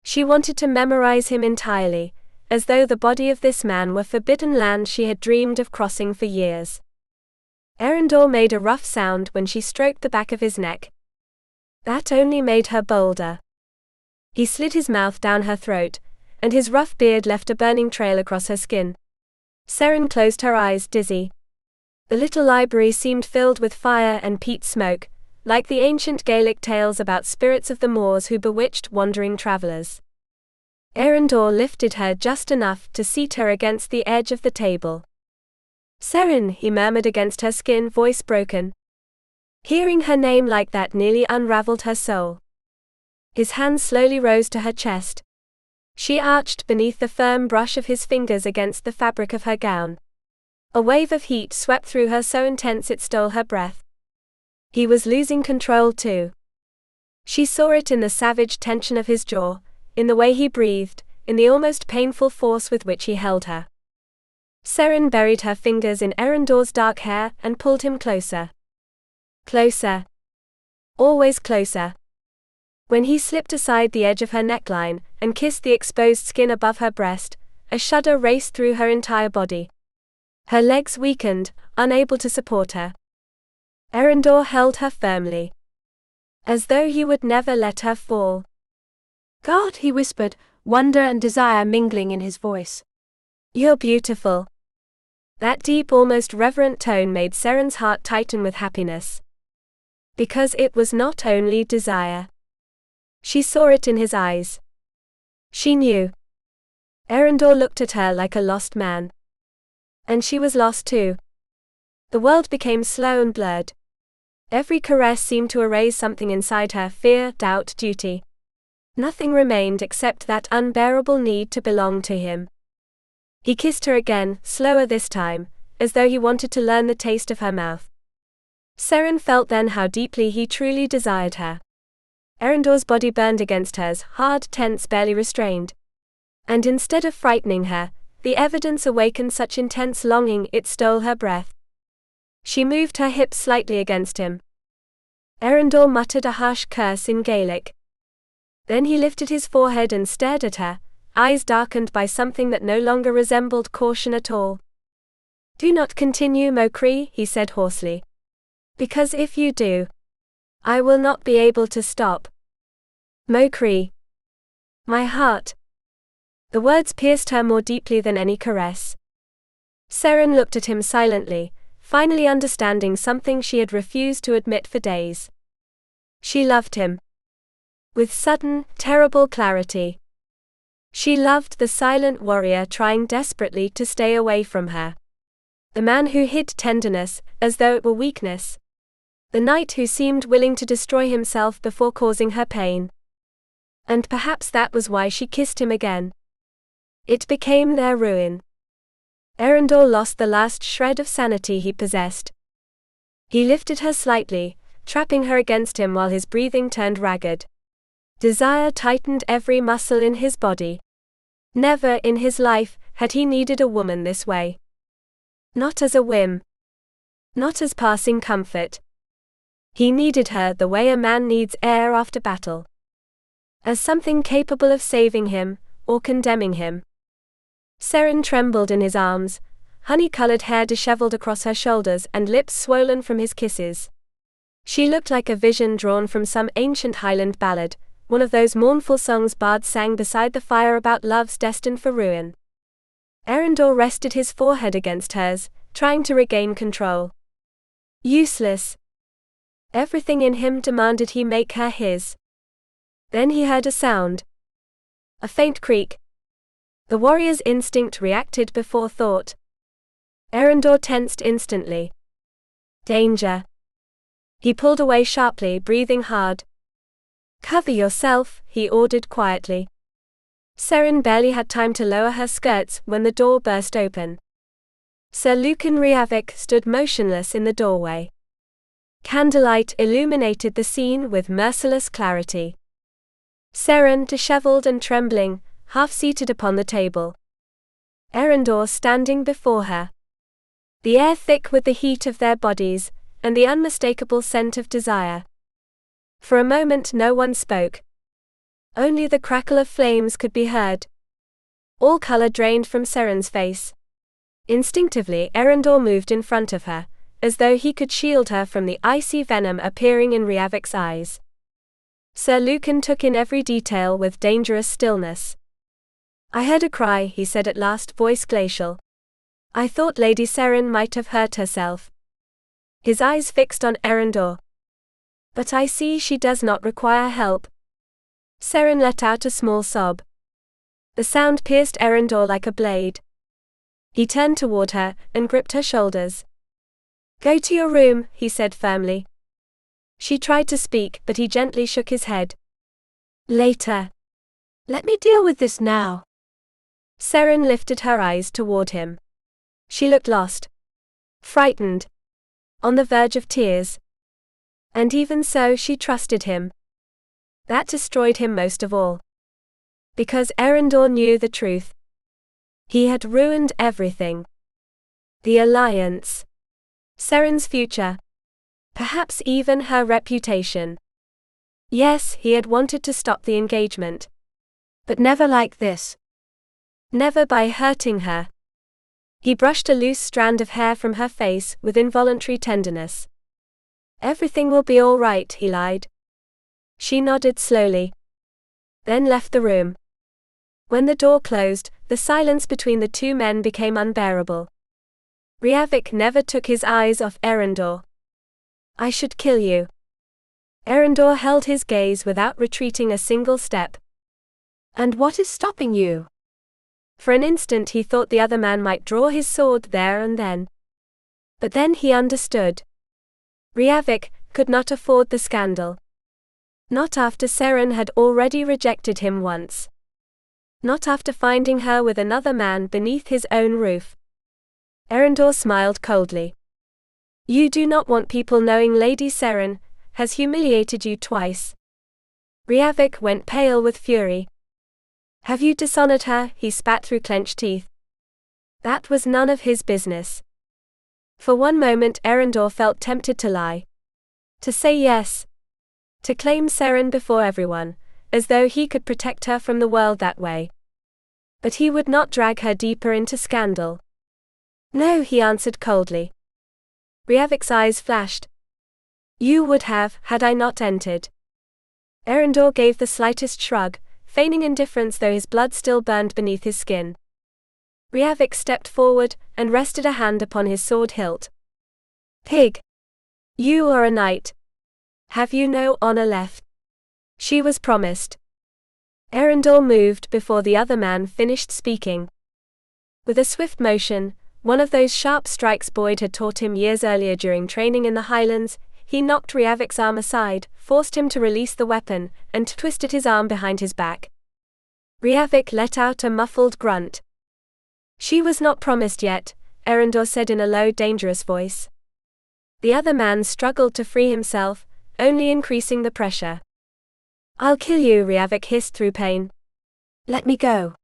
She wanted to memorize him entirely, as though the body of this man were forbidden land she had dreamed of crossing for years. Eryndor made a rough sound when she stroked the back of his neck. That only made her bolder. He slid his mouth down her throat, and his rough beard left a burning trail across her skin. Seren closed her eyes, dizzy. The little library seemed filled with fire and peat smoke, like the ancient Gaelic tales about spirits of the moors who bewitched wandering travelers. Eryndor lifted her just enough to seat her against the edge of the table. "Seren," he murmured against her skin, voice broken. Hearing her name like that nearly unraveled her soul. His hands slowly rose to her chest. She arched beneath the firm brush of his fingers against the fabric of her gown. A wave of heat swept through her so intense it stole her breath. He was losing control too. She saw it in the savage tension of his jaw, in the way he breathed, in the almost painful force with which he held her. Seren buried her fingers in Eryndor's dark hair and pulled him closer. Closer. Always closer. When he slipped aside the edge of her neckline and kissed the exposed skin above her breast, a shudder raced through her entire body. Her legs weakened, unable to support her. Eryndor held her firmly, as though he would never let her fall. "God," he whispered, wonder and desire mingling in his voice. "You're beautiful." That deep, almost reverent tone made Seren's heart tighten with happiness. Because it was not only desire. She saw it in his eyes. She knew. Eryndor looked at her like a lost man. And she was lost too. The world became slow and blurred. Every caress seemed to erase something inside her, fear, doubt, duty. Nothing remained except that unbearable need to belong to him. He kissed her again, slower this time, as though he wanted to learn the taste of her mouth. Seren felt then how deeply he truly desired her. Eryndor's body burned against hers, hard, tense, barely restrained. And instead of frightening her, the evidence awakened such intense longing it stole her breath. She moved her hips slightly against him. Eryndor muttered a harsh curse in Gaelic. Then he lifted his forehead and stared at her, eyes darkened by something that no longer resembled caution at all. "Do not continue, Mokri," he said hoarsely. "Because if you do, I will not be able to stop." Mokri. My heart. The words pierced her more deeply than any caress. Seren looked at him silently, finally understanding something she had refused to admit for days. She loved him. With sudden, terrible clarity. She loved the silent warrior trying desperately to stay away from her. The man who hid tenderness, as though it were weakness. The knight who seemed willing to destroy himself before causing her pain. And perhaps that was why she kissed him again. It became their ruin. Eryndor lost the last shred of sanity he possessed. He lifted her slightly, trapping her against him while his breathing turned ragged. Desire tightened every muscle in his body. Never in his life had he needed a woman this way. Not as a whim. Not as passing comfort. He needed her the way a man needs air after battle. As something capable of saving him, or condemning him. Seren trembled in his arms, honey-colored hair disheveled across her shoulders and lips swollen from his kisses. She looked like a vision drawn from some ancient Highland ballad, one of those mournful songs bards sang beside the fire about loves destined for ruin. Eryndor rested his forehead against hers, trying to regain control. Useless. Everything in him demanded he make her his. Then he heard a sound. A faint creak. The warrior's instinct reacted before thought. Eryndor tensed instantly. Danger. He pulled away sharply, breathing hard. Cover yourself, he ordered quietly. Seren barely had time to lower her skirts when the door burst open. Sir Lucan Rêvalys stood motionless in the doorway. Candlelight illuminated the scene with merciless clarity. Seren, disheveled and trembling, half-seated upon the table. Eryndor standing before her. The air thick with the heat of their bodies, and the unmistakable scent of desire. For a moment no one spoke. Only the crackle of flames could be heard. All color drained from Seren's face. Instinctively Eryndor moved in front of her, as though he could shield her from the icy venom appearing in Rêvalys' eyes. Sir Lucan took in every detail with dangerous stillness. I heard a cry, he said at last, voice glacial. I thought Lady Seren might have hurt herself. His eyes fixed on Eryndor. But I see she does not require help. Seren let out a small sob. The sound pierced Eryndor like a blade. He turned toward her and gripped her shoulders. Go to your room, he said firmly. She tried to speak, but he gently shook his head. Later. Let me deal with this now. Seren lifted her eyes toward him. She looked lost. Frightened. On the verge of tears. And even so she trusted him. That destroyed him most of all. Because Eryndor knew the truth. He had ruined everything. The alliance. Seren's future. Perhaps even her reputation. Yes, he had wanted to stop the engagement. But never like this. Never by hurting her. He brushed a loose strand of hair from her face with involuntary tenderness. Everything will be all right, he lied. She nodded slowly. Then left the room. When the door closed, the silence between the two men became unbearable. Rêvalys never took his eyes off Eryndor. I should kill you. Eryndor held his gaze without retreating a single step. And what is stopping you? For an instant he thought the other man might draw his sword there and then. But then he understood. Rêvalys could not afford the scandal. Not after Seren had already rejected him once. Not after finding her with another man beneath his own roof. Eryndor smiled coldly. You do not want people knowing Lady Seren has humiliated you twice. Rêvalys went pale with fury. Have you dishonored her? He spat through clenched teeth. That was none of his business. For one moment Eryndor felt tempted to lie. To say yes. To claim Seren before everyone, as though he could protect her from the world that way. But he would not drag her deeper into scandal. No, he answered coldly. Rêvalys' eyes flashed. You would have, had I not entered. Eryndor gave the slightest shrug, feigning indifference though his blood still burned beneath his skin. Rêvalys stepped forward and rested a hand upon his sword hilt. Pig! You are a knight. Have you no honor left? She was promised. Eryndor moved before the other man finished speaking. With a swift motion, one of those sharp strikes Boyd had taught him years earlier during training in the Highlands, he knocked Rêvalys' arm aside, forced him to release the weapon, and twisted his arm behind his back. Rêvalys let out a muffled grunt. She was not promised yet, Eryndor said in a low, dangerous voice. The other man struggled to free himself, only increasing the pressure. I'll kill you, Rêvalys hissed through pain. Let me go.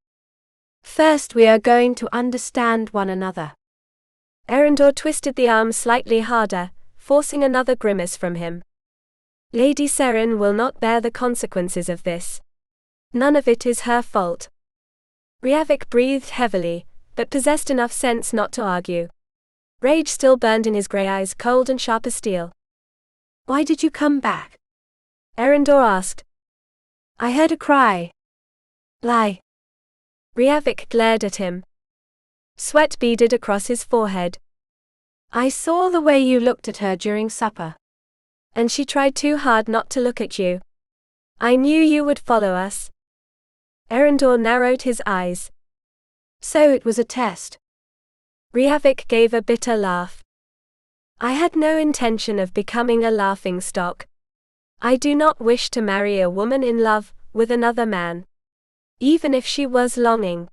First we are going to understand one another. Eryndor twisted the arm slightly harder, forcing another grimace from him. Lady Seren will not bear the consequences of this. None of it is her fault. Rêvalys breathed heavily, but possessed enough sense not to argue. Rage still burned in his grey eyes, cold and sharp as steel. Why did you come back? Eryndor asked. I heard a cry. Lie. Rêvalys glared at him. Sweat beaded across his forehead. I saw the way you looked at her during supper. And she tried too hard not to look at you. I knew you would follow us. Eryndor narrowed his eyes. So it was a test. Rêvalys gave a bitter laugh. I had no intention of becoming a laughingstock. I do not wish to marry a woman in love with another man. Even if she was longing.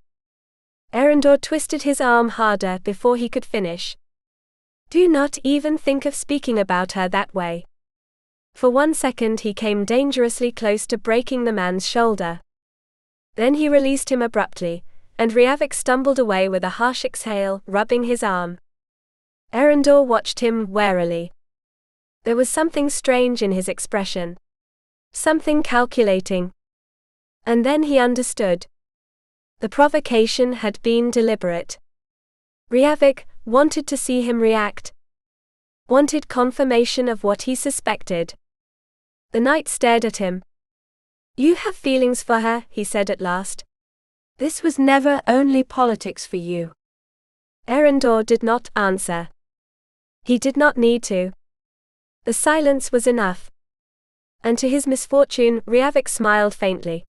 Eryndor twisted his arm harder before he could finish. Do not even think of speaking about her that way. For 1 second he came dangerously close to breaking the man's shoulder. Then he released him abruptly, and Rêvalys stumbled away with a harsh exhale, rubbing his arm. Eryndor watched him warily. There was something strange in his expression. Something calculating. And then he understood. The provocation had been deliberate. Rêvalys wanted to see him react. Wanted confirmation of what he suspected. The knight stared at him. You have feelings for her, he said at last. This was never only politics for you. Eryndor did not answer. He did not need to. The silence was enough. And to his misfortune, Rêvalys smiled faintly.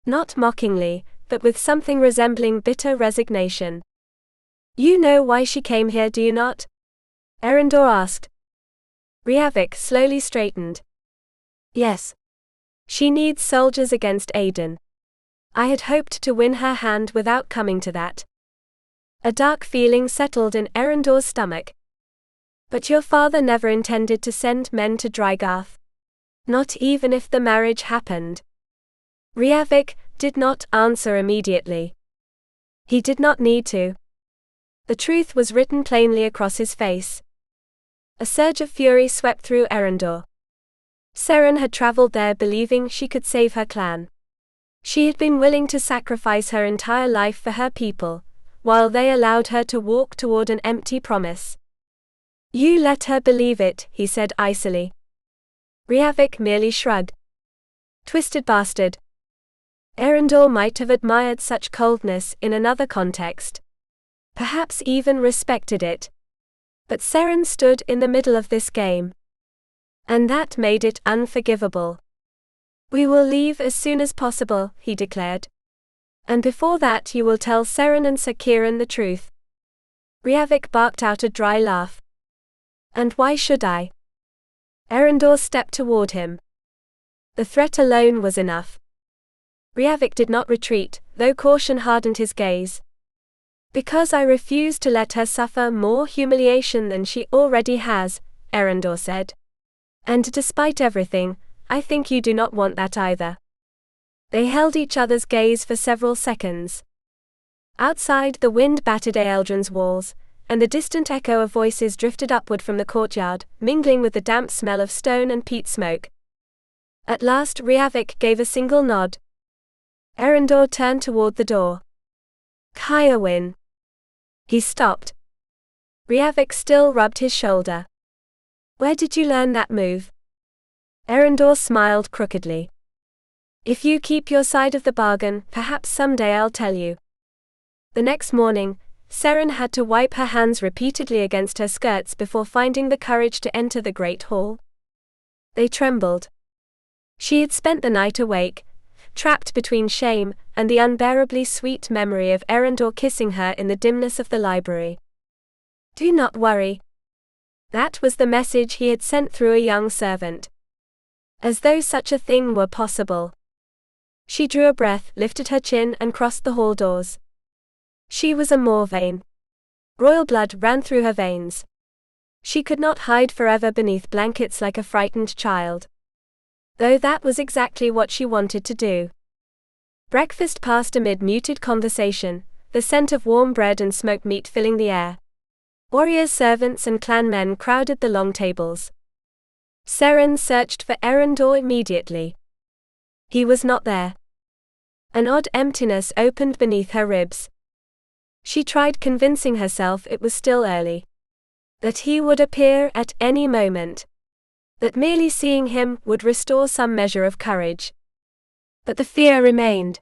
Not mockingly, but with something resembling bitter resignation. You know why she came here, do you not? Eryndor asked. Rêvalys slowly straightened. Yes. She needs soldiers against Aiden. I had hoped to win her hand without coming to that. A dark feeling settled in Eryndor's stomach. But your father never intended to send men to Draegarth. Not even if the marriage happened. Rêvalys did not answer immediately. He did not need to. The truth was written plainly across his face. A surge of fury swept through Eryndor. Seren had traveled there believing she could save her clan. She had been willing to sacrifice her entire life for her people, while they allowed her to walk toward an empty promise. You let her believe it, he said icily. Rêvalys merely shrugged. Twisted bastard. Eryndor might have admired such coldness in another context. Perhaps even respected it. But Seren stood in the middle of this game. And that made it unforgivable. We will leave as soon as possible, he declared. And before that you will tell Seren and Sir Kieran the truth. Rêvalys barked out a dry laugh. And why should I? Eryndor stepped toward him. The threat alone was enough. Rêvalys did not retreat, though caution hardened his gaze. Because I refuse to let her suffer more humiliation than she already has, Eryndor said. And despite everything, I think you do not want that either. They held each other's gaze for several seconds. Outside, the wind battered Eldrin's walls, and the distant echo of voices drifted upward from the courtyard, mingling with the damp smell of stone and peat smoke. At last Rêvalys gave a single nod. Eryndor turned toward the door. Caerwyn. He stopped. Rêvalys still rubbed his shoulder. Where did you learn that move? Eryndor smiled crookedly. If you keep your side of the bargain, perhaps someday I'll tell you. The next morning, Seren had to wipe her hands repeatedly against her skirts before finding the courage to enter the great hall. They trembled. She had spent the night awake, trapped between shame and the unbearably sweet memory of Eryndor kissing her in the dimness of the library. Do not worry. That was the message he had sent through a young servant. As though such a thing were possible. She drew a breath, lifted her chin and crossed the hall doors. She was a Morvane. Royal blood ran through her veins. She could not hide forever beneath blankets like a frightened child. though that was exactly what she wanted to do. Breakfast passed amid muted conversation, the scent of warm bread and smoked meat filling the air. Warriors, servants and clan men crowded the long tables. Seren searched for Eryndor immediately. He was not there. An odd emptiness opened beneath her ribs. She tried convincing herself it was still early. That he would appear at any moment. That merely seeing him would restore some measure of courage. But the fear remained.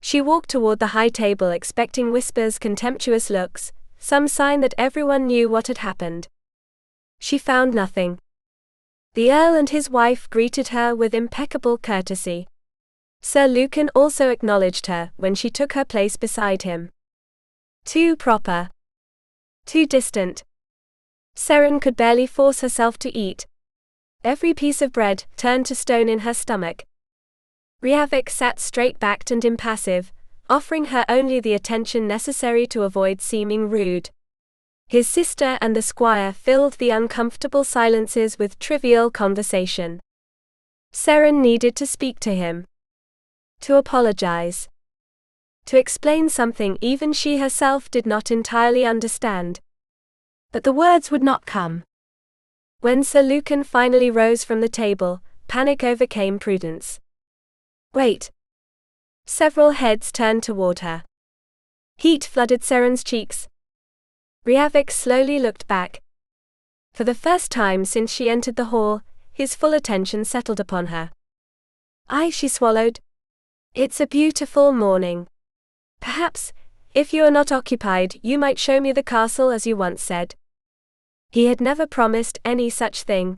She walked toward the high table expecting whispers, contemptuous looks, some sign that everyone knew what had happened. She found nothing. The Earl and his wife greeted her with impeccable courtesy. Sir Lucan also acknowledged her when she took her place beside him. Too proper. Too distant. Seren could barely force herself to eat. Every piece of bread turned to stone in her stomach. Rêvalys sat straight-backed and impassive, offering her only the attention necessary to avoid seeming rude. His sister and the squire filled the uncomfortable silences with trivial conversation. Seren needed to speak to him. To apologize. To explain something even she herself did not entirely understand. But the words would not come. When Sir Lucan finally rose from the table, panic overcame prudence. Wait. Several heads turned toward her. Heat flooded Seren's cheeks. Rêvalys slowly looked back. For the first time since she entered the hall, his full attention settled upon her. She swallowed. It's a beautiful morning. Perhaps, if you are not occupied, you might show me the castle as you once said. He had never promised any such thing.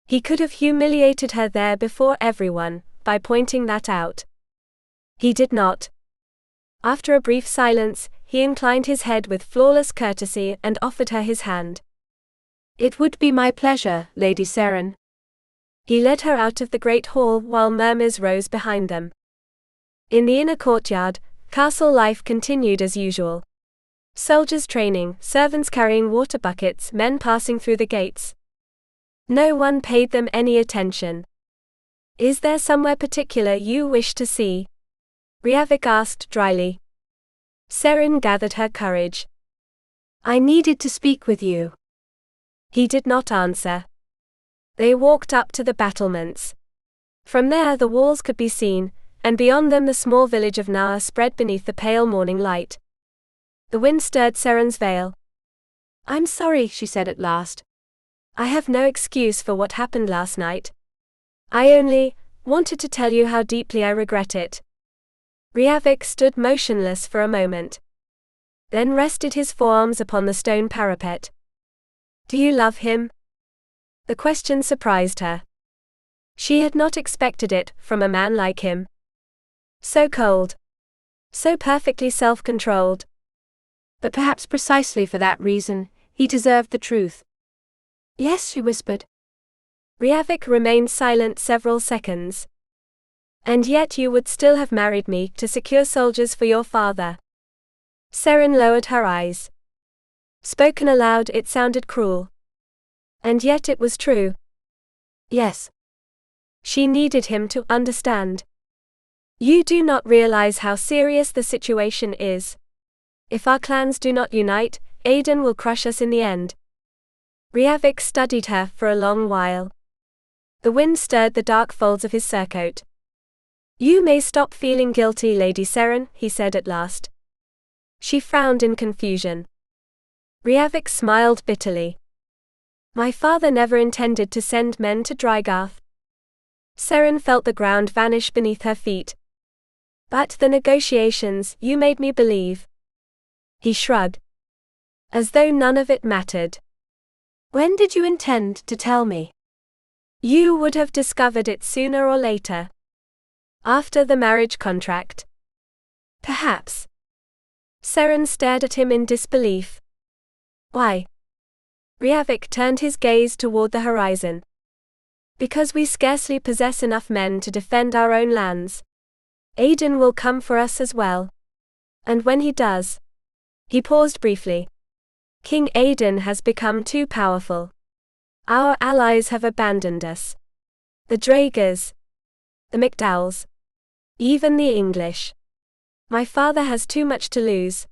He could have humiliated her there before everyone, by pointing that out. He did not. After a brief silence, he inclined his head with flawless courtesy and offered her his hand. It would be my pleasure, Lady Seren. He led her out of the great hall while murmurs rose behind them. In the inner courtyard, castle life continued as usual. Soldiers training, servants carrying water buckets, men passing through the gates. No one paid them any attention. Is there somewhere particular you wish to see? Rêvalys asked dryly. Seren gathered her courage. I needed to speak with you. He did not answer. They walked up to the battlements. From there the walls could be seen, and beyond them the small village of Naur spread beneath the pale morning light. The wind stirred Seren's veil. I'm sorry, she said at last. I have no excuse for what happened last night. I only wanted to tell you how deeply I regret it. Rêvalys stood motionless for a moment. Then rested his forearms upon the stone parapet. Do you love him? The question surprised her. She had not expected it from a man like him. So cold. So perfectly self-controlled. But perhaps precisely for that reason, he deserved the truth. Yes, she whispered. Rêvalys remained silent several seconds. And yet you would still have married me to secure soldiers for your father. Seren lowered her eyes. Spoken aloud, it sounded cruel. And yet it was true. Yes. She needed him to understand. You do not realize how serious the situation is. If our clans do not unite, Aedan will crush us in the end. Rêvalys studied her for a long while. The wind stirred the dark folds of his surcoat. You may stop feeling guilty, Lady Seren, he said at last. She frowned in confusion. Rêvalys smiled bitterly. My father never intended to send men to Draegarth. Seren felt the ground vanish beneath her feet. But the negotiations, you made me believe. He shrugged. As though none of it mattered. When did you intend to tell me? You would have discovered it sooner or later. After the marriage contract. Perhaps. Seren stared at him in disbelief. Why? Rêvalys turned his gaze toward the horizon. Because we scarcely possess enough men to defend our own lands. Aedan will come for us as well. And when he does. He paused briefly. King Aedan has become too powerful. Our allies have abandoned us. The Draegars. The McDowells. Even the English. My father has too much to lose,